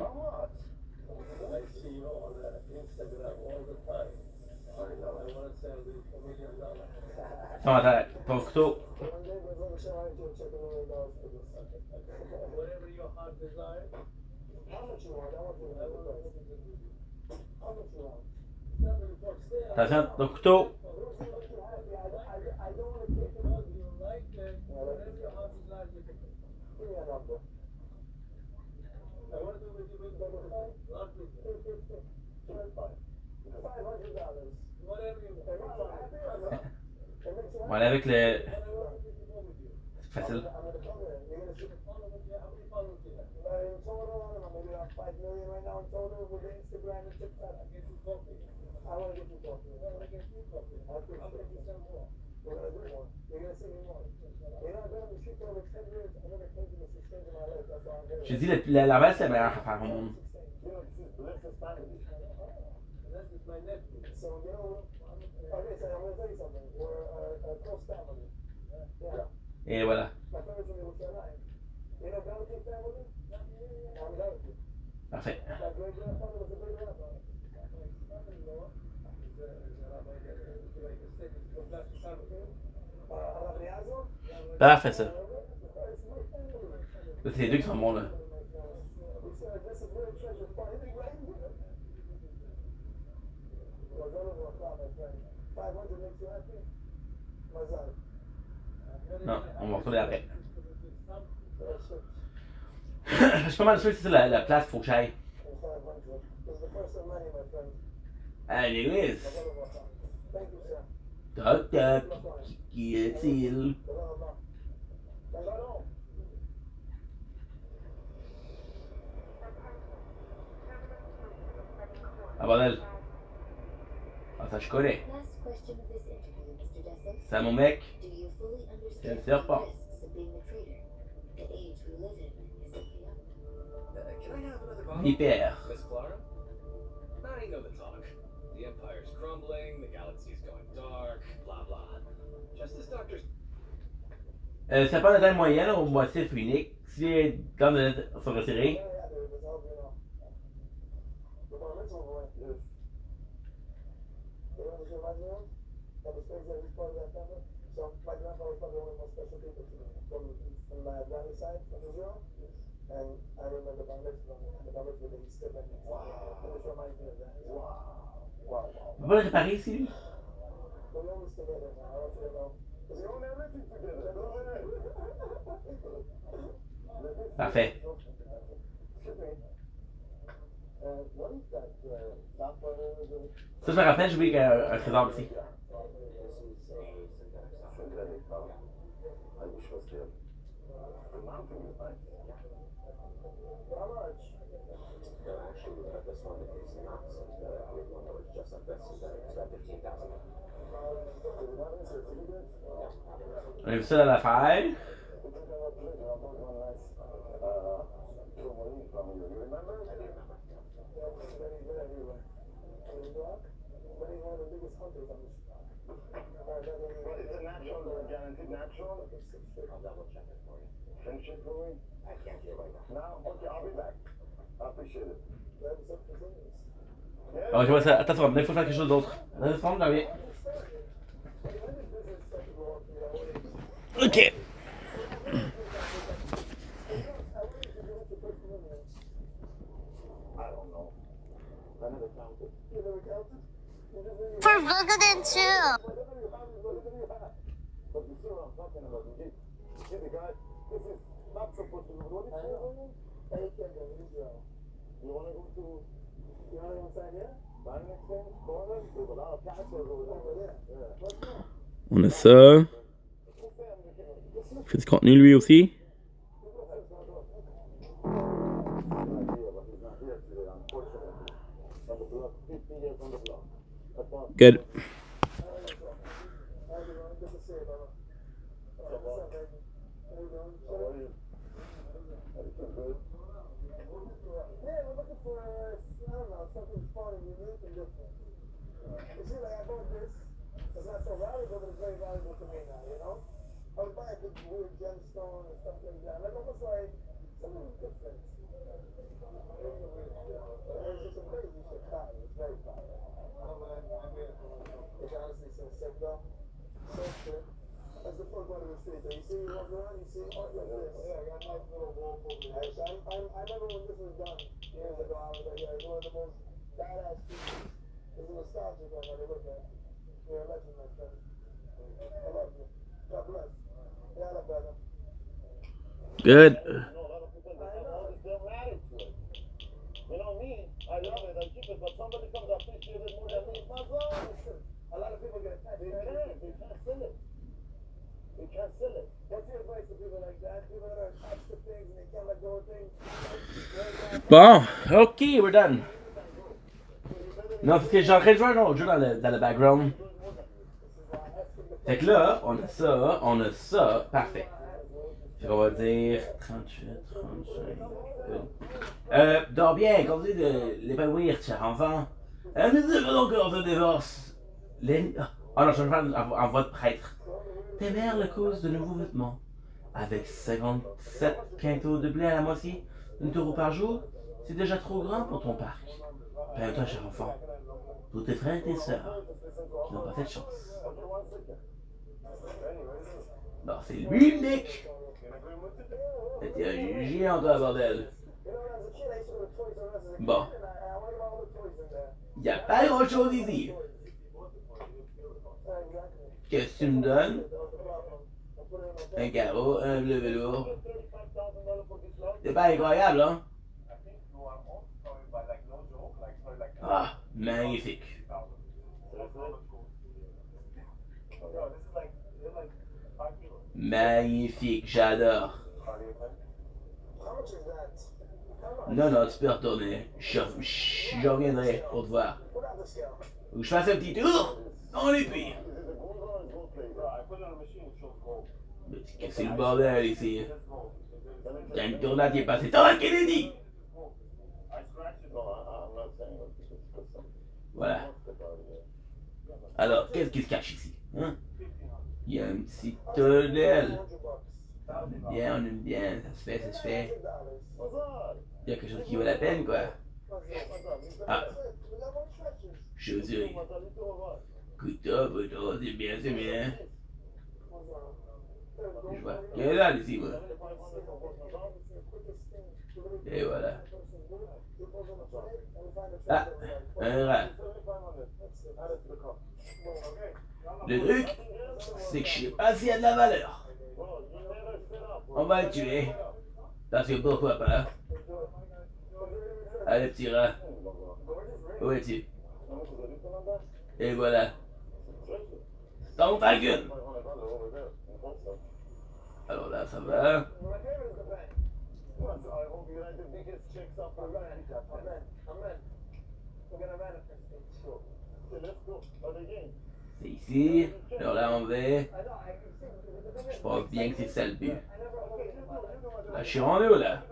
Non, attends, ton couteau. Attention, ton couteau. On va aller avec le... C'est facile. J'ai dit la balle c'est la meilleure affaire au monde. Et voilà. Parfait. Parfait ça. C'est les deux qui sont bons là. Non, on va retourner après. Je suis pas mal sûr que c'est ça la place, faut que j'aille. Allez, toc toc, qui est-il? Ah bordel. Ah ça je connais. C'est mon mec. C'est le serpent. Vipère. Miss Clara? Now you know the talk. The Empire's crumbling, the galaxy's going dark, blah blah. Justice Doctor's... Ça prend une taille moyenne au motif unique. Si les dents sont retirées. On va le réparer ici, lui. Parfait. Ça, je me rappelle, j'ai oublié un trésor ici. On a vu ça dans l'affaire. Oh, je vois ça. Attends, il faut faire quelque chose d'autre. Attends, ça va bien. Ok. For President too. On a ça. Fait du contenu lui aussi. Good. Good. Bon, ok, we're done. Non, parce que j'ai en train de jouer un autre jeu dans le background. Fait que là, on a ça, parfait. Fait qu'on va dire 38, 35. Dors bien, continue de l'épanouir, cher enfant. Ne dis pas donc qu'on se divorce. Oh non, je vais faire en voix de prêtre. Tes mères le causent de nouveaux vêtements. Avec 57 quintaux de blé à la moitié, 1 euro par jour, c'est déjà trop grand pour ton parc. Peins-toi, cher enfant. Pour tes frères et tes sœurs, qui n'ont pas fait de chance. Bon, c'est lui, Nick! T'es un géant, toi, bordel. Bon. Y'a pas grand chose ici. Qu'est-ce que tu me donnes? Un carreau, un bleu velours. C'est pas incroyable, hein? Ah, magnifique. Magnifique, j'adore. Non, non, tu peux retourner. Je reviendrai pour te voir. Ou je fasse un petit tour? On est pire. C'est le bordel ici. T'as une tournade qui est passée. Thomas Kennedy! Voilà. Alors, qu'est-ce qui se cache ici? Hein? Il y a un petit tunnel. On aime bien, ça se fait, ça se fait. Il y a quelque chose qui vaut la peine, quoi. Ah. Chaussures. Couteau, c'est bien, c'est bien. Je vois. Il y a là, ici, moi. Et voilà. Ah, un rat. Le truc, c'est que je sais pas s'il y a de la valeur. On va le tuer. Parce que pourquoi pas. Allez, petit rat. Où es-tu? Et voilà. Dans ta gueule. Alors là, ça va. C'est ici. Alors là, on va. Je pense bien que c'est ça le but. Là, je suis rendu où, là?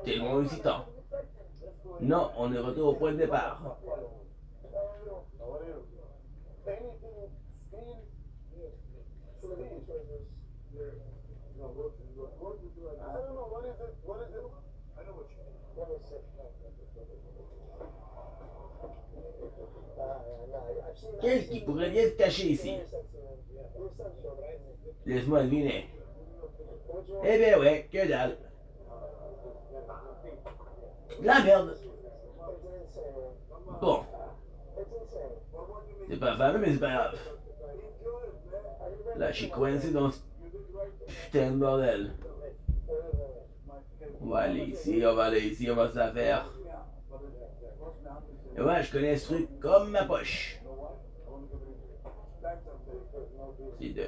Tellement hésitant. Non, on est retour au point de départ. Qu'est-ce qui pourrait bien se cacher ici? Laisse-moi deviner. Eh bien ouais, que dalle. De la merde. Bon. C'est pas fameux, mais c'est pas grave. Là, je suis coincé dans ce putain de bordel. On va aller ici, on va aller ici, on va se la faire. Et ouais, je connais ce truc comme ma poche. C'est de 1.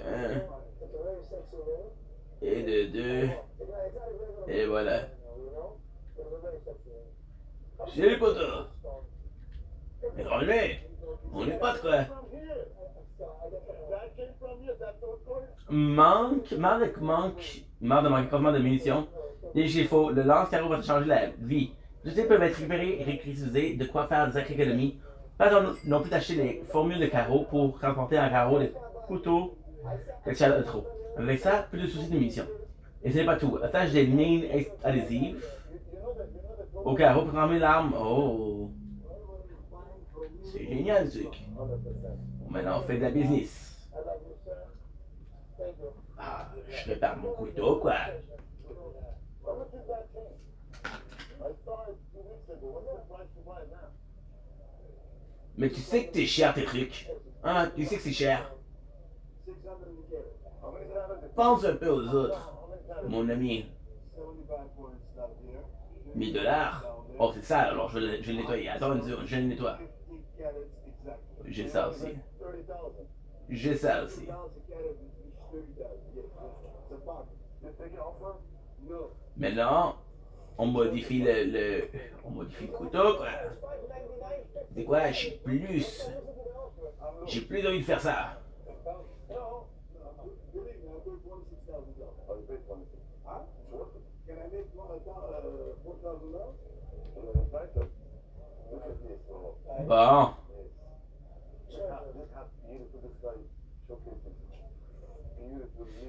Et de 2. Et voilà. Salut poteau. Étranger. On est pas de quoi. Marre de manquer complètement de munitions. Et j'ai faux, le lance-carreau va te changer la vie. Les outils peuvent être récupérés et réutilisés, de quoi faire des sacrées économies. Pas non plus d'acheter des formules de carreaux pour transporter en carreau des couteaux que tu as de trop. Avec ça, plus de soucis de munitions. Et ce n'est pas tout. Attache des mines adhésives au carreau pour ramener l'arme. Oh! C'est génial, ce truc. Bon, maintenant, on fait de la business. Ah, je répare mon couteau, quoi. Mais tu sais que t'es cher, tes trucs. Hein, tu sais que c'est cher. Pense un peu aux autres, mon ami. 1000 $. Oh, c'est ça, alors je vais le nettoyer. Attends une seconde, je le nettoie. J'ai ça aussi. J'ai ça aussi. Maintenant, on modifie on modifie le couteau, quoi. C'est quoi, j'ai plus envie de faire ça. Bon.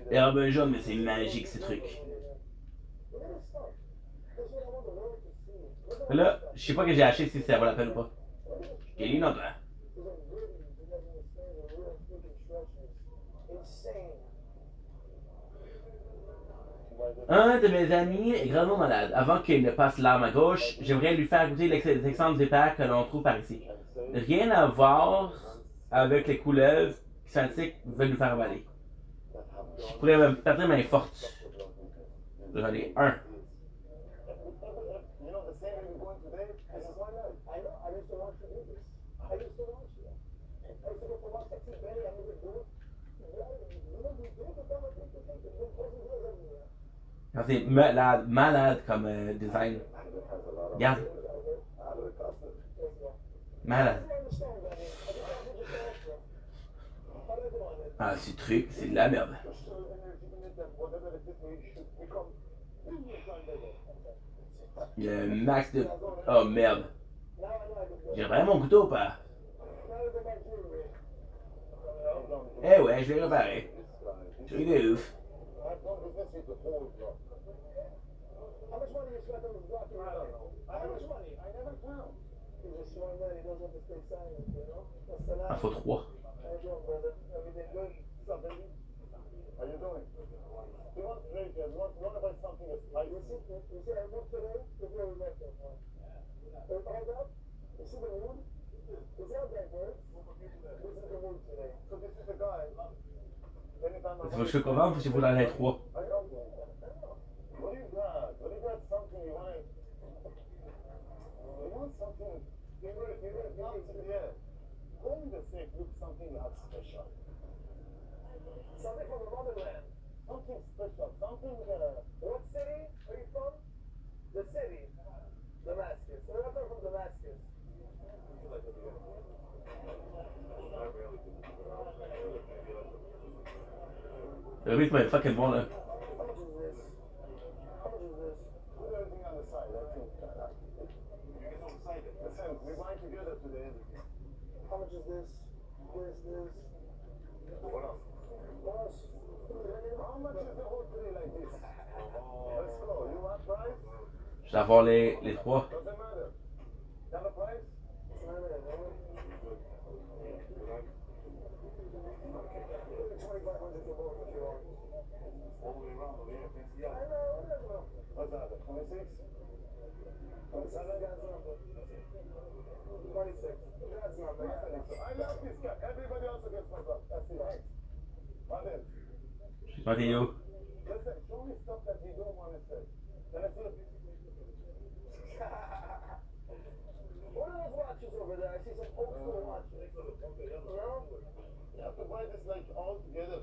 Herbe jaune, mais c'est magique ces trucs. Là, je sais pas que j'ai acheté si ça vaut la peine ou pas. Quelle est notre? Un de mes amis est gravement malade. Avant qu'il ne passe l'arme à gauche, j'aimerais lui faire goûter l'excellente épais que l'on trouve par ici. Rien à voir avec les couleuvres qui s'indiquent veulent nous faire avaler. Je pourrais me perdre main forte. J'en ai un. C'est malade comme design. Regarde. Malade. Ah, ce truc, c'est de la merde. Il y a un max de... Oh merde. J'ai vraiment mon couteau ou pas? Eh ouais, je vais réparer. Truc de ouf. Ah, faut 3. Faut que je te convainc parce qu'il faut en aller 3. Le rythme est fucking bon là. Je vais avoir les 3. Je suis où? all together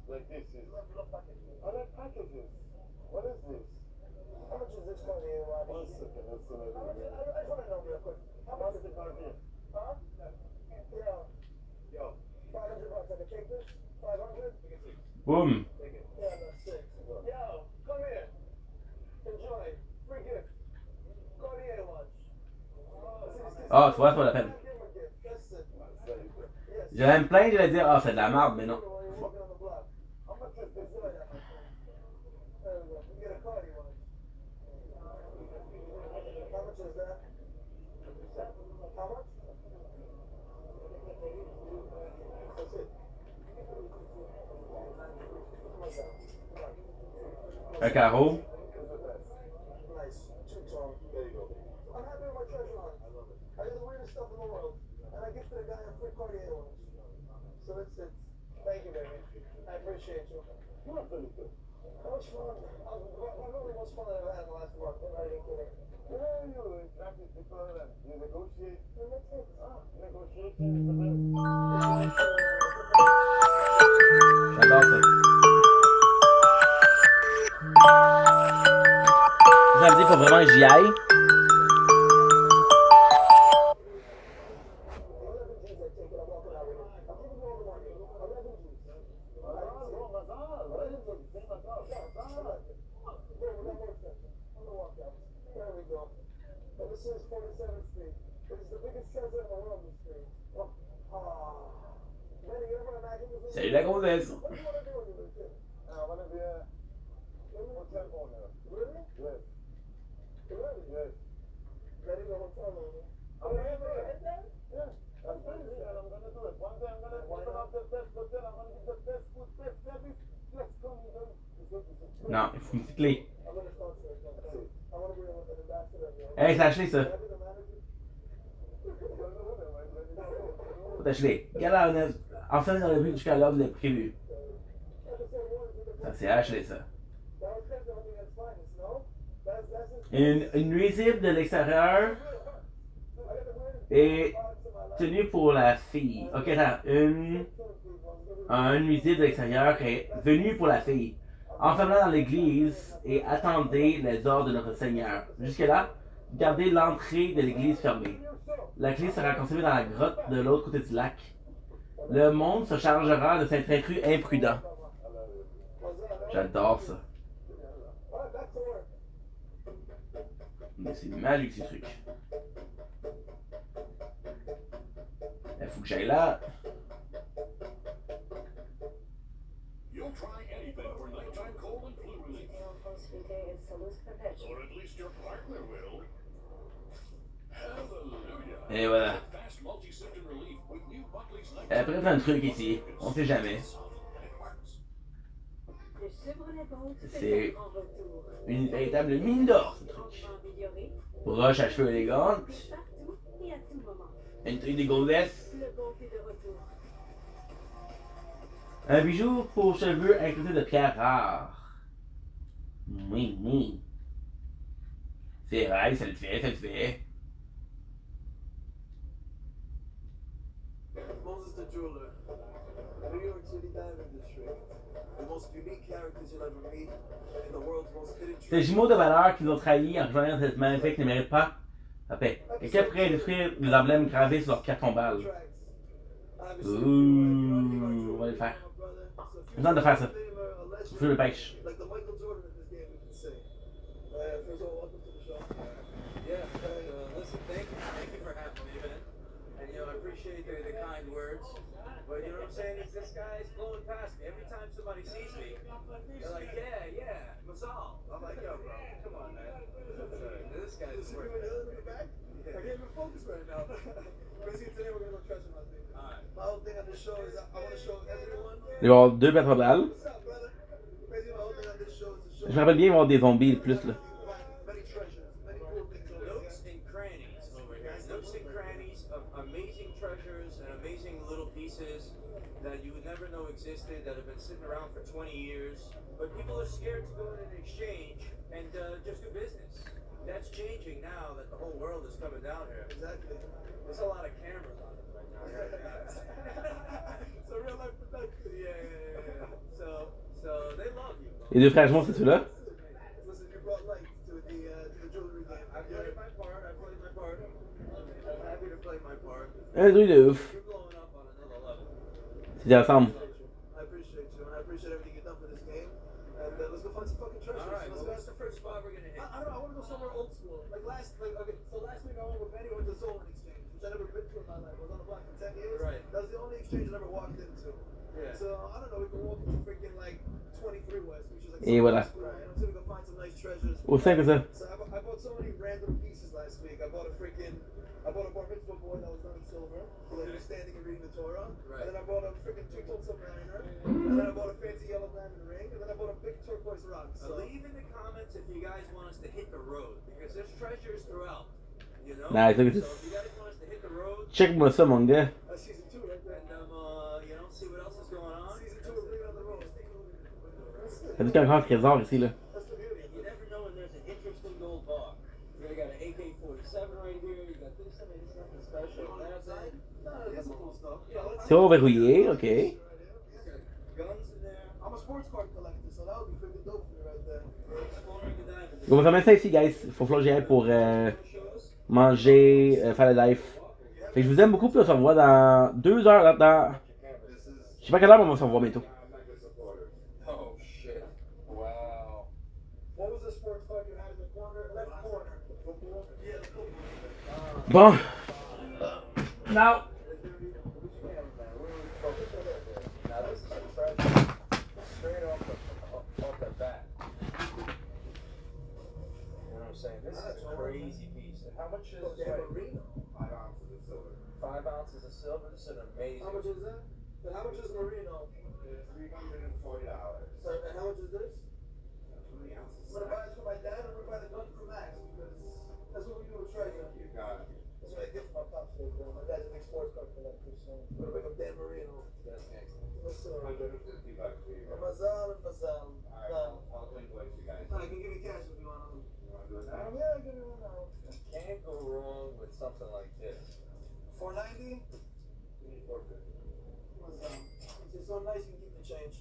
like this is. I like packages. What is this? How much is this Cartier watch? 1 second, let's see. I just want to know real quick. How much is the Cartier? Huh? Yo. $500. I can take this? 500? Boom. Take it. Yeah, that's 6. Yo, come here. Enjoy. Free gift. Cartier watch. Ah, tu vois, c'est pas la peine. J'allais me plaindre, j'allais dire, ah, c'est de la merde, mais non. Un carreau. So that's it. Thank you, baby. I appreciate you. You're not really good. That was fun. Probably the most fun I've ever had in the last month. I'm not even kidding. Yeah, you interact with people and you negotiate. And that's it. Negotiation is the best. J'adore ça. Ça me dit qu'il faut vraiment que j'y aille. This is 47th Street. It is the biggest treasure in the world, this street. Manny, you ever imagine this? Salut la grossesse. What do you want to do when you live here? I want to be a hotel owner. Really? Yes. Really? Yes. Ready to hotel owner? I'm going to do it. Yeah. That's crazy. I'm going to do it. One day I'm going to open up the best hotel. I'm going to give the best food, best service. Let's come in. Non, il faut une petite clé. I'm going to start searching. I want to be an ambassador. Hey, c'est acheté ça. Faut t'acheter. Regarde là, enfin dans le but jusqu'à l'heure de le prévu. Ça c'est acheté ça. Une nuisible de l'extérieur est tenue pour la fille. Ok, attends. Un nuisible de l'extérieur est venu pour la fille. Enfermez-la dans l'église et attendez les ordres de notre Seigneur. Jusque-là, gardez l'entrée de l'église fermée. La clé sera conservée dans la grotte de l'autre côté du lac. Le monde se chargera de cet intrus imprudent. J'adore ça. Mais c'est magique ces trucs. Il faut que j'aille là. You'll try anything for nighttime cold and flu relief. Or at least your partner will. Hallelujah. Et voilà. Fast multi-symptom relief with new Buckley's night. Il y a plein de trucs ici. On sait jamais. C'est une véritable mine d'or, ce truc. Broche à cheveux élégante. Une truc de goldesse. Un bijou pour cheveux incrusté de pierres rares. Oui, oui. C'est vrai, ça le fait, ça le fait. Moses the Jeweler, New York City Diamond District. The most unique characters you'll ever meet in the world's most hidden Ces jumeaux de valeur qui nous ont trahis en rejoignant cette magnifique ne méritent pas. Après, quelqu'un pourrait détruire les emblèmes gravés sur leur pierre tombale. Ouh, on va le faire. On a besoin de faire ça. On fait le pêche. like the Michael Jordan of this game, you can say. First of all, welcome to the show. Listen, thank you for having me, man. And I appreciate the kind words. But you know what I'm saying? This guy's blowing past me. Every time somebody sees me, they're like, yeah, Mazal. I'm like, yo, bro, come on, man. This guy's This is worth really it. in the back? I can't even focus right now. Basically, today we're going to go treasure hunting. Alright. My whole thing on this show is I want to show everyone. Il va y avoir 2 pétrole balles. What's up, brother? Basically, my whole thing on this show is to show Je me rappelle bien, il va y avoir des zombies plus là. many treasures, many cool things over there. Nooks and crannies over here. Nooks and crannies of amazing treasures and amazing little pieces that you would never know existed that have been sitting around for 20 years. But people are scared to go in and exchange and just do business. That's changing now that the whole world is coming down here. Exactly. There's a lot of cameras on it right now. It's a real life production. Yeah. So they love you. Les deux frères jumeaux, c'est celui-là? Listen, you brought light to the jewelry game. I played my part. I'm happy to play my part. Un truc de ouf. You're blowing up on another level. C'était ensemble. I appreciate you, and I appreciate everything you've done for this game. And let's go find some fucking treasures. All right, well, what's the first spot we're gonna hit? I don't know. I want to go somewhere old school. So last week I went with Benny. Went to Zolan Exchange, which I never been to in my life. I was on the block for 10 years. Right. That was the only exchange I ever walked into. Yeah. So I don't know. We can walk into freaking like 23 West, which is like. Et voilà. I'm gonna go find some nice treasures. Au 5 que ça. So I bought so many random pieces last week. I bought a bar mitzvah boy that was done in silver, like he was standing and reading the Torah. Right. And then I bought a freaking two-tone submariner. And then I bought a fancy yellow diamond ring. And then I bought a big turquoise rock. So leave in the comments if you guys want us to hit the road, because there's treasures throughout. You know. Nice, look at So this. if you guys want us to hit the road. Check-moi ça, mon gars. That's season 2 right there. And you know, see what else is going on. Season 2 of Bring on the Road. T'as vu qu'il y a un grand trésor ici, là? That's the beauty. You never know when there's an interesting gold bar. You got an AK-47 right here. You got this. I mean, it's nothing special. That's it. No, that's some cool stuff. Yeah, let's C'est verrouillé, ok. guns in there. I'm a sports card collector, so that would be freaking dope for me right there. Exploring the diamond. On va fermer ça ici, guys. Il faut que j'y aille pour manger, faire le live. Fait que je vous aime beaucoup, puis on se revoit dans 2 heures. Je sais pas quelle heure, mais on va se revoir bientôt. Oh shit! Wow. What was the sports card you had in the corner? Left corner. Football? Yeah, the football. Bon. Now. Now this is some treasure. Straight off the bat. You know what I'm saying? This is a crazy piece. How much is it? 5 ounces of silver. 5 ounces of silver? This is an amazing. How much is that? And how much is Marino? It's $340. So, and how much is this? 20 ounces. I'm gonna buy this for my dad. I'm gonna buy the gun for Max, because that's what we do with treasure. You got it. That's what I get for my pops. My dad's a big sports car collector, so I'm gonna bring him Dan Marino. That's excellent. What's $150 for you. Mazal and Mazal. Alright, I'll invoice you guys. I can give you cash if you want to. You want to do it now? Yeah, I'll give you one now. You can't go wrong with something like this. $490? We need $450. It's so nice you can keep the change.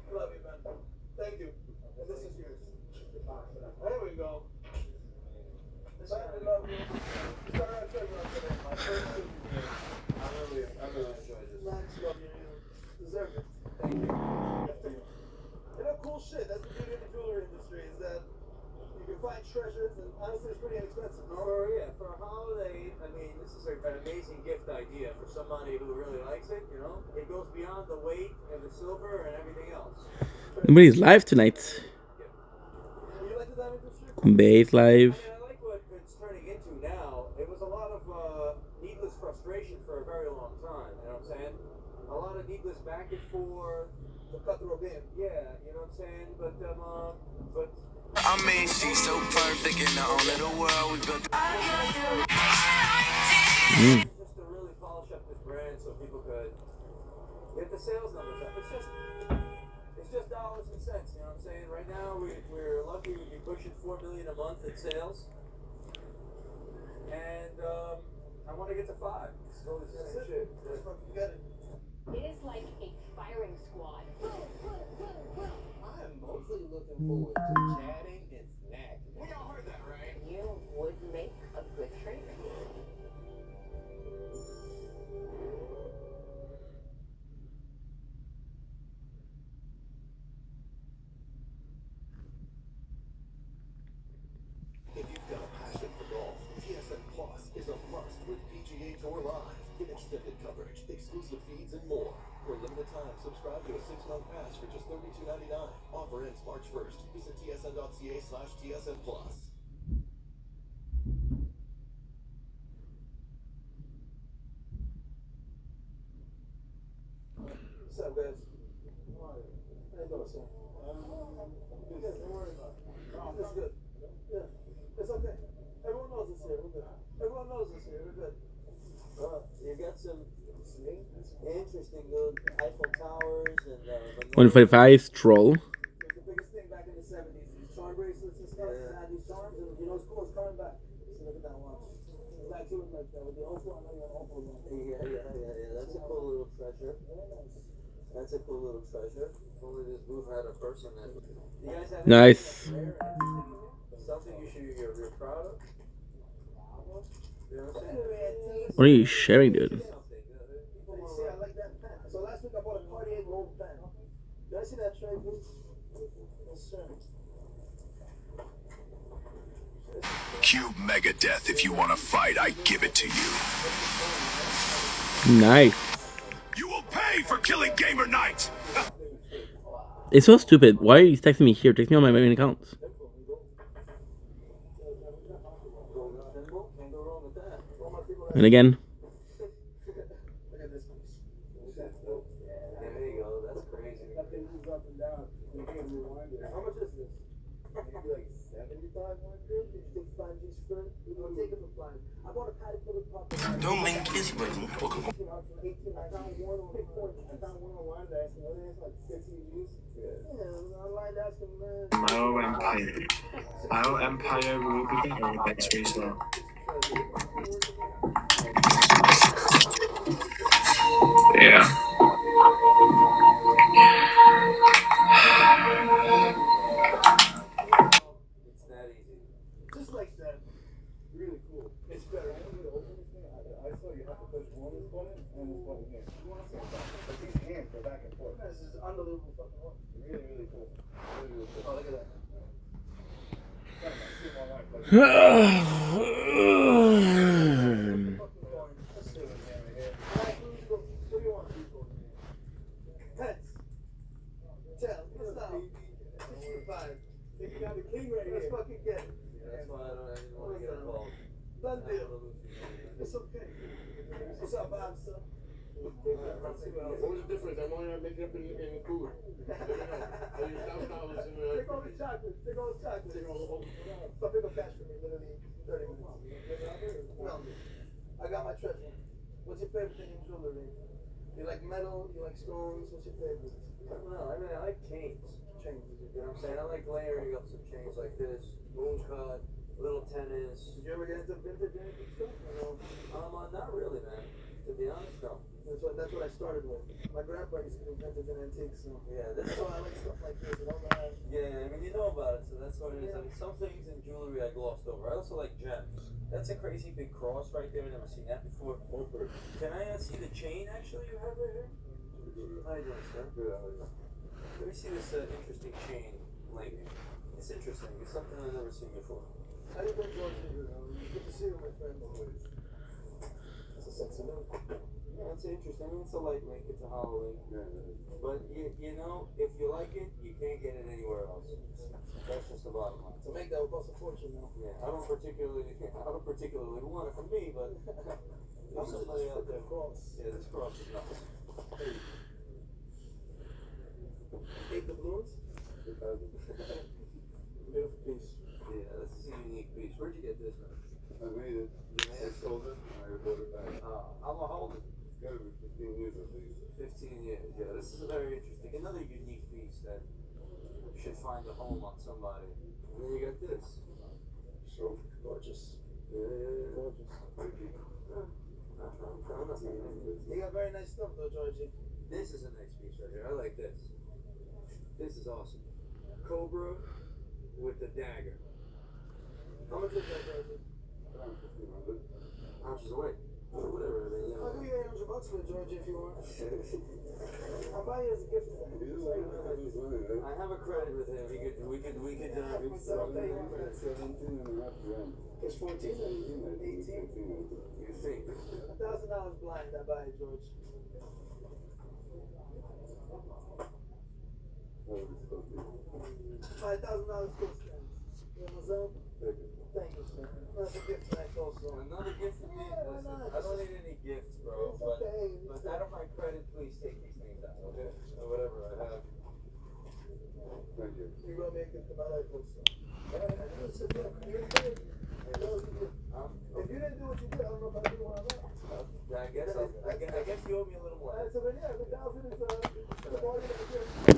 I love you, man. Thank you. And this is yours. There we go. I love you. You started our treasure hunt today. My first trip here. I really enjoyed this. Max, love you. You deserve it. Thank you. You know, cool shit. That's the beauty of the jewelry industry, is that you can find treasures, and honestly, it's pretty inexpensive. No? For a holiday, I mean, this is an amazing gift idea for somebody who really likes it, you know? It goes beyond the weight and the silver and everything else. Nobody's live tonight. You like the diamond industry? Base live. I like what it's turning into now. It was a lot of needless frustration for a very long time, you know what I'm saying? A lot of needless back and forth. The cutthroat game. Yeah, you know what I'm saying? But I mean, she's so perfect in the own little world. We built. Just to really polish up this brand so people could get the sales numbers up. It's just dollars and cents, you know what I'm saying? Right now, we're lucky we'd be pushing $4 million a month in sales. And I want to get to 5. It's totally the same shit. You got it. It is like a firing squad. I'm mostly looking forward to chatting and snacking. We all heard that, right? You would make a good trader. If you've got a passion for golf, TSN Plus is a must with PGA Tour Live. Get extended coverage, exclusive feeds, and more. For a limited time, subscribe to a 6-month pass for just $32.99. Offer ends March 1st. Visit tsn.ca/TSN Plus. What's up, guys? How are you? How you doing, sir? Good. Don't worry about it. It's good. Yeah. It's okay. Everyone knows it's here. We're good. Everyone knows it's here. We're good. You got some interesting little Eiffel Towers and 145 Troll. the biggest thing back in the 70s. These charm bracelets and stuff. Yeah. These charms, and you know, it's cool. That's a cool little treasure. That's a cool little treasure. If only this booth had a person that. You guys have Nice. something you're proud of? You know what I'm saying? What are you sharing, dude? See, I like that pen. So last week I bought a Cartier gold pen. Did I see that tray, please? Yes, sir. Cube Megadeth, if you want to fight, I give it to you. Nice. You will pay for killing Gamer Knight! It's so stupid. Why are you texting me here? Text me on my main accounts. And again. Don't make kids, but Our Empire will be the next result. Yeah. Just like that. Really cool. It's better. I saw you have to push one this button and this button here. You want to see that? But these hands go back and forth. This is unbelievable fucking work. Really, really cool. Really, really cool. Oh, look at that. Pets. Tell. What's up? 65. You got the king right here. Let's fucking get it. That's why I don't even want to get involved. Done deal. It's okay. What's up, Bob, son? What was the difference? I'm only making up in food. Take all the chocolate. Take all the chocolate. Some people cash for me, literally 30 minutes. No, I got my treasure. What's your favorite thing in jewelry? You like metal? You like stones? What's your favorite? I don't know. I mean, I like chains. Chains. You know what I'm saying? I like layering up some chains like this, moon cut, little tennis. Did you ever get into vintage antique stuff? Not really, man. To be honest, no. That's what I started with. My grandpa used to do vintage and antiques, so Yeah, that's why I like stuff like this. I don't know. Yeah, I mean, you know about it, so that's what it is. I mean, some things in jewelry I glossed over. I also like gems. That's a crazy big cross right there. I've never seen that before. Can I see the chain, actually, you have right here? How you doing, sir? Let me see this interesting chain link. It's interesting. It's something I've never seen before. How do you think George is? Good to see you, my friend. It's a sexy link. Yeah, it's interesting. I mean, it's a light link. It's a hollow link. But, you know, if you like it, you can't get it anywhere else. That's just the bottom line. To make that would cost a fortune, though. Yeah, I don't particularly want it for me, but there's somebody out there. Yeah, this cross is nuts. 8 doubloons? Beautiful piece. Yeah, this is a unique piece. Where'd you get this, man? I made it. I sold it. I bought it back. How long hold it? It's got to be 15 years at least. 15 years, yeah. This is very interesting. Another unique piece that should find a home on somebody. And then you got this. So gorgeous. Yeah. Gorgeous. You got very nice stuff, though, Georgie. This is a nice piece right here. I like this. This is awesome. Cobra with the dagger. How much is that, Georgie? Around 1,500. Ounces away. Whatever. I mean, I'll give you $800 for it, Georgie, if you want. I'll buy you as a gift. I have a credit with him. We could. It's 17.5 grand. It's 14. 18. You think? $1,000 blind. I buy it, George. $5,000 gift stamps. You know what I'm saying? Thank you, sir. That's a gift tonight, also. Another gift for me. Listen, I don't need any gifts, bro. But out of my credit, please take these things out, okay? Or whatever I have. Thank you. You wrote me a gift to my life, also. If you didn't do what you did, I don't know if I'd do what I want. I guess you owe me a little more. So then, yeah, the 1,000 is the body of the gift.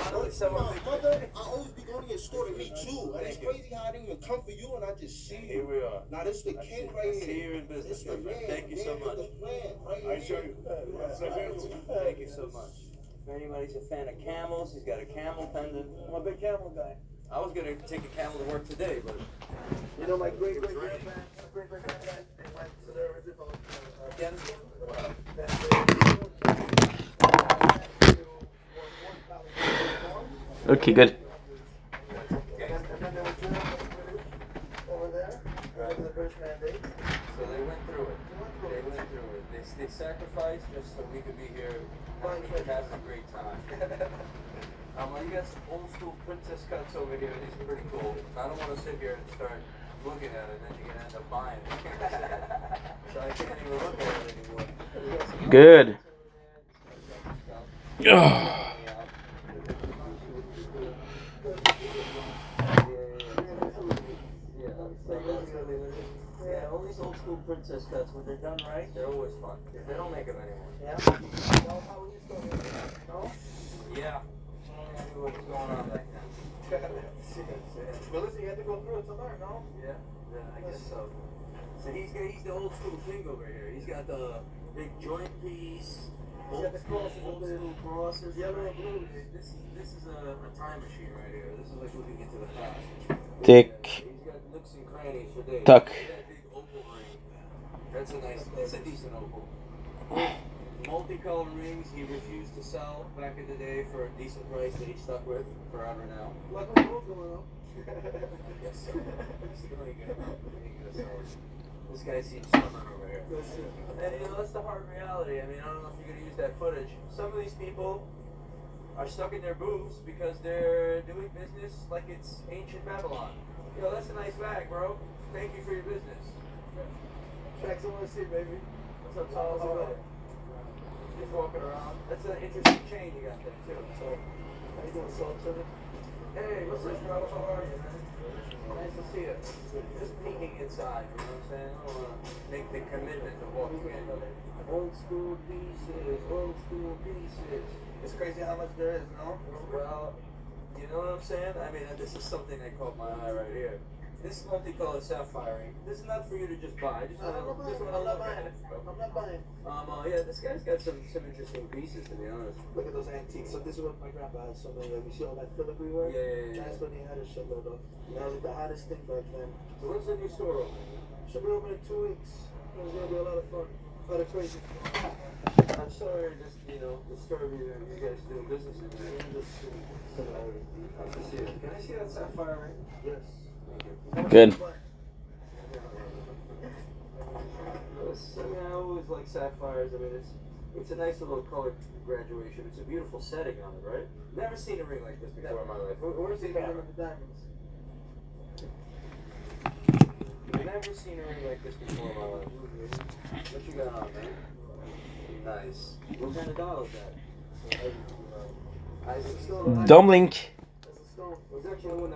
Finally, someone Mother, I owe come for you and I just see you. Here we are. Now this the king right I here. see you're in business, This my friend. man. Thank you so Man much. is the plan, right I here. show you. Thank you so much. If anybody's a fan of camels, he's got a camel pendant. I'm a big camel guy. I was gonna take a camel to work today, but You know, my great-great-grandparents, they went to the original Afghanistan. Okay, good. Over there, after the British mandate. so they went through it. They went through it. They sacrificed just so we could be here having a fantastic great time. You got some old school princess cuts over here. These are pretty cool. I don't want to sit here and start looking at it, then you're gonna end up buying it. So I can't even look at it anymore. Good. Yeah, all these old school princess cuts, when they're done right, they're always fun. They don't make them anymore. Yeah? No? Yeah. I knew what was going on back then. Well, listen, you had to go through it to learn, no? Yeah, I guess so. So he's the old school king over here. He's got the big joint piece. He's got the crosses old with the school crosses. yellow and blue. This is a time machine right here. This is like looking into the past. Thick. He's got nooks and crannies for days. Tuck. That big opal ring. That's a decent opal. Multicolored rings he refused to sell back in the day for a decent price that he stuck with forever now. Like what's going on? I guess so. He's really good. This guy seems stubborn over here. And that's the hard reality. I mean, I don't know if you're going to use that footage. Some of these people are stuck in their booths because they're doing business like it's ancient Babylon. That's a nice bag, bro. Thank you for your business. Tracks I want to see, baby. What's up, Tom? Just walking around. That's an interesting chain you got there, too. So, How you doing, Salt Chili? hey, what's up, bro? How are you, man? Nice to see you. Just peeking inside, you know what I'm saying? I don't want to make the commitment to walking in. Old school pieces, old school pieces. It's crazy how much there is, no? Well, you know what I'm saying? I mean, this is something that caught my eye right here. This multicolored sapphire ring. This is not for you to just buy. I'm not buying it. I'm not buying it. Yeah, this guy's got some interesting pieces, to be honest. Look at those antiques. So this is what my grandpa had so many of. You see all that filigree work? Yeah. That's when he had a shitload of. That was like the hottest thing back then. So when's the new store open? Should be open in 2 weeks. It's gonna be a lot of fun. A lot of crazy. I'm sorry to just, disturb you guys doing business in there. Nice to see you. Can I see that sapphire ring? Yes. Good. I always like sapphires. I mean, it's a nice little color graduation. It's a beautiful setting on it, right? Never seen a ring like this before in my life. Where's the camera? Diamonds. Never seen a ring like this before in my life. What you got on, man? Nice. What kind of doll is that? Dumbling.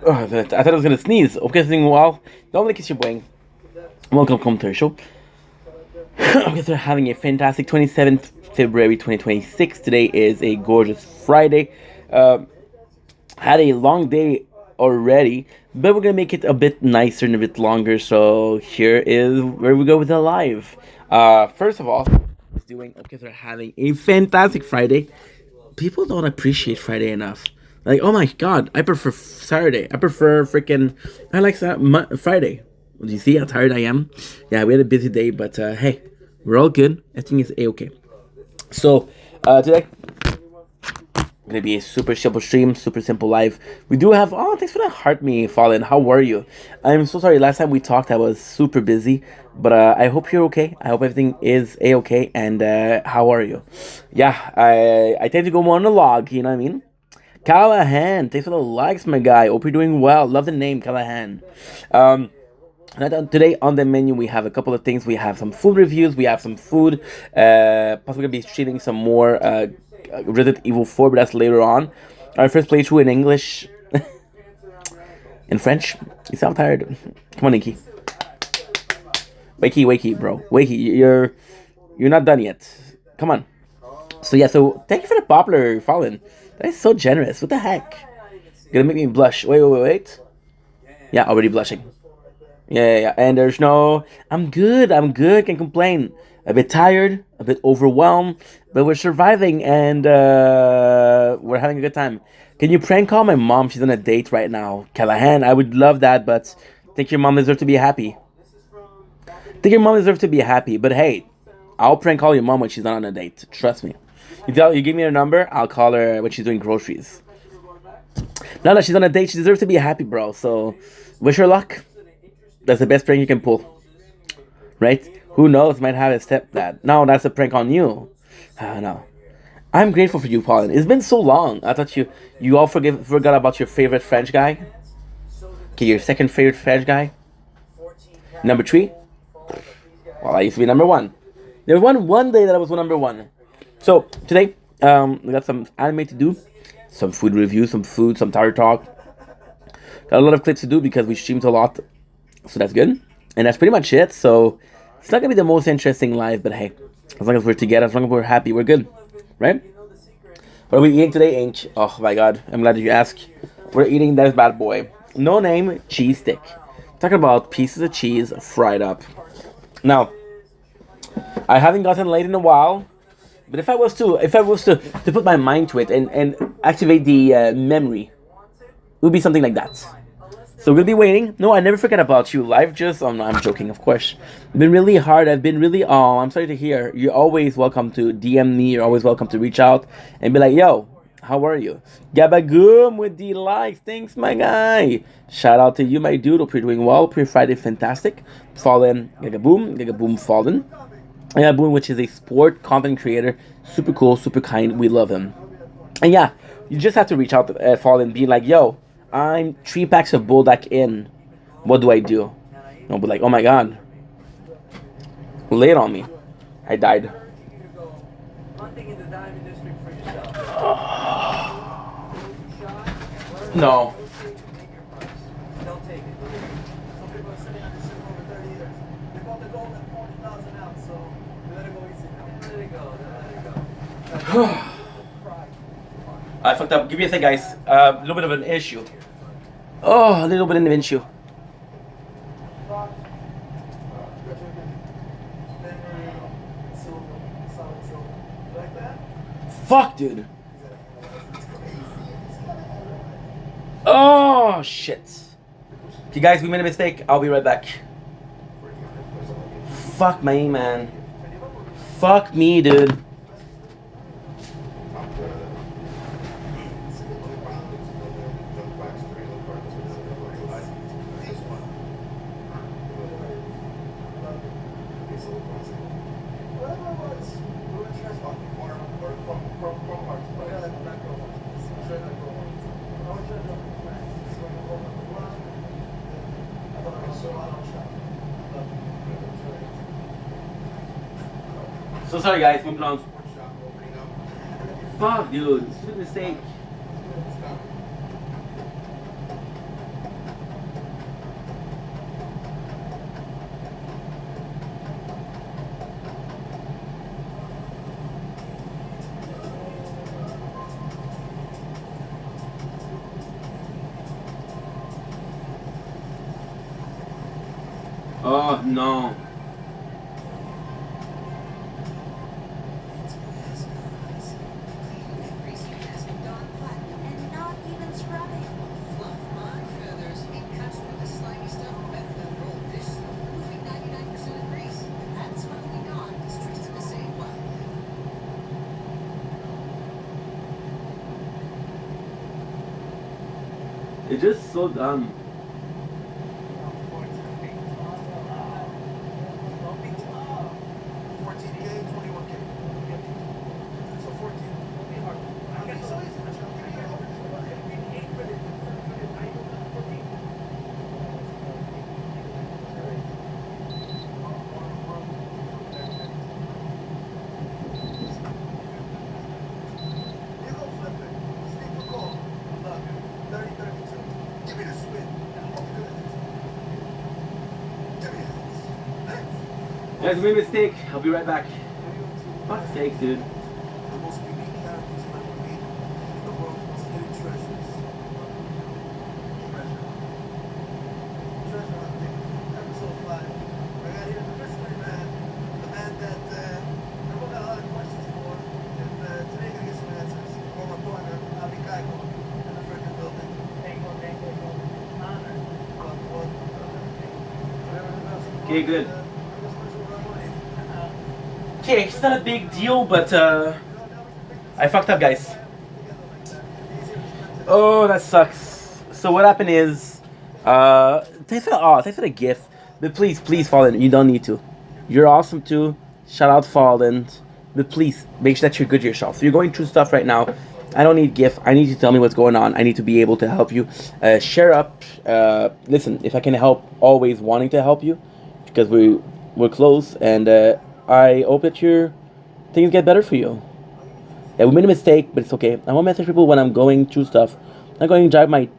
Oh, I thought I was gonna sneeze. Okay, doing well. Dumbling is your boing. Welcome to our show. Okay, so we're having a fantastic 27th February 2026. Today is a gorgeous Friday. Had a long day already, but we're gonna make it a bit nicer and a bit longer. So here is where we go with the live. First of all, so we're having a fantastic Friday. People don't appreciate Friday enough. Like, oh my god, I prefer Saturday. I like Friday. Do you see how tired I am? Yeah, we had a busy day, but hey, we're all good. Everything is a-okay. So, today, gonna be a super simple stream, super simple live. We do have, thanks for that heart me, Fallen. How are you? I'm so sorry, last time we talked, I was super busy, but I hope you're okay. I hope everything is a-okay, and how are you? Yeah, I tend to go monologue, you know what I mean? Callahan, thanks for the likes, my guy. Hope you're doing well. Love the name, Callahan. Today on the menu we have a couple of things. We have some food reviews. We have some food. Possibly gonna be streaming some more Resident Evil 4, but that's later on. Our first playthrough in English, in French. You sound tired. Come on, Nikki. Wakey, bro. Wakey, you're not done yet. Come on. So yeah. So thank you for the popular Fallen. That is so generous. What the heck? Gonna make me blush. Wait. Yeah, already blushing. Yeah. And there's no. I'm good. I'm good. Can't complain. A bit tired, a bit overwhelmed, but we're surviving and we're having a good time. Can you prank call my mom? She's on a date right now. Callahan, I would love that, but I think your mom deserves to be happy. I think your mom deserves to be happy, but hey, I'll prank call your mom when she's not on a date. Trust me. You give me her number, I'll call her when she's doing groceries. Now that she's on a date, she deserves to be happy, bro. So, wish her luck. That's the best prank you can pull, right? Who knows? Might have a stepdad. No, that's a prank on you. I don't know. I'm grateful for you, Pauline. It's been so long. I thought you all forgot about your favorite French guy. Okay, your second favorite French guy. Number 3. Well, I used to be number 1. There was one day that I was number 1. So today, we got some anime to do, some food review, some food, some tire talk. Got a lot of clips to do because we streamed a lot, so that's good. And that's pretty much it. So it's not gonna be the most interesting live, but hey, as long as we're together, as long as we're happy, we're good, right? What are we eating today, Ink? Oh my God, I'm glad you asked. We're eating this bad boy. No name cheese stick. Talking about pieces of cheese fried up. Now, I haven't gotten late in a while, but if I was to put my mind to it and activate the memory, it would be something like that. So we'll be waiting. No, I never forget about you. Life just... Oh, no, I'm joking, of course. It's been really hard. I've been really... Oh, I'm sorry to hear. You're always welcome to DM me. You're always welcome to reach out and be like, yo, how are you? Gabagoom with the likes. Thanks, my guy. Shout out to you, my dude. Hope you're doing well. Pre Friday, fantastic. Fallen, Gagaboom, Fallen. Gagaboom, which is a sport content creator. Super cool, super kind. We love him. And yeah, you just have to reach out to Fallen and be like, yo, I'm 3 packs of Bulldog in. What do I do? I'll be like, oh my God. Lay it on me. I died. No. I fucked up. Give me a sec, guys. A little bit of an issue. Oh, a little bit of an issue. Fuck, dude. Oh, shit. Okay, guys, we made a mistake. I'll be right back. Fuck me, man. Fuck me, dude. So sorry, guys. Moving on. Fuck, dude. It's a mistake. Oh, no. It's just so dumb. Guys, I made a mistake. I'll be right back. Fuck's sake, dude. Okay, good. Okay, it's not a big deal, but I fucked up, guys. Oh, that sucks. So what happened is, thanks for the gift. But please, Fallen, you don't need to. You're awesome too. Shout out Fallen. But please, make sure that you're good yourself. So you're going through stuff right now. I don't need gift. I need you to tell me what's going on. I need to be able to help you. Share up. Listen, if I can help, always wanting to help you, because we're close, and I hope that your things get better for you. Yeah, we made a mistake, but it's okay. I won't message people when I'm going through stuff. I'm not going to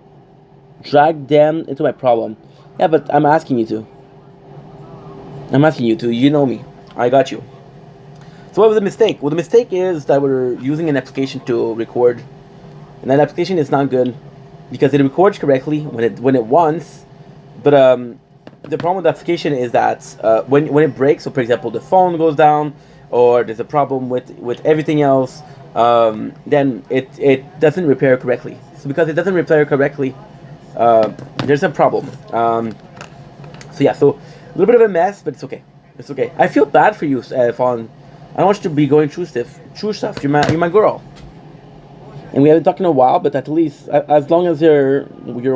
drag them into my problem. Yeah, but I'm asking you to. I'm asking you to. You know me. I got you. So what was the mistake? Well, the mistake is that we're using an application to record, and that application is not good because it records correctly when it wants, but the problem with the application is that when it breaks, so for example the phone goes down, or there's a problem with everything else, then it doesn't repair correctly. So because it doesn't repair correctly, there's a problem. So yeah, so a little bit of a mess, but it's okay. It's okay. I feel bad for you, Fawn. I don't want you to be going through stuff. You're my girl, and we haven't talked in a while. But at least, as long as you're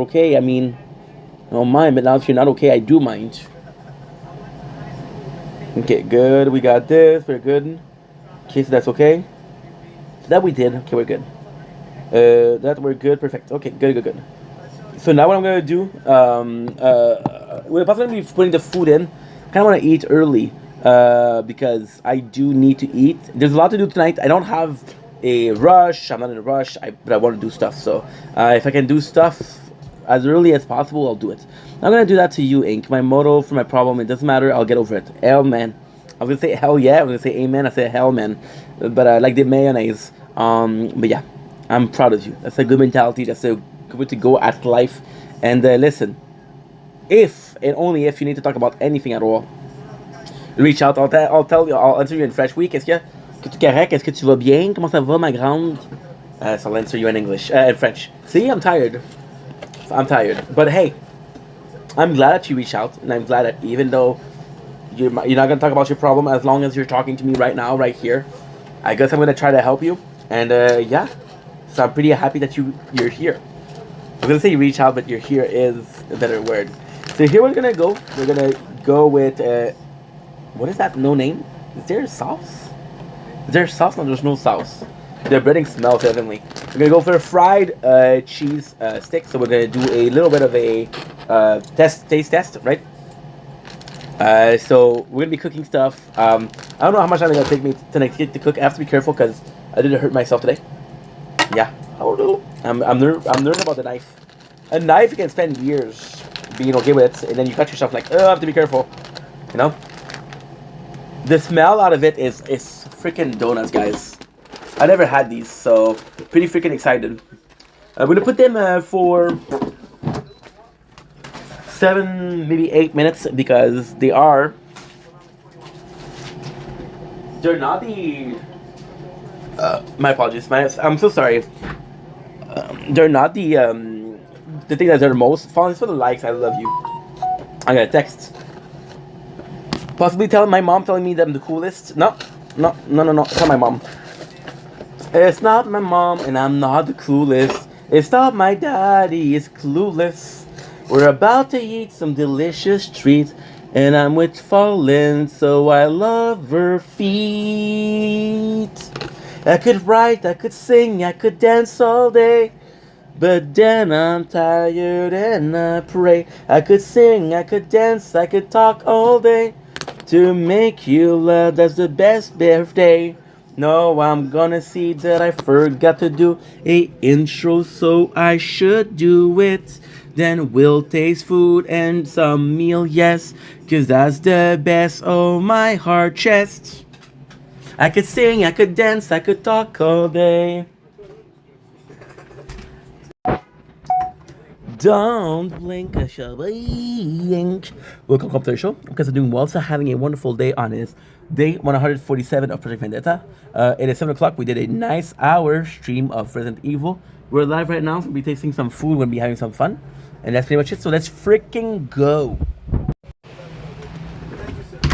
okay, I mean, I don't mind. But now if you're not okay, I do mind. Okay, good. We got this. We're good. Okay, so that's okay. So that we did. Okay, we're good. That we're good. Perfect. Okay, good. So now what I'm gonna do, we're possibly putting the food in. I kind of want to eat early, because I do need to eat. There's a lot to do tonight. I don't have a rush. I'm not in a rush. But I want to do stuff. So if I can do stuff as early as possible, I'll do it. I'm gonna do that to you, Ink. My motto for my problem. It doesn't matter. I'll get over it. Hell, man. I was gonna say hell yeah. I was gonna say amen. I said hell, man. But I like the mayonnaise. But yeah, I'm proud of you. That's a good mentality. That's a good way to go at life. And listen, if and only if you need to talk about anything at all, reach out. I'll tell you. I'll answer you in French. Oui, qu'est-ce que tu correct? Est-ce que tu vas bien? Comment ça va, ma grande? So I'll answer you in English, in French. See, I'm tired. But hey, I'm glad that you reached out, and I'm glad that even though you're not gonna talk about your problem, as long as you're talking to me right now, right here, I guess I'm gonna try to help you. And yeah, so I'm pretty happy that you're here. I'm gonna say reach out, but you're here is a better word. So here we're gonna go. We're gonna go with what is that? No name? Is there sauce? Is there sauce? No, there's no sauce. The breading smells heavenly. We're gonna go for a fried cheese stick. So we're gonna do a little bit of a taste test, right? So we're gonna be cooking stuff. I don't know how much time it's gonna take me to cook. I have to be careful because I didn't hurt myself today. Yeah, I'm nervous about the knife. A knife you can spend years being okay with it, and then you cut yourself like, oh, I have to be careful. You know. The smell out of it is freaking donuts, guys. I never had these, so pretty freaking excited. I'm gonna put them for 7, maybe 8 minutes because they're not the. My apologies. I'm so sorry. They're not the thing that they're most fun. It's for the likes. I love you. I got a text. Possibly my mom telling me that I'm the coolest. No. It's not my mom. It's not my mom, and I'm not the coolest. It's not my daddy. It's clueless. We're about to eat some delicious treats, and I'm with Fallen, so I love her feet. I could write, I could sing, I could dance all day, but then I'm tired and I pray. I could sing, I could dance, I could talk all day to make you laugh. That's the best birthday. No, I'm gonna see that I forgot to do a intro, so I should do it. Then we'll taste food and some meal, yes, 'cause that's the best. Oh, my heart chest. I could sing, I could dance, I could talk all day. Don't blink, I shall blink. Welcome to the show. Because I'm doing well, so having a wonderful day on this day 147 of Project Vendetta. It is 7 o'clock. We did a nice hour stream of Resident Evil. We're live right now, so we'll be tasting some food, we'll be having some fun. And that's pretty much it, so let's freaking go.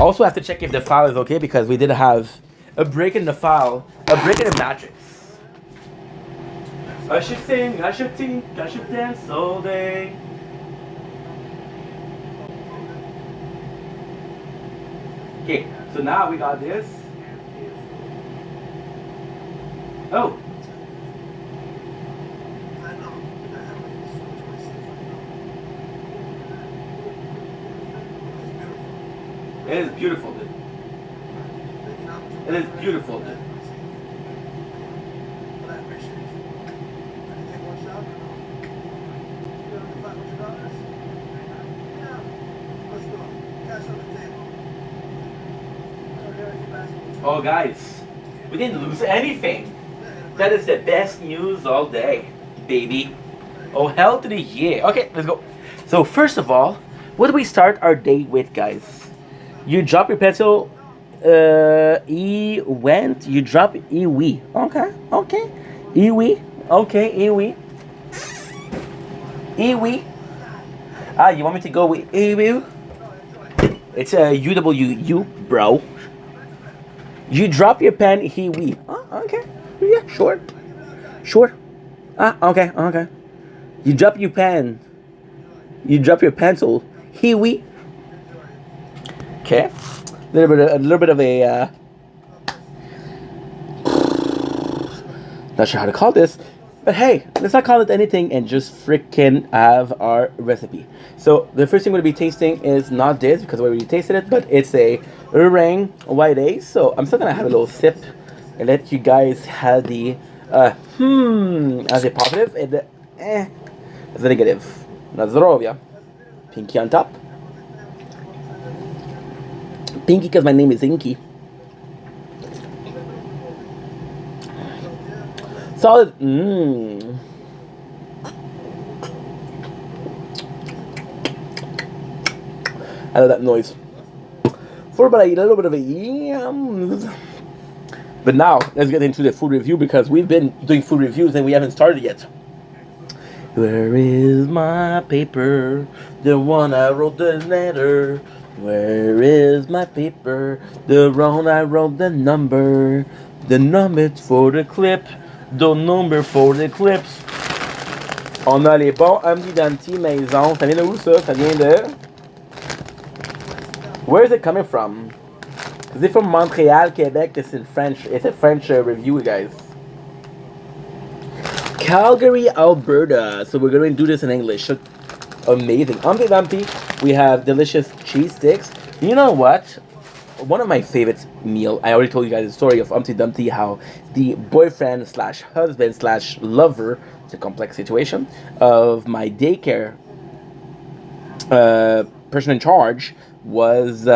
Also have to check if the file is okay because we did have a break in the file, a break in the matrix. I should sing, I should think, I should dance all day. Okay, so now we got this. Oh. It is beautiful, dude. It is beautiful, dude. Oh, guys, we didn't lose anything. That is the best news all day, baby. Oh, hell to the yeah. Okay, let's go. So, first of all, what do we start our day with, guys? You drop your pencil, E went, you drop E we. Okay, okay. E we, okay, E we. E we. Ah, you want me to go with E we? It's a UWU, bro. You drop your pen, he we. Oh, okay. Yeah, sure. Sure. Ah, okay, okay. You drop your pen. You drop your pencil, he we. Okay. A little bit of a not sure how to call this, but hey, let's not call it anything and just freaking have our recipe. So the first thing we're gonna be tasting is not this because we already tasted it, but it's a meringue white ace. So I'm still gonna have a little sip and let you guys have the as a positive and the as a negative. Na zdrowia. Pinky on top. Pinky because my name is Inky. Solid. I love that noise. For about a little bit of a yams. But now, let's get into the food review because we've been doing food reviews and we haven't started yet. Where is my paper? The one I wrote the letter. Where is my paper? The one I wrote the number. The number for the clip. The number for the clips. On a les bons Humpty Dumpty maison. Ça vient de où ça? Ça vient de... Where is it coming from? Is it from Montreal, Quebec? It's in French. It's a French review, guys. Calgary, Alberta. So we're going to do this in English. So, amazing. Humpty Dumpty. We have delicious cheese sticks. You know what? One of my favorite meal. I already told you guys the story of Humpty Dumpty. How the boyfriend slash husband slash lover, it's a complex situation, of my daycare person in charge was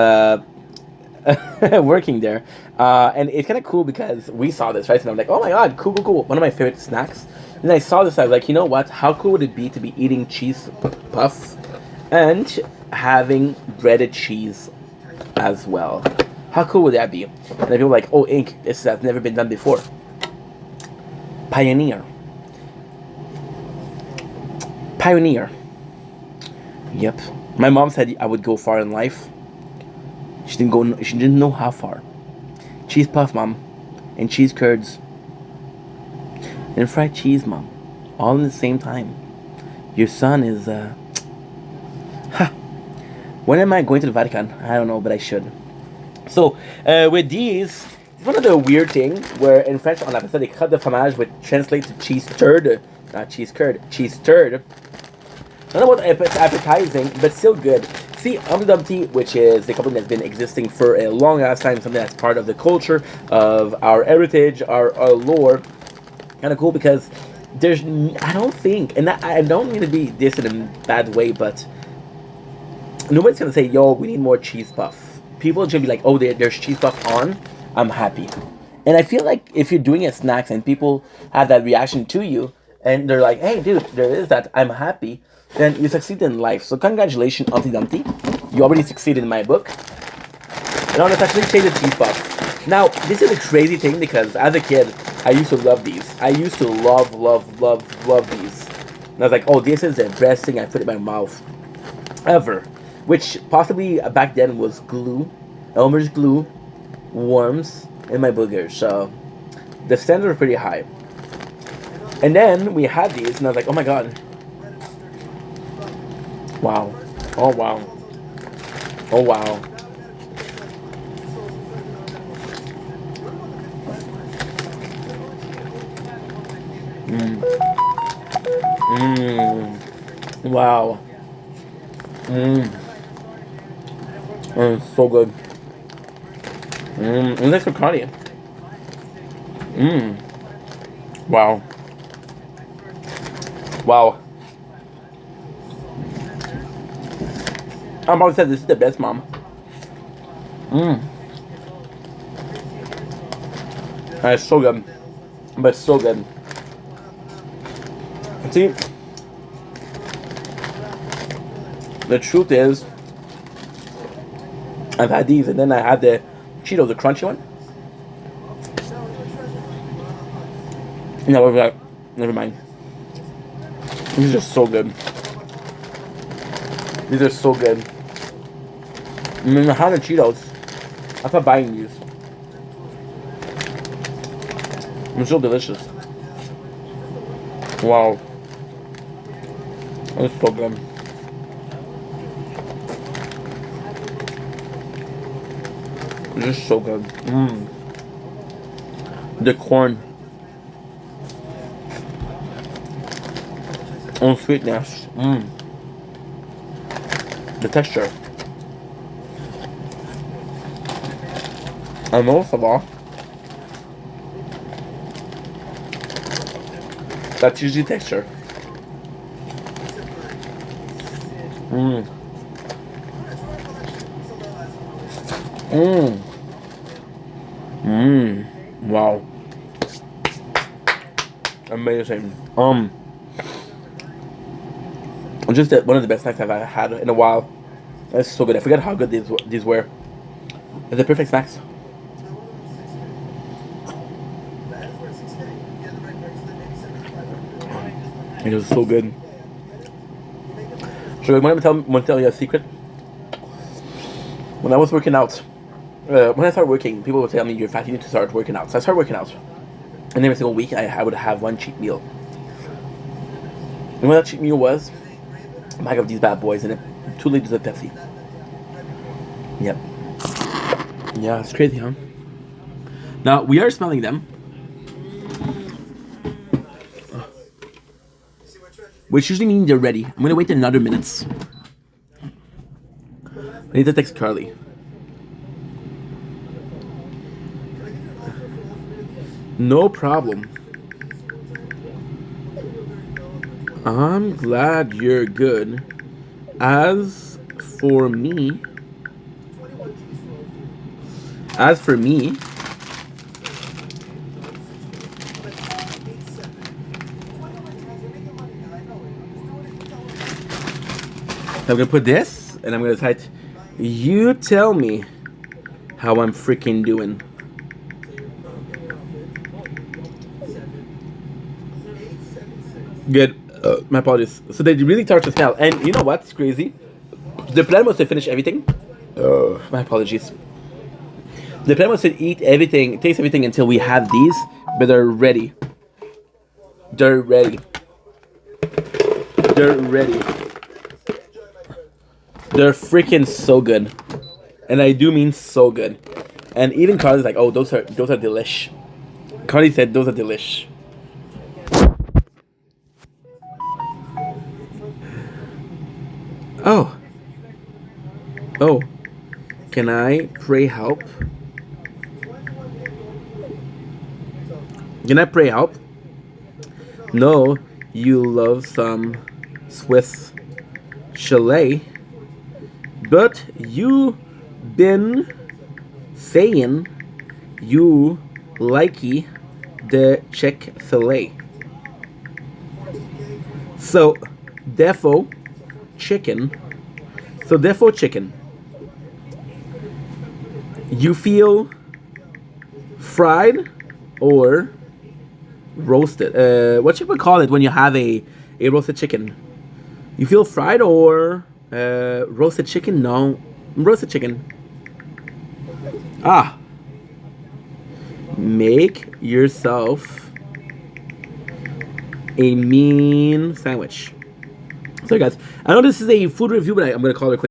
working there. And it's kind of cool because we saw this, right? And I'm like, oh my god, cool, cool, cool. One of my favorite snacks. And I saw this, I was like, you know what? How cool would it be to be eating cheese puffs and having breaded cheese as well? How cool would that be? And then people were like, oh, Ink, this has never been done before. Pioneer. Pioneer. Yep. My mom said I would go far in life. She didn't go. She didn't know how far. Cheese puff, mom, and cheese curds, and fried cheese, mom, all in the same time. Your son is When am I going to the Vatican? I don't know, but I should. So with these, it's one of the weird thing where in French on appelle ça des crottes de fromage, which translate to cheese turd, not cheese curd, cheese turd. Not about appetizing, but still good. See, Humpty Dumpty, which is a company that's been existing for a long ass time, something that's part of the culture, of our heritage, our lore. Kind of cool because there's, I don't think, and I don't mean to be this in a bad way, but nobody's gonna say, yo, we need more cheese puff. People are gonna be like, oh, there's cheese puff on, I'm happy. And I feel like if you're doing a snacks and people have that reaction to you, and they're like, hey, dude, there is that, I'm happy, then you succeed in life. So congratulations, Humpty Dumpty. You already succeeded in my book. And let's actually change the cheese puff. Now, this is a crazy thing because as a kid, I used to love these. I used to love these. And I was like, oh, this is the best thing I put in my mouth ever. Which possibly back then was glue. Elmer's glue warms in my boogers, so the standards are pretty high. And then we had these, and I was like, oh my god. Wow. Oh wow. Oh wow. Mmm. Mmm. Wow. Mmm. It's so good. Mmm. It's like Bacardi. Mmm. Wow. Wow. I'm about to say this is the best, Mom. Mmm. It's so good. But it's so good. See, the truth is, I've had these, and then I had the Cheetos, the crunchy one. No, never mind. These are so good. These are so good. I mean, I had the Cheetos. I thought buying these. It's so delicious. Wow. It's so good. It's just so good. Mmm. The corn. And sweetness. Mmm. The texture. And most of all, that cheesy texture. Mmm. Mmm. Mmm. Wow. Amazing. Just one of the best snacks I've had in a while. It's so good. I forgot how good these were. They're the perfect snacks. It was so good. So, want to tell you a secret? When I was working out, when I started working, people would tell me, "You're fat. You need to start working out." So I started working out, and every single week I would have one cheat meal. And what that cheat meal was? A bag of these bad boys and 2 liters of Pepsi. Yep. Yeah, it's crazy, huh? Now we are smelling them, which usually means they're ready. I'm gonna wait another minutes. I need to text Carly. No problem. I'm glad you're good. As for me, I'm gonna put this, and I'm gonna type, "You tell me how I'm freaking doing." Good. My apologies. So they really start to smell, and you know what's crazy? The plan was to finish everything. My apologies. The plan was to eat everything, taste everything until we have these, but they're ready. They're ready. They're ready. They're freaking so good, and I do mean so good. And even Carly's like, "Oh, those are delish." Carly said those are delish. Oh. Oh. Can I pray help? Can I pray help? No, you love some Swiss chalet, but you been saying you likey the Chick-fil-A. So, defo chicken. You feel fried or roasted? What you would call it when you have a roasted chicken? You feel fried or roasted chicken? No, roasted chicken. Ah, make yourself a mean sandwich. So guys, I know this is a food review, but I'm gonna call it quick.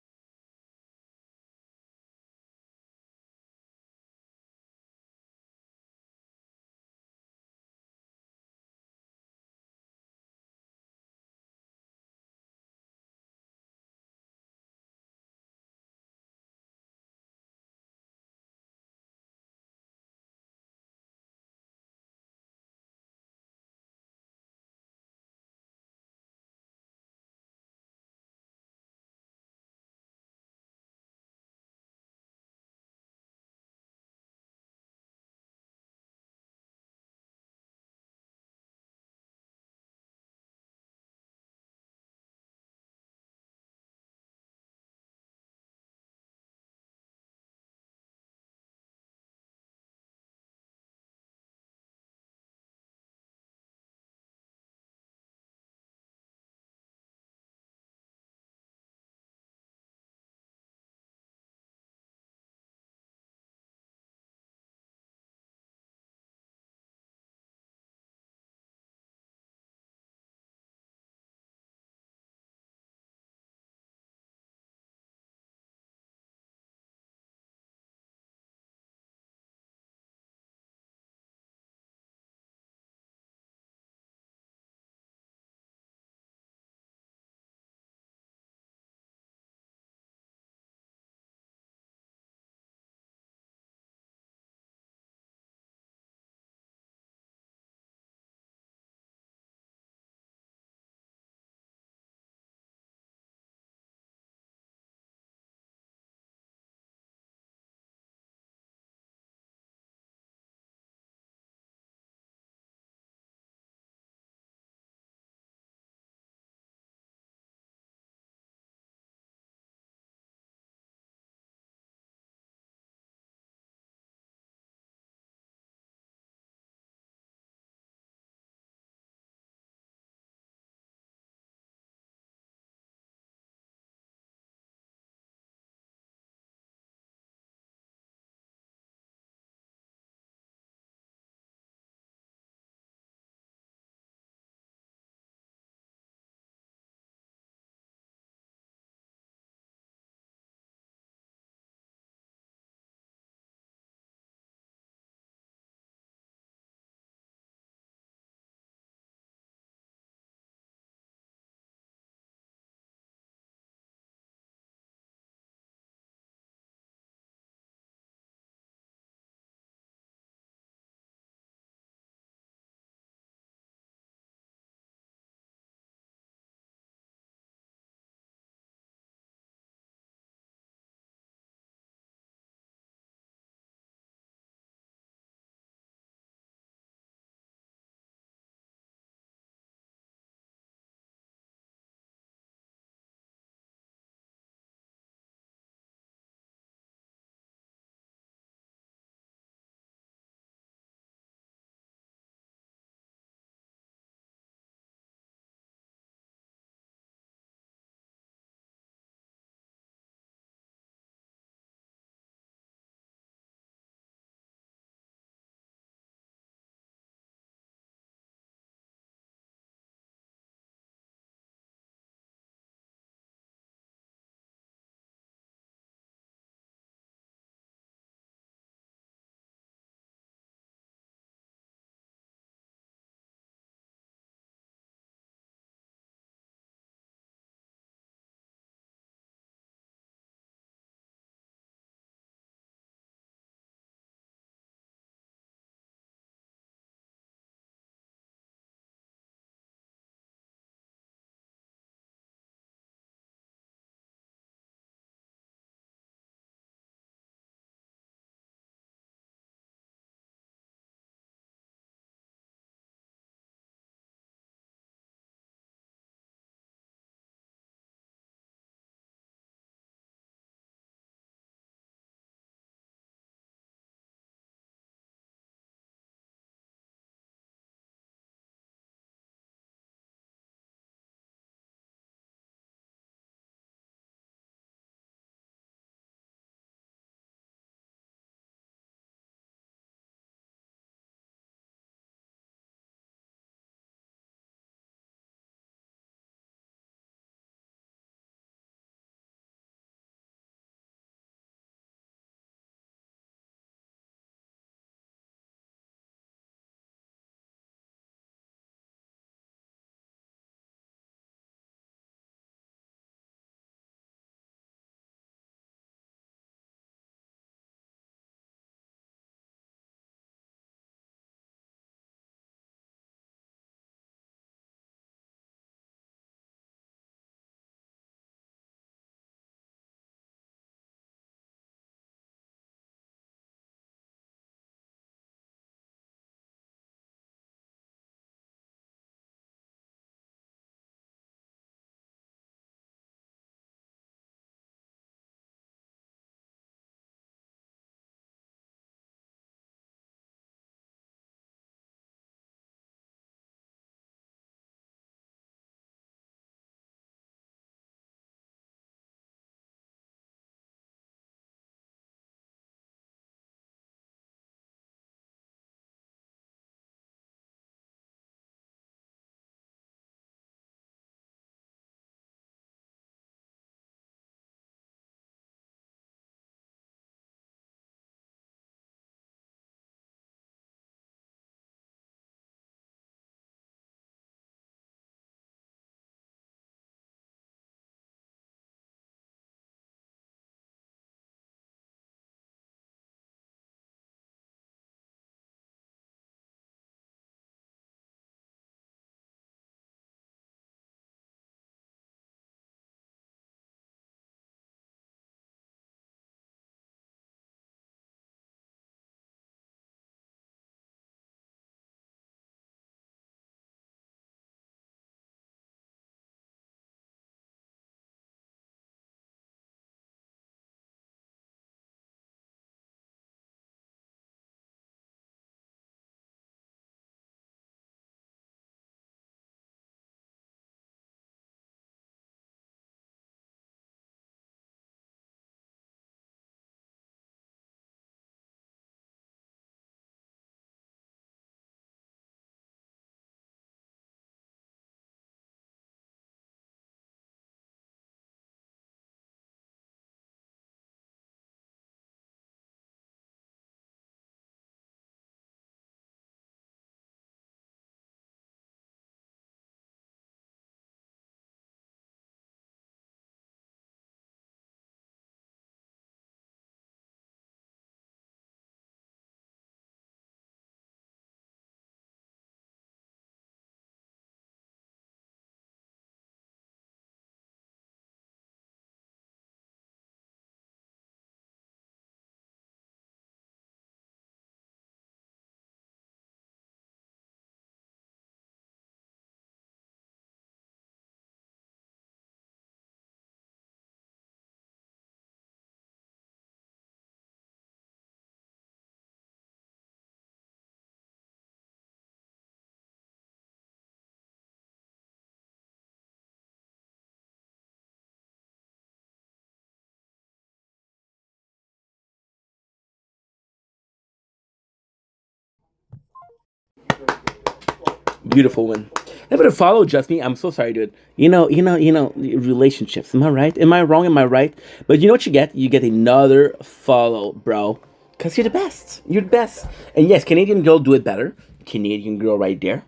Beautiful one. Never to follow, just me. I'm so sorry, dude. Relationships. Am I right? Am I wrong? Am I right? But you know what you get? You get another follow, bro. Because you're the best. You're the best. And yes, Canadian girl do it better. Canadian girl right there.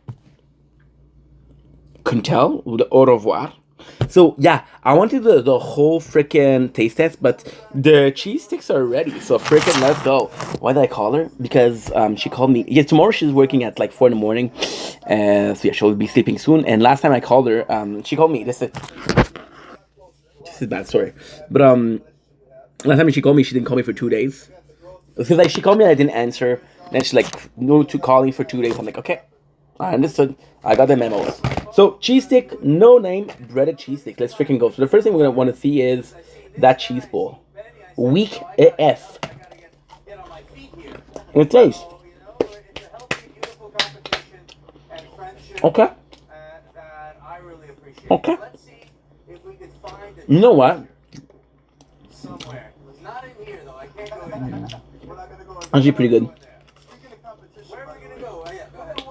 Can tell. The au revoir. So yeah, I want to do the whole freaking taste test, but the cheese sticks are ready. So freaking let's go. Why did I call her? Because she called me. Yeah, tomorrow she's working at like 4 in the morning. So yeah, she'll be sleeping soon. And last time I called her, she called me. This is bad story. But last time she called me, she didn't call me for 2 days. Because like she called me and I didn't answer. Then she's like, no to calling for 2 days. I'm like, okay. I understood. I got the memos. So, cheese stick, no name, breaded cheese stick. Let's freaking go. So, the first thing we're going to want to see is that cheese ball. Weak AF. It tastes. Okay. Okay. You know what? Actually, pretty good.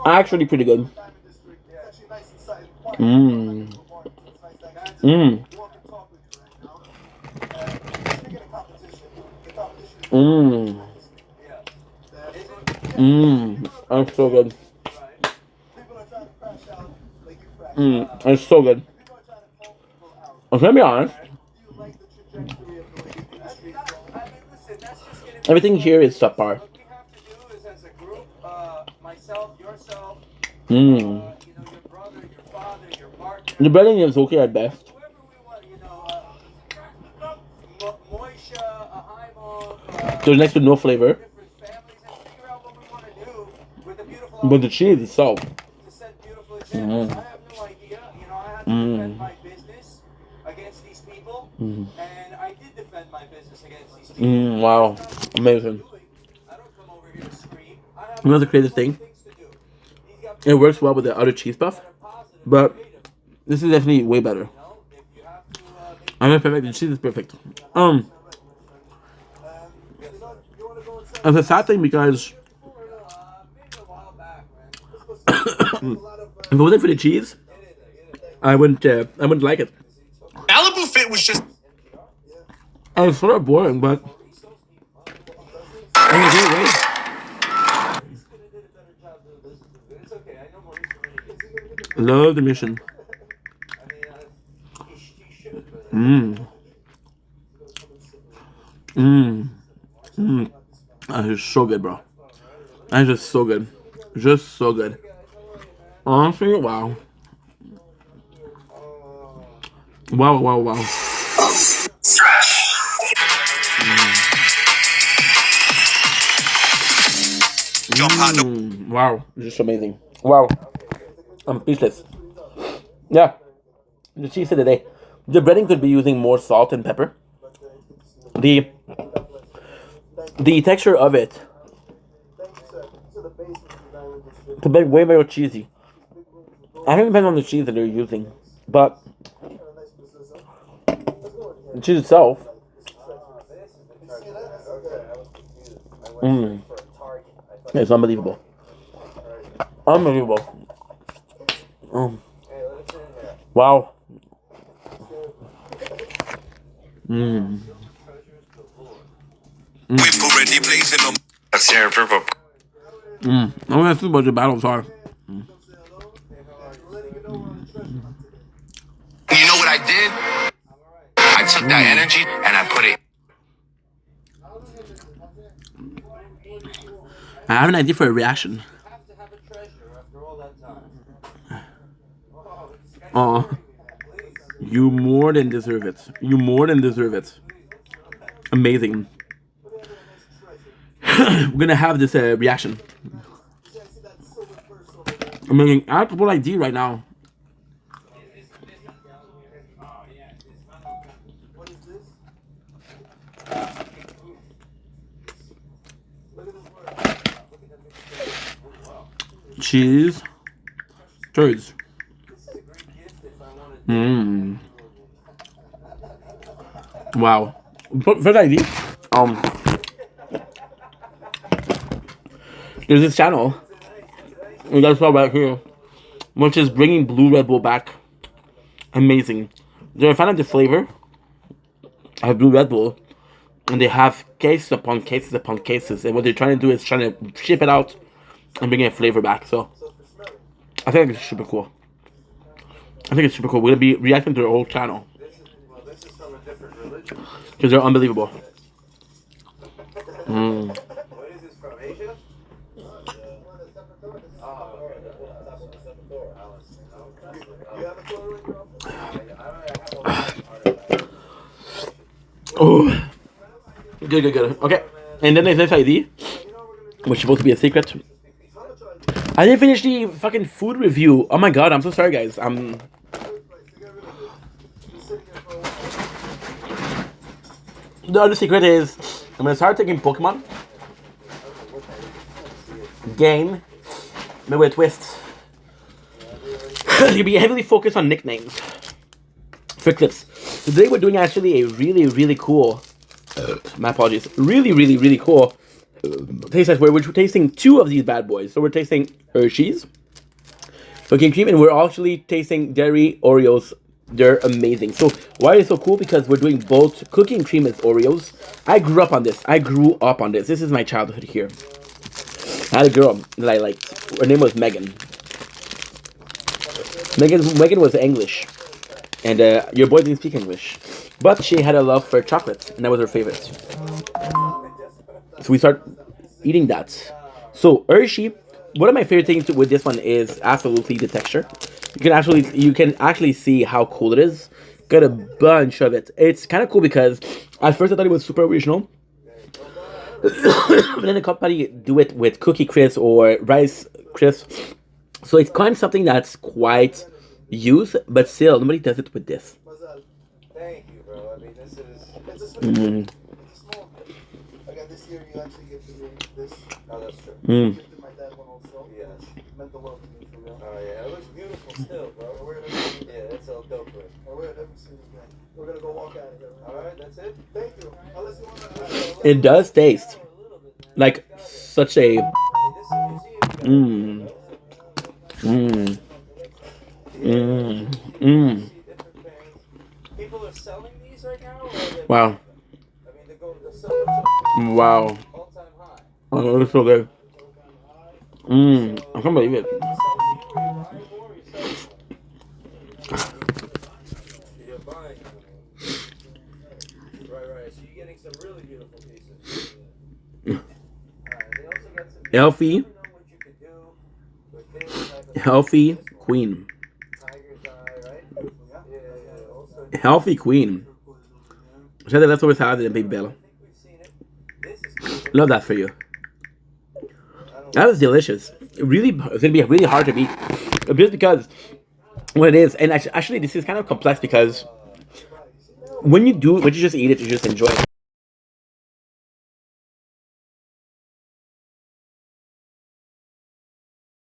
Actually, pretty good. Mmm. Mmm. Mmm. Mmm. That's so good. Mmm. It's so good. I'm gonna be honest. Everything here is subpar. Mmm. The breading is okay at best. There's next to no flavor. But the cheese is so. Mmm. Mmm. Mmm. Wow. Amazing. Another creative thing. It works well with the other cheese puff, but this is definitely way better. I'm not perfect. The cheese is perfect. It's a sad thing because if it wasn't for the cheese, I wouldn't like it. Malibu Fit was just. It's sort of boring, but in a great way. Love the mission. Mmm. Mmm. Mmm. That is so good, bro. That is just so good. Just so good. Honestly, wow. Wow, wow, wow. Wow. Just amazing. Wow. I'm speechless. Yeah. The cheese of the day. The breading could be using more salt and pepper. The texture of it could be way more cheesy. I think it depends on the cheese that they're using, but the cheese itself, it's unbelievable. Unbelievable. Wow. I'm gonna see what the battles are. You know what I did? I took that energy and I put it. I have an idea for a reaction. You more than deserve it. You more than deserve it. Amazing. We're gonna have this reaction. I mean, I have to put ID right now. Cheese. Turds. Wow. First ID. There's this channel. You guys saw right here, which is bringing Blue Red Bull back. Amazing. They're a fan of the flavor of Blue Red Bull, and they have cases upon cases upon cases. And what they're trying to do is trying to ship it out and bring a flavor back. So I think it's super cool. I think it's super cool. We're gonna be reacting to their whole channel because they're unbelievable. Mm. What is this from? Asia? Oh, good. Okay, and then there's this ID, which is supposed to be a secret. I didn't finish the fucking food review. Oh my god, I'm so sorry, guys. The other secret is I'm gonna start taking Pokemon game, maybe with a twist. You'll be heavily focused on nicknames for clips. Today we're doing actually a really cool, my apologies, really cool taste test where we're tasting two of these bad boys. So we're tasting Hershey's cooking cream, and we're actually tasting dairy Oreos. They're amazing. So why is it so cool? Because we're doing both cooking cream as Oreos. I grew up on this. This is my childhood here. I had a girl that I liked. Her name was Megan. Megan was English, and your boy didn't speak English, but she had a love for chocolate, and that was her favorite. So we start eating that. So Hershey, one of my favorite things with this one is absolutely the texture. You can actually see how cool it is. Got a bunch of it. It's kind of cool because at first I thought it was super original, but then a company do it with Cookie Crisp or Rice Crisp. So it's kind of something that's quite used, but still nobody does it with this. Thank you, bro. I mean, this is. It's a small. It's a small gift. I got this year. You actually gifted me this. Oh, that's true. You gifted my dad one also. Yes. Meant the world to me for real. Oh yeah, it looks beautiful still, bro. Yeah, that's all dope, bro. I'll wear it every single day. We're gonna go walk out of here. All right, that's it. Thank you. Unless you want to. It does taste like such a People are selling these right now? Wow. I mean, they're selling Wow. all-time high. Oh, it's so good. I can't believe it. You're buying. Right. So you're getting some really beautiful pieces. Healthy queen. Healthy queen. Shout out, that's always hard than Baby Bella. Love that for you. That was delicious. It's gonna be really hard to beat, just because what it is, and actually this is kind of complex because when you just eat it, you just enjoy it.